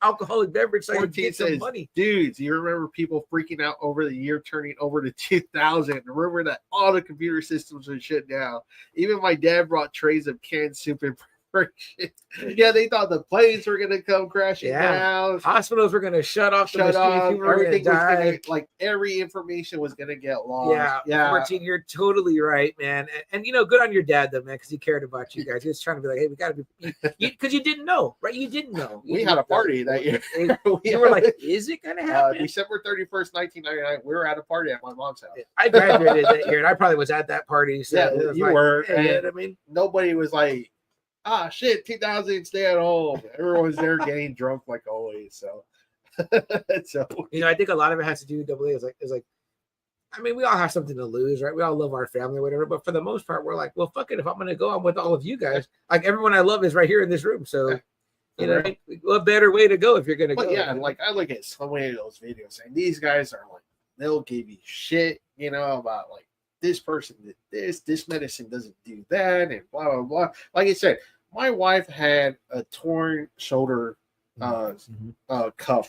S3: alcoholic beverage so I could get some money.
S4: Dudes, you remember people freaking out over the year turning over to 2000. Remember that all the computer systems were shut down. Even my dad brought trays of canned soup and shit. Yeah, they thought the planes were gonna come crashing down.
S3: Hospitals were gonna shut off.
S4: Everything was gonna, like every information was gonna get lost.
S3: Yeah. 14, you're totally right, man. And you know, good on your dad though, man, because he cared about you guys. He was trying to be like, hey, we gotta be, because you didn't know, right? You didn't know.
S4: We had a party that year.
S3: You were like, is it gonna happen?
S4: December 31st, 1999. We were at a party at my mom's house.
S3: I graduated that year, and I probably was at that party. So
S4: yeah, you were.
S3: Hey, I mean,
S4: nobody was like, shit, 2000, stay at home. Everyone's there getting drunk like always. So,
S3: you know, I think a lot of it has to do with AA. Is like, I mean, we all have something to lose, right? We all love our family or whatever, but for the most part, we're like, well, fuck it. If I'm gonna go, I'm with all of you guys. Like everyone I love is right here in this room. So, you know, what better way to go if you're gonna go?
S4: Yeah, like I look at so many of those videos, and these guys are like, they'll give you shit, you know, about like this person did this medicine doesn't do that, and blah blah blah. Like I said, my wife had a torn shoulder cuff,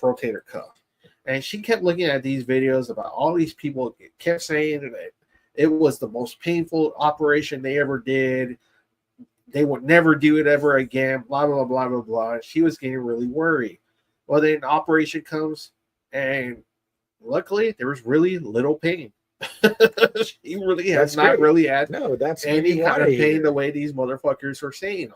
S4: rotator cuff, and she kept looking at these videos about all these people kept saying that it was the most painful operation they ever did. They would never do it ever again, blah, blah, blah, blah, blah. She was getting really worried. Well, then the operation comes, and luckily there was really little pain. She really has not really had any kind of pain the way these motherfuckers are saying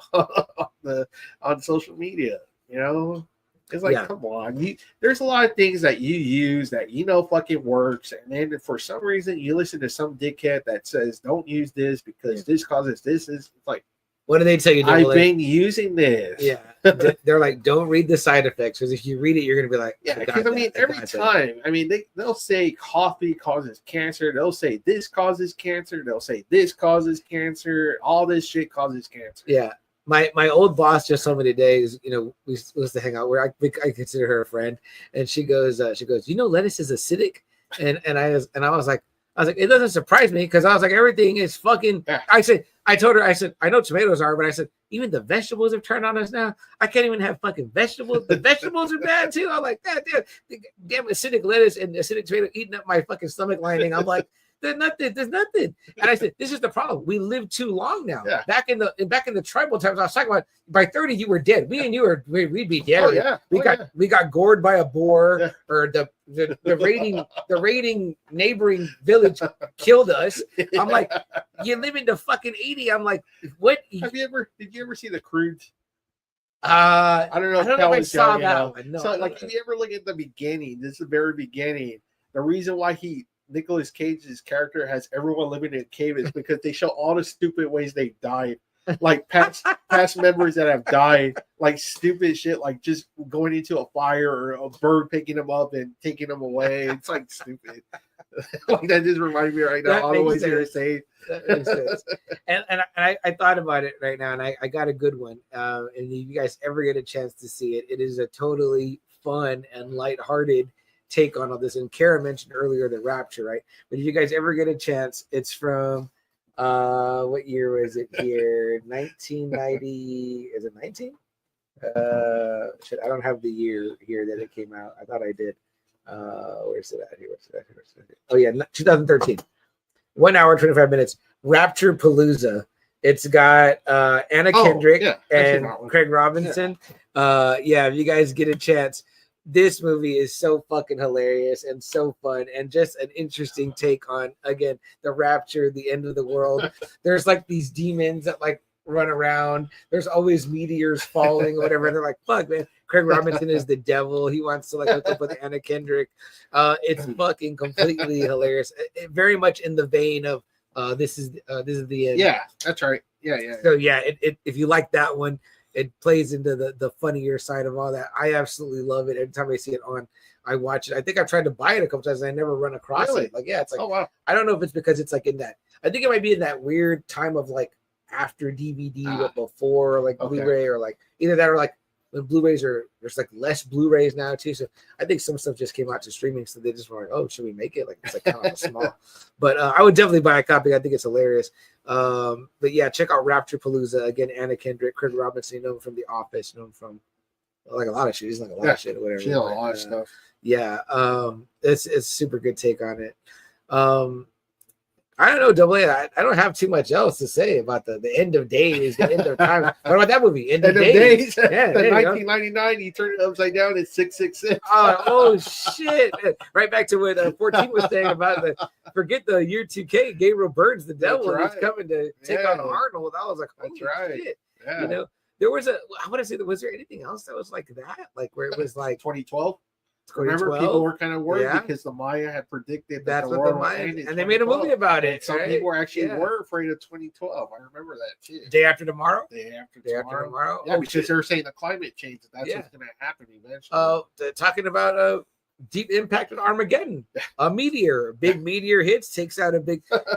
S4: on social media. You know, it's like, come on. There's a lot of things that you use that you know fucking works, and then for some reason you listen to some dickhead that says don't use this because this causes this. Is like,
S3: what do they tell you?
S4: I've been using this.
S3: Yeah, they're like, don't read the side effects, because if you read it, you're gonna be like,
S4: because I mean, every time, I mean, they'll say coffee causes cancer. They'll say this causes cancer. They'll say this causes cancer. All this shit causes cancer.
S3: Yeah, my old boss just told me today. Is, you know, we supposed to hang out where I consider her a friend, and she goes, you know, lettuce is acidic, and I was like, I was like, it doesn't surprise me because I was like, everything is fucking.
S4: Yeah.
S3: I told her, I said, I know tomatoes are, but I said, even the vegetables have turned on us now. I can't even have fucking vegetables. The vegetables are bad too. I'm like, God damn acidic lettuce and acidic tomato eating up my fucking stomach lining. I'm like, there's nothing. And I said, this is the problem. We live too long now.
S4: Yeah.
S3: Back in the tribal times, I was talking about by 30 you were dead. Me and you we'd be dead.
S4: Oh yeah.
S3: We got gored by a boar, or the raiding neighboring village killed us. I'm like, you live into fucking 80. I'm like, what?
S4: Did you ever see The Croods?
S3: I
S4: don't know
S3: if I saw that one. No,
S4: so like, if you ever look at the beginning, this is the very beginning. The reason why Nicolas Cage's character has everyone living in a cave is because they show all the stupid ways they died. Like past members that have died, like stupid shit, like just going into a fire or a bird picking them up and taking them away. It's like stupid. Like that just reminds me right now. All the ways they're saying.
S3: That makes sense. And I thought about it right now, and I got a good one. And if you guys ever get a chance to see it, it is a totally fun and lighthearted take on all this. And Kara mentioned earlier the Rapture, right? But if you guys ever get a chance, it's from what year was it here? 1990. Is it 19? Shit, I don't have the year here that it came out. I thought I did. Where's it at here? Oh yeah, 2013. 1 hour 25 minutes. Rapture Palooza. It's got Anna Kendrick and Craig Robinson. Yeah, if you guys get a chance, this movie is so fucking hilarious and so fun and just an interesting take on, again, the rapture, the end of the world. There's like these demons that like run around. There's always meteors falling or whatever. They're like, fuck, man. Craig Robinson is the devil. He wants to like hook up with Anna Kendrick. It's fucking completely hilarious. It very much in the vein of this is the end.
S4: Yeah, that's right. Yeah.
S3: So yeah, it if you like that one, it plays into the funnier side of all that. I absolutely love it. Every time I see it on, I watch it. I think I've tried to buy it a couple times and I never run across it. Like, yeah, it's like,
S4: oh wow.
S3: I don't know if it's because it's like in that. I think it might be in that weird time of like after DVD but before like Blu-ray, or like either that or like when Blu-rays there's like less Blu-rays now too. So I think some stuff just came out to streaming, so they just were like, oh, should we make it? Like it's like kind of small. But I would definitely buy a copy. I think it's hilarious. But yeah, check out Rapture Palooza. Again, Anna Kendrick, Craig Robinson, you know him from The Office, you know him from like a lot of shit. He's like a lot of shit or whatever.
S4: Yeah, a lot of stuff.
S3: Yeah, it's a super good take on it. I don't know, Double A. I don't have too much else to say about the end of days, the end of time. What about that movie? End of days.
S4: Yeah, 1999. He turned it upside down. It's 666.
S3: Oh shit! Right back to what 14 was saying about forget the year 2K. Gabriel Byrne's the devil. He's coming to take on Arnold. I was like, holy shit!
S4: Yeah.
S3: You know, there was I want to say, was there anything else that was like that? Like where it was like
S4: 2012. Remember, people were kind of worried because the Maya had predicted that the world would end,
S3: and they made a movie about it.
S4: Some people were actually were afraid of 2012. I remember that too.
S3: Day After Tomorrow.
S4: Day after tomorrow. Yeah, because
S3: shit.
S4: they were saying the climate change. That's what's going to happen eventually.
S3: Talking about deep impact on Armageddon. A big meteor hits,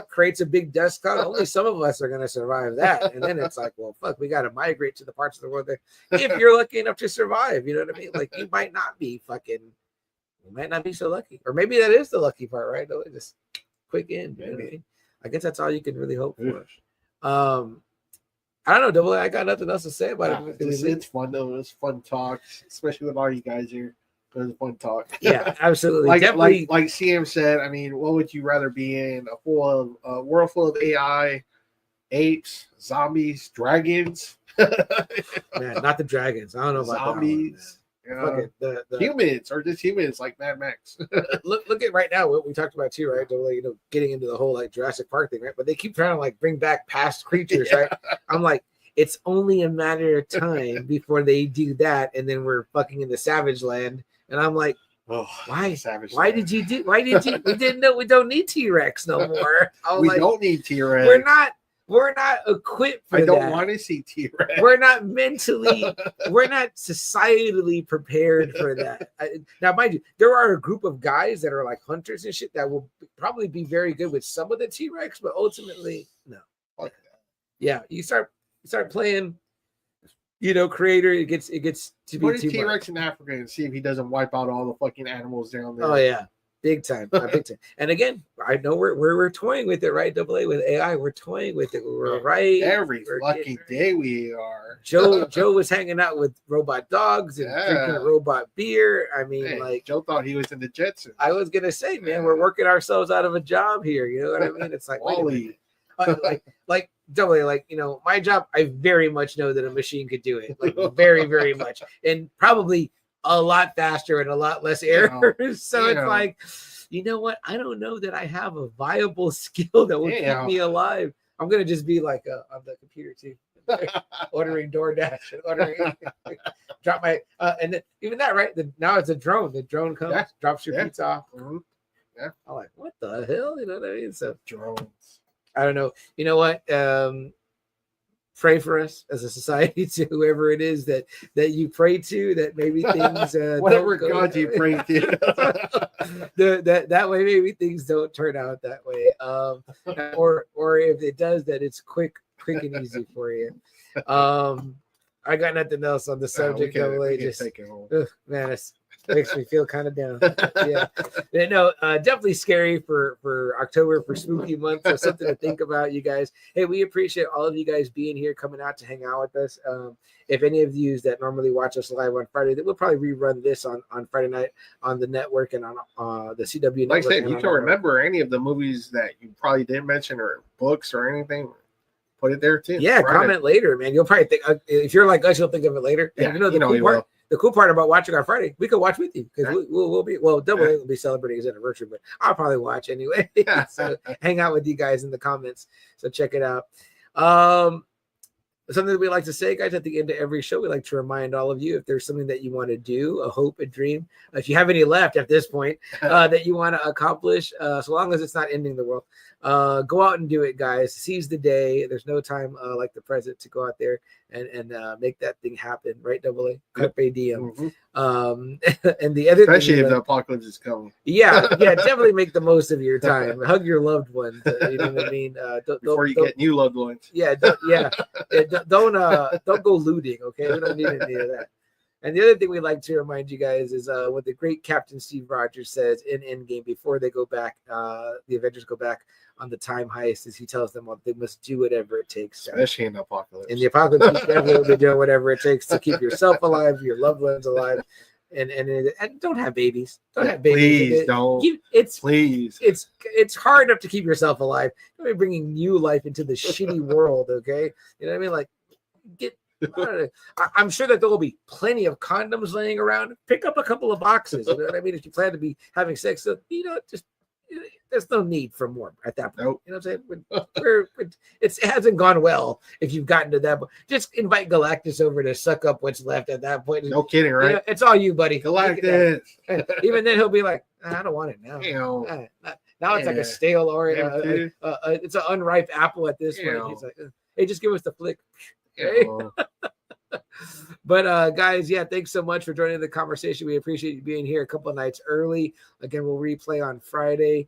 S3: creates a big dust cloud. Only some of us are going to survive that. And then it's like, well, fuck, we got to migrate to the parts of the world that if you're lucky enough to survive, you know what I mean? Like you might not be so lucky, or maybe that is the lucky part, right? Just quick end. You know what I mean? I guess that's all you can really hope for. I don't know, Double A. I got nothing else to say about it.
S4: It's fun though. It's fun talk, especially with all you guys here. It was a fun talk.
S3: Yeah, absolutely.
S4: like CM said, I mean, what would you rather be in? A world full of AI, apes, zombies, dragons?
S3: Man, not the dragons. I don't know about
S4: zombies. The humans or just humans like Mad Max.
S3: look at right now what we talked about too, right? You know, getting into the whole like Jurassic Park thing, right? But they keep trying to like bring back past creatures, right? I'm like, it's only a matter of time before they do that, and then we're fucking in the Savage Land, and I'm like, why? Why did you? We didn't know we don't need T-Rex no more.
S4: We don't need T-Rex.
S3: We're not equipped for that.
S4: I don't want to see T-Rex.
S3: We're not societally prepared for that. Now, mind you, there are a group of guys that are like hunters and shit that will probably be very good with some of the T-Rex, but ultimately, no. Yeah, you start playing, creator, it gets to be
S4: put a
S3: too
S4: T-Rex
S3: much.
S4: in Africa and see if he doesn't wipe out all the fucking animals down there.
S3: Oh yeah. Big time, big time. And again, I know we're toying with it, right? Double A with AI, we're toying with it. We're right
S4: every lucky day we are.
S3: Joe was hanging out with robot dogs and drinking robot beer. I mean, like
S4: Joe thought he was in the Jetsons.
S3: I was gonna say, man, we're working ourselves out of a job here. You know what I mean? It's like
S4: Wally.
S3: like Double A, like, you know, my job, I very much know that a machine could do it, like very, very much, and probably a lot faster and a lot less errors. So it's like, you know what? I don't know that I have a viable skill that will keep me alive. I'm gonna just be like on the computer too, ordering DoorDash and ordering, drop my and then, even that, right? Now it's a drone. The drone comes, drops your pizza off.
S4: Mm-hmm. Yeah,
S3: I'm like, what the hell? You know what I mean? So
S4: drones.
S3: I don't know. You know what? Pray for us as a society to whoever it is that you pray to, that maybe things
S4: whatever God you pray to,
S3: that way maybe things don't turn out that way. Or if it does, that it's quick and easy for you. I got nothing else on the subject. Man, it makes me feel kind of down. Yeah, no, definitely scary for October, for spooky month. So something to think about, you guys. Hey, we appreciate all of you guys being here, coming out to hang out with us. If any of you that normally watch us live on Friday, that we'll probably rerun this on Friday night on the network and on the CW network.
S4: Like I said, you can remember any of the movies that you probably didn't mention, or books or anything. Put it there too.
S3: Yeah, comment later, man. You'll probably think, if you're like us, you'll think of it later.
S4: Yeah,
S3: and the cool part about watching on Friday, we could watch with you, because we'll be Double A will be celebrating his anniversary, but I'll probably watch anyway. So hang out with you guys in the comments. So check it out. Something that we like to say, guys, at the end of every show, we like to remind all of you, if there's something that you want to do, a hope, a dream, if you have any left at this point, that you want to accomplish, so long as it's not ending the world, go out and do it, guys. Seize the day. There's no time like the present to go out there and make that thing happen, right? Double A, carpe diem. Mm-hmm. And the other
S4: especially if the apocalypse is coming.
S3: Yeah, definitely make the most of your time. Hug your loved ones. You know what I mean?
S4: Before you get new loved ones.
S3: Don't go looting. Okay, we don't need any of that. And the other thing we like to remind you guys is what the great Captain Steve Rogers says in Endgame before they go back, the Avengers go back on the time heist, is he tells them they must do whatever it takes.
S4: Especially in the apocalypse.
S3: In the apocalypse, you definitely will be doing whatever it takes to keep yourself alive, your loved ones alive, and don't have babies. Don't have babies.
S4: Please don't. Please.
S3: It's hard enough to keep yourself alive. Don't be bringing new life into the shitty world. Okay, you know what I mean? Like, I'm sure that there will be plenty of condoms laying around. Pick up a couple of boxes. You know what I mean? If you plan to be having sex, so, there's no need for more at that point. Nope. You know what I'm saying? It hasn't gone well if you've gotten to that. Just invite Galactus over to suck up what's left at that point.
S4: No kidding, right?
S3: It's all you, buddy.
S4: Galactus.
S3: Even then, he'll be like, I don't want it now. Now it's like a stale or it's an unripe apple at this point. He's like, hey, just give us the flick. Okay? But guys, thanks so much for joining the conversation. We appreciate you being here a couple of nights early. Again, we'll replay on Friday.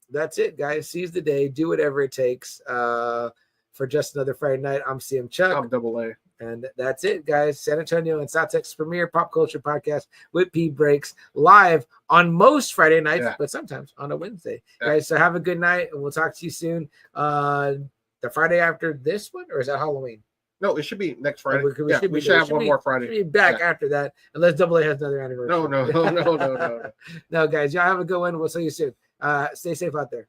S3: That's it, guys. Seize the day. Do whatever it takes for just another Friday night. I'm CM Chuck.
S4: I'm Double A.
S3: And that's it, guys. San Antonio and South Texas premier pop culture podcast with P Breaks, live on most Friday nights, but sometimes on a Wednesday. Guys, so have a good night, and we'll talk to you soon. The Friday after this one, or is that Halloween?
S4: No, it should be next Friday.
S3: We
S4: should have one more Friday.
S3: Should be back after that, unless Double A has another anniversary.
S4: No.
S3: No, guys, y'all have a good one. We'll see you soon. Stay safe out there.